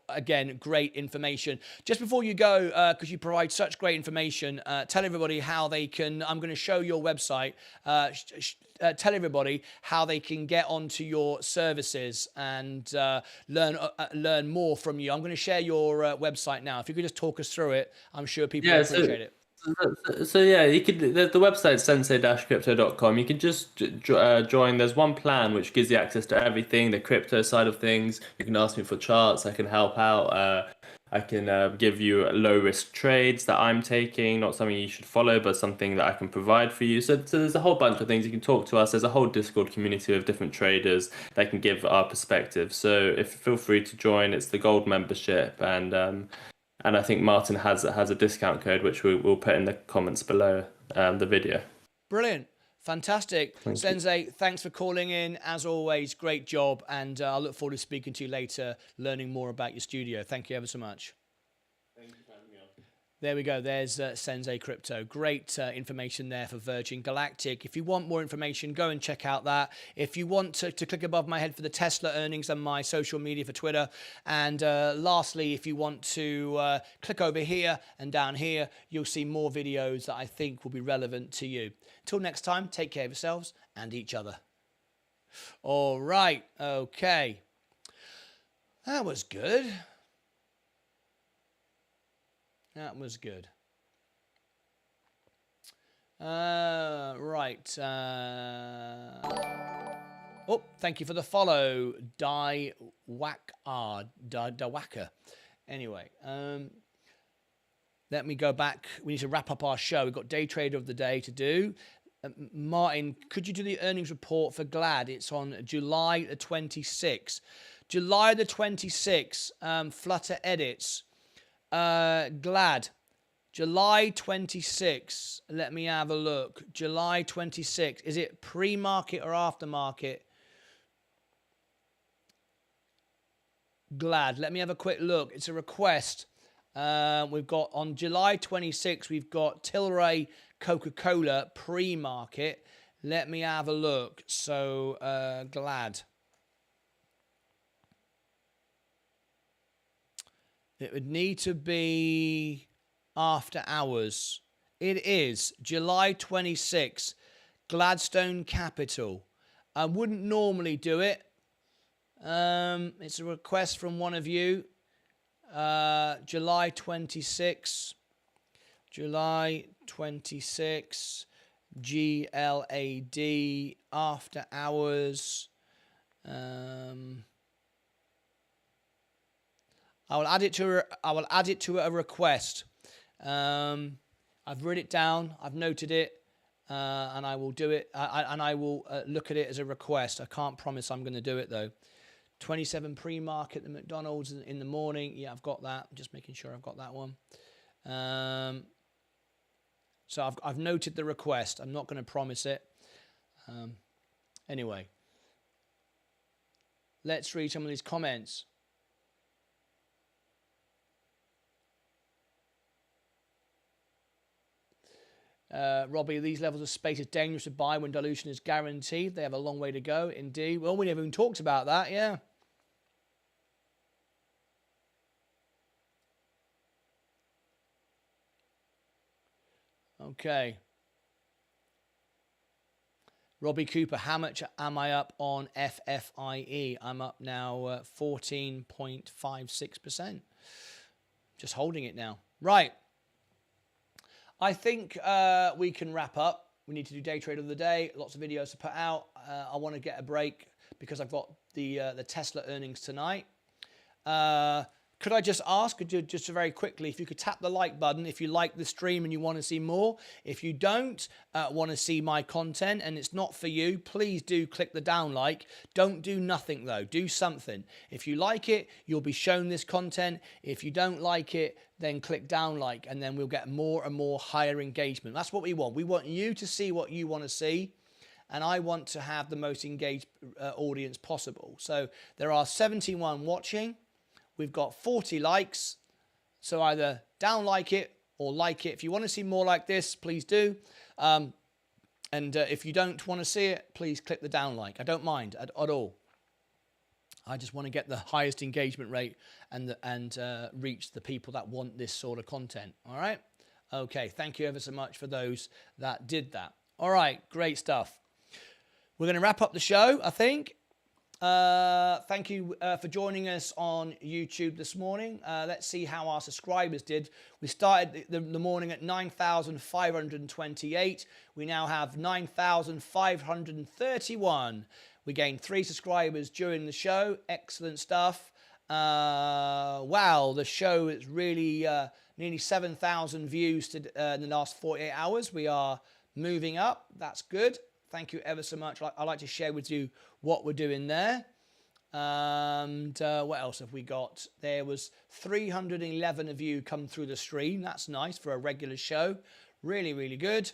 again, great information. Just before you go, because you provide such great information, tell everybody how they can. I'm going to show your website. Tell everybody how they can get onto your services and learn more from you. I'm going to share your website now. If you could just talk us through it, I'm sure people will appreciate it. So yeah, you could the website's sensei-crypto.com. You can just join. There's one plan which gives you access to everything, the crypto side of things. You can ask me for charts. I can help out. I can give you low risk trades that I'm taking, not something you should follow, but something that I can provide for you. So there's a whole bunch of things. You can talk to us. There's a whole Discord community of different traders that can give our perspective. So feel free to join. It's the gold membership, and I think Martyn has a discount code, which we'll put in the comments below the video. Brilliant. Fantastic. Sensei, thanks for calling in. As always, great job. And I look forward to speaking to you later, learning more about your studio. Thank you ever so much. Thank you for having me on. There we go. There's Sensei Crypto. Great information there for Virgin Galactic. If you want more information, go and check out that. If you want to click above my head for the Tesla earnings and my social media for Twitter. And lastly, if you want to click over here and down here, you'll see more videos that I think will be relevant to you. Till next time, take care of yourselves and each other. All right. Okay. That was good. That was good. Right. Oh, thank you for the follow, Dawaka. Anyway, let me go back. We need to wrap up our show. We've got day trader of the day to do. Martyn, could you do the earnings report for Glad? It's on July the 26th. July the 26th, Flutter edits. Glad, July 26. Let me have a look. July 26. Is it pre-market or after-market? Glad. Let me have a quick look. It's a request. We've got on July 26. We've got Tilray Coca-Cola pre-market. Let me have a look. So Glad. It would need to be after hours. It is July 26, Gladstone Capital. I wouldn't normally do it. It's a request from one of you. July 26, July 26, GLAD, after hours. I will add it to a request. I've written it down, I've noted it, and I will do it, and I will look at it as a request. I can't promise I'm going to do it, though. 27 pre-market, the McDonald's in the morning. Yeah, I've got that. I'm just making sure I've got that one. So I've noted the request. I'm not going to promise it. Anyway, let's read some of these comments. Robbie, these levels of space is dangerous to buy when dilution is guaranteed. They have a long way to go, indeed. Well, we never even talked about that, yeah. Okay. Robbie Cooper, how much am I up on FFIE? I'm up now 14.56%. Just holding it now. Right. I think we can wrap up. We need to do day trade of the day. Lots of videos to put out. I want to get a break because I've got the Tesla earnings tonight. Could I just ask, just very quickly, if you could tap the like button if you like the stream and you want to see more. If you don't want to see my content and it's not for you, please do click the down like. Don't do nothing though. Do something. If you like it, you'll be shown this content. If you don't like it, then click down like, and then we'll get more and more higher engagement. That's what we want. We want you to see what you want to see. And I want to have the most engaged audience possible. So there are 71 watching. We've got 40 likes, so either down like it or like it. If you want to see more like this, please do. If you don't want to see it, please click the down like. I don't mind at all. I just want to get the highest engagement rate and reach the people that want this sort of content. All right? Okay, thank you ever so much for those that did that. All right, great stuff. We're going to wrap up the show, I think. Thank you for joining us on YouTube this morning. Let's see how our subscribers did. We started the morning at 9,528. We now have 9,531. We gained 3 subscribers during the show. Excellent stuff. Wow, the show is really nearly 7,000 views in the last 48 hours. We are moving up. That's good. Thank you ever so much. I'd like to share with you what we're doing there. And what else have we got? There was 311 of you come through the stream. That's nice for a regular show. Really, really good.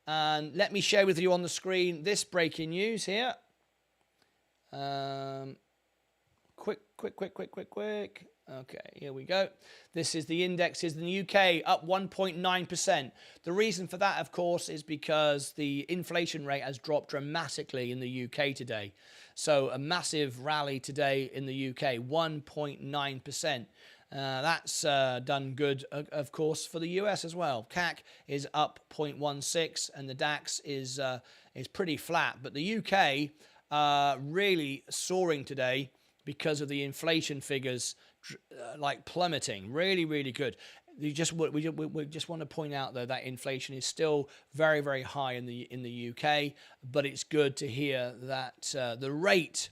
And let me share with you on the screen this breaking news here. Quick. Okay, here we go. This is the indexes in the UK, up 1.9%. The reason for that, of course, is because the inflation rate has dropped dramatically in the UK today. So a massive rally today in the UK, 1.9%. That's done good, of course, for the US as well. CAC is up 0.16 and the DAX is pretty flat. But the UK really soaring today because of the inflation figures like plummeting. Really, really good. We just want to point out though that inflation is still very, very high in the UK, but it's good to hear that the rate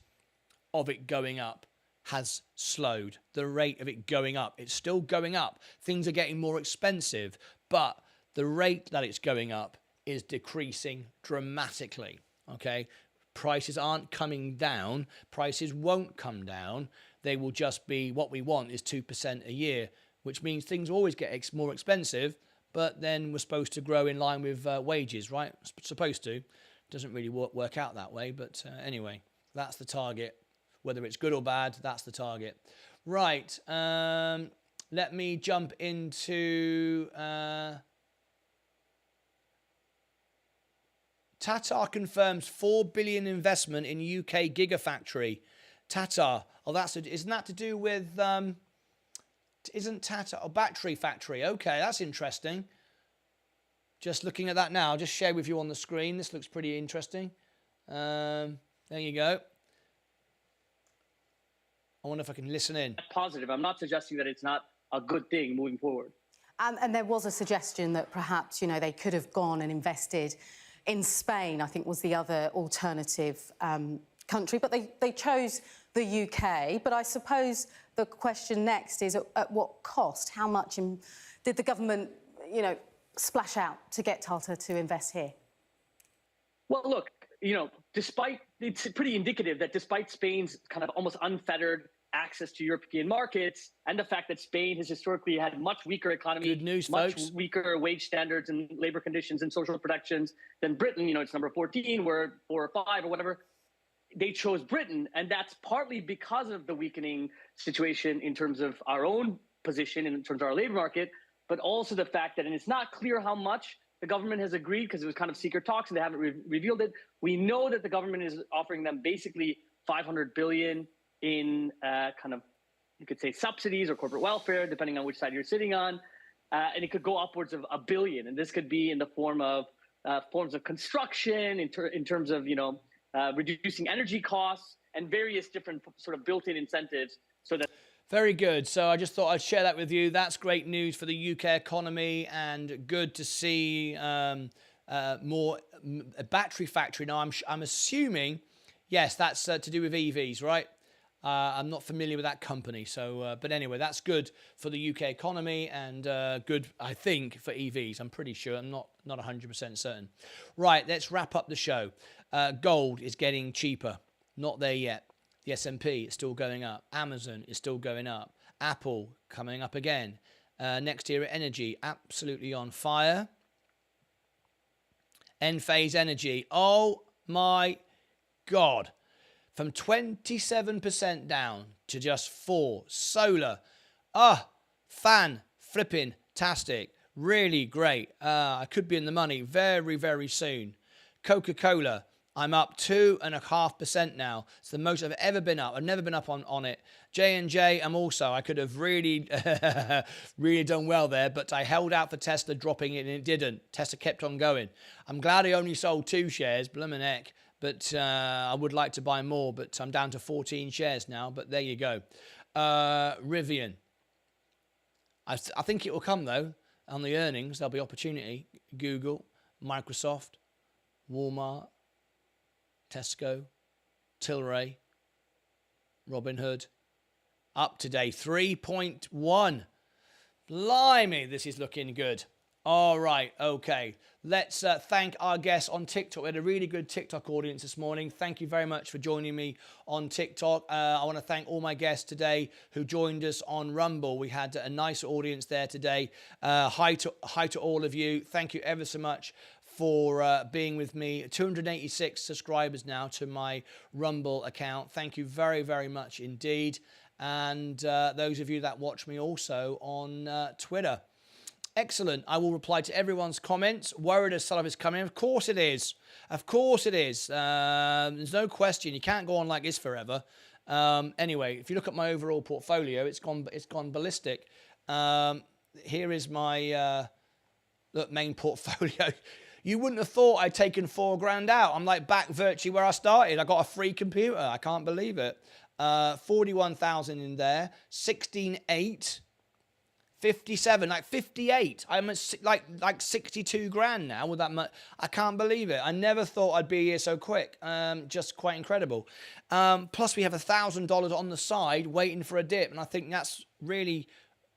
of it going up has slowed. The rate of it going up, it's still going up. Things are getting more expensive, but the rate that it's going up is decreasing dramatically. Okay, prices aren't coming down. Prices won't come down. They will just be, what we want is 2% a year, which means things always get more expensive, but then we're supposed to grow in line with wages, right? Supposed to. Doesn't really work out that way, but anyway, that's the target. Whether it's good or bad, that's the target. Right, let me jump into... Tata confirms 4 billion investment in UK gigafactory. Tata, isn't that to do with, isn't Tata a battery factory? Okay, that's interesting. Just looking at that now, I'll just share with you on the screen. This looks pretty interesting. There you go. I wonder if I can listen in. Positive. I'm not suggesting that it's not a good thing moving forward. And there was a suggestion that perhaps, they could have gone and invested in Spain, I think was the other alternative country, but they chose the UK. But I suppose the question next is at what cost? How much did the government, splash out to get Tata to invest here? Well, look, it's pretty indicative that despite Spain's kind of almost unfettered access to European markets and the fact that Spain has historically had much weaker economy, Good news, much folks. weaker wage standards and labor conditions and social protections than Britain, it's number 14, we're 4 or 5 or whatever. They chose Britain, and that's partly because of the weakening situation in terms of our own position in terms of our labor market, but also the fact that, and it's not clear how much the government has agreed because it was kind of secret talks and they haven't revealed it. We know that the government is offering them basically 500 billion in kind of, you could say, subsidies or corporate welfare, depending on which side you're sitting on. And it could go upwards of $1 billion. And this could be in the form of forms of construction, in terms of, reducing energy costs and various different sort of built-in incentives so that. Very good. So I just thought I'd share that with you. That's great news for the UK economy, and good to see more a battery factory. Now, I'm assuming, yes, that's to do with EVs, right? I'm not familiar with that company. So, but anyway, that's good for the UK economy and good, I think, for EVs. I'm pretty sure. I'm not 100% certain. Right, let's wrap up the show. Gold is getting cheaper. Not there yet. The S&P is still going up. Amazon is still going up. Apple coming up again. Next year, energy absolutely on fire. Enphase Energy. Oh my God. From 27% down to just 4%. Solar. Fan-flipping-tastic. Really great. I could be in the money very, very soon. Coca-Cola. I'm up 2.5% now. It's the most I've ever been up. I've never been up on it. J&J, I could have really, really done well there, but I held out for Tesla dropping it and it didn't. Tesla kept on going. I'm glad I only sold 2 shares, blimmin' heck, but I would like to buy more, but I'm down to 14 shares now, but there you go. Rivian. I think it will come though. On the earnings, there'll be opportunity. Google, Microsoft, Walmart, Tesco, Tilray, Robinhood, up today, 3.1. Blimey, this is looking good. All right, okay. Let's thank our guests on TikTok. We had a really good TikTok audience this morning. Thank you very much for joining me on TikTok. I want to thank all my guests today who joined us on Rumble. We had a nice audience there today. Hi to all of you. Thank you ever so much for being with me. 286 subscribers now to my Rumble account. Thank you very, very much indeed. And those of you that watch me also on Twitter. Excellent. I will reply to everyone's comments. Worried as Salah is coming. Of course it is. Of course it is. There's no question. You can't go on like this forever. Anyway, if you look at my overall portfolio, it's gone ballistic. Here is my main portfolio. You wouldn't have thought I'd taken $4,000 out. I'm like back virtually where I started. I got a free computer. I can't believe it. 41,000 in there. 16.8. 57, like 58. I'm at like 62 grand now with that much. I can't believe it. I never thought I'd be here so quick. Just quite incredible. Plus we have $1,000 on the side waiting for a dip. And I think that's really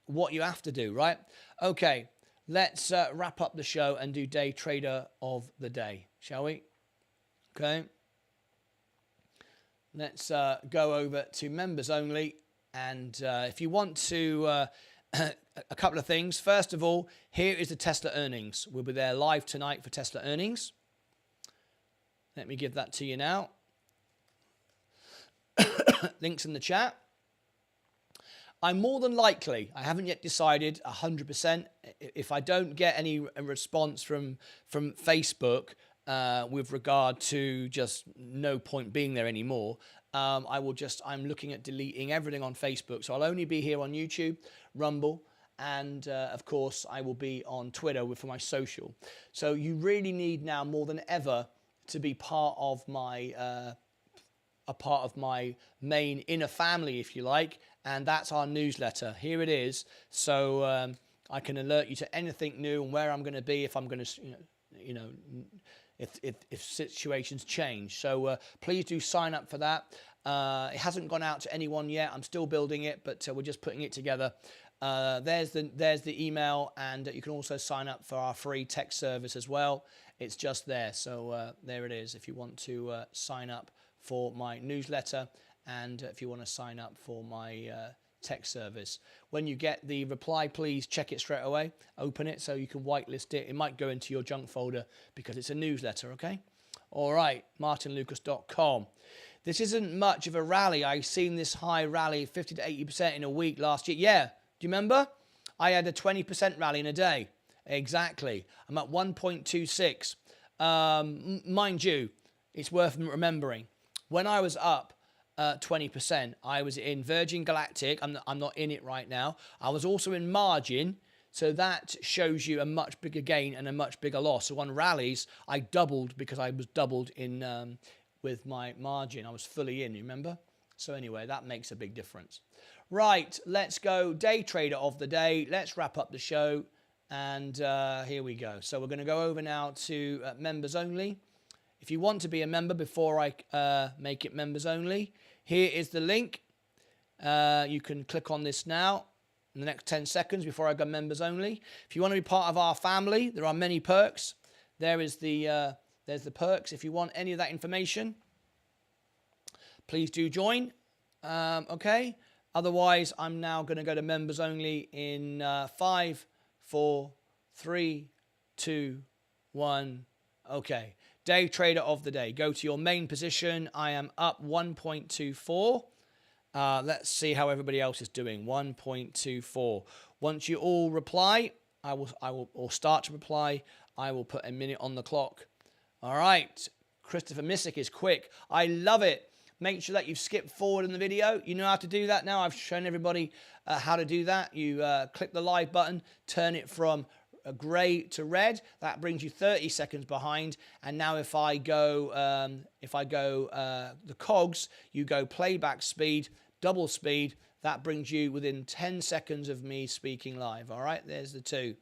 what you have to do, right? Okay. Let's wrap up the show and do day trader of the day, shall we? Okay. Let's go over to members only. And if you want to, a couple of things. First of all, here is the Tesla earnings. We'll be there live tonight for Tesla earnings. Let me give that to you now. Links in the chat. I'm more than likely, I haven't yet decided 100%, if I don't get any response from Facebook with regard to just no point being there anymore, I'm looking at deleting everything on Facebook. So I'll only be here on YouTube, Rumble, and of course I will be on Twitter for my social. So you really need now more than ever to be part of my a part of my main inner family, if you like, and that's our newsletter. Here it is. So I can alert you to anything new and where I'm going to be if I'm going to, if situations change. So please do sign up for that. It hasn't gone out to anyone yet. I'm still building it, but we're just putting it together. there's the email, and you can also sign up for our free text service as well. It's just there. So there it is if you want to sign up for my newsletter, and if you want to sign up for my text service. When you get the reply, please check it straight away. Open it so you can whitelist it. It might go into your junk folder because it's a newsletter, okay? All right, martynlucas.com. This isn't much of a rally. I've seen this high rally, 50 to 80% in a week last year. Yeah, do you remember? I had a 20% rally in a day. Exactly. I'm at 1.26. Mind you, it's worth remembering. When I was up 20%, I was in Virgin Galactic. I'm not in it right now. I was also in margin. So that shows you a much bigger gain and a much bigger loss. So on rallies, I doubled because I was doubled in with my margin. I was fully in, you remember? So anyway, that makes a big difference. Right, let's go day trader of the day. Let's wrap up the show. And here we go. So we're going to go over now to members only. If you want to be a member before I make it members only, here is the link. You can click on this now in the next 10 seconds before I go members only. If you want to be part of our family, there are many perks. There's the perks. If you want any of that information, please do join. Okay. Otherwise, I'm now going to go to members only in 5, 4, 3, 2, 1. Okay. Day trader of the day. Go to your main position. I am up 1.24. Let's see how everybody else is doing. 1.24. Once you all reply, I will or start to reply, I will put a minute on the clock. All right. Christopher Missick is quick. I love it. Make sure that you've skipped forward in the video. You know how to do that now. I've shown everybody how to do that. You click the live button, turn it from grey to red. That brings you 30 seconds behind. And now if I go the cogs, you go playback speed, double speed. That brings you within 10 seconds of me speaking live. All right, there's the two.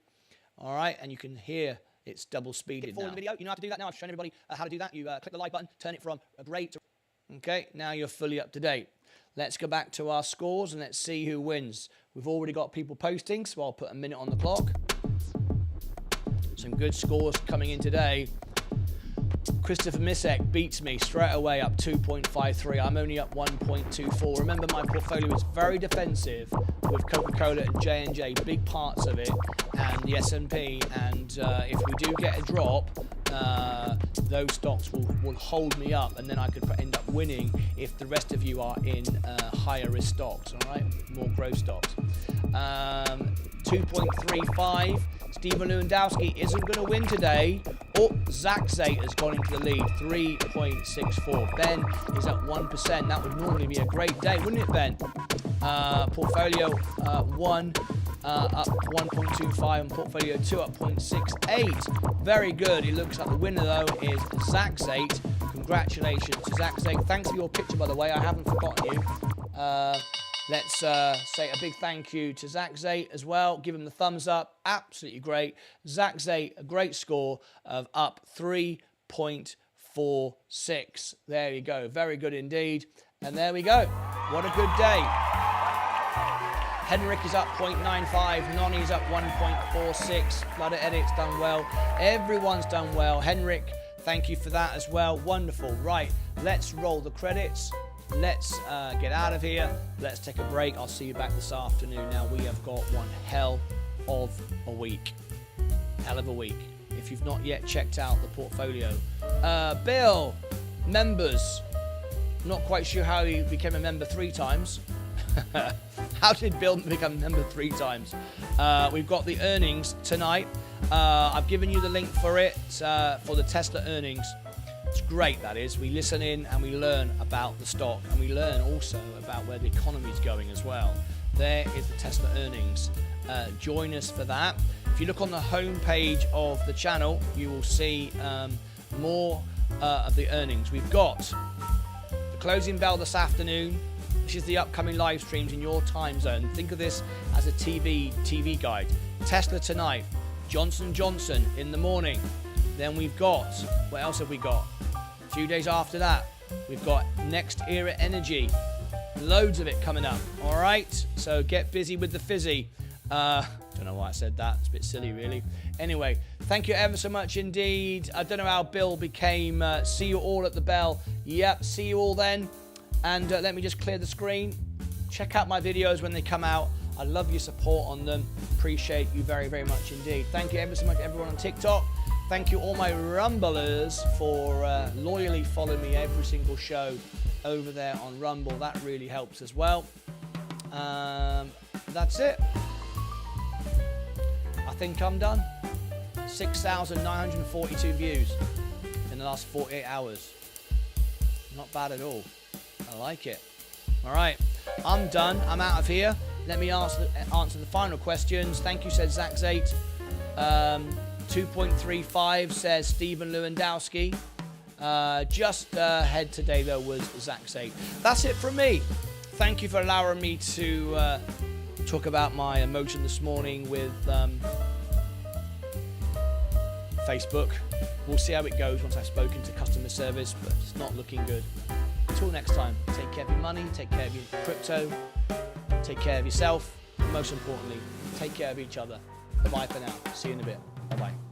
All right, and you can hear it's double speeded now. In the video. You know how to do that now. I've shown everybody how to do that. You click the live button, turn it from grey to... Okay, now you're fully up to date. Let's go back to our scores and let's see who wins. We've already got people posting, so I'll put a minute on the clock. Some good scores coming in today. Christopher Missick beats me straight away, up 2.53. I'm only up 1.24. Remember, my portfolio is very defensive with Coca-Cola and J&J, big parts of it, and the S&P. And if we do get a drop, those stocks will hold me up, and then I could end up winning if the rest of you are in higher risk stocks, all right? More growth stocks. 2.35. Stephen Lewandowski isn't going to win today. Oh, Zachzate has gone into the lead, 3.64. Ben is at 1%. That would normally be a great day, wouldn't it, Ben? Portfolio 1 up 1.25 and portfolio 2 up 0.68. Very good. It looks like the winner, though, is Zachzate. Congratulations to Zachzate. Thanks for your picture, by the way. I haven't forgotten you. Let's say a big thank you to Zachzate as well. Give him the thumbs up. Absolutely great. Zachzate, a great score of up 3.46. There you go. Very good indeed. And there we go. What a good day. Henrik is up 0.95. Nonny's up 1.46. Flutter Edit's done well. Everyone's done well. Henrik, thank you for that as well. Wonderful. Right, let's roll the credits. Let's get out of here. Let's take a break. I'll see you back this afternoon. Now, we have got one hell of a week. Hell of a week. If you've not yet checked out the portfolio. Bill, members. Not quite sure how he became a member 3 times. How did Bill become a member 3 times? We've got the earnings tonight. I've given you the link for it, for the Tesla earnings. It's great, that is. We listen in and we learn about the stock, and we learn also about where the economy is going as well. There is the Tesla earnings. Join us for that. If you look on the home page of the channel, you will see more of the earnings. We've got the closing bell this afternoon, which is the upcoming live streams in your time zone. Think of this as a TV guide. Tesla tonight, Johnson & Johnson in the morning. Then we've got, what else have we got? A few days after that, we've got Next Era Energy. Loads of it coming up, all right? So get busy with the fizzy. Don't know why I said that. It's a bit silly, really. Anyway, thank you ever so much indeed. I don't know how Bill became see you all at the bell. Yep, see you all then. And let me just clear the screen. Check out my videos when they come out. I love your support on them. Appreciate you very, very much indeed. Thank you ever so much, everyone on TikTok. Thank you all my Rumblers for loyally following me every single show over there on Rumble. That really helps as well. That's it. I think I'm done. 6,942 views in the last 48 hours. Not bad at all. I like it. All right, I'm done. I'm out of here. Let me answer the final questions. Thank you, said Zach8. 2.35 says Stephen Lewandowski. Just ahead today, though, was Zach8. That's it from me. Thank you for allowing me to talk about my emotion this morning with Facebook. We'll see how it goes once I've spoken to customer service, but it's not looking good. Until next time, take care of your money, take care of your crypto, take care of yourself, and most importantly, take care of each other. Bye-bye for now. See you in a bit. Bye-bye.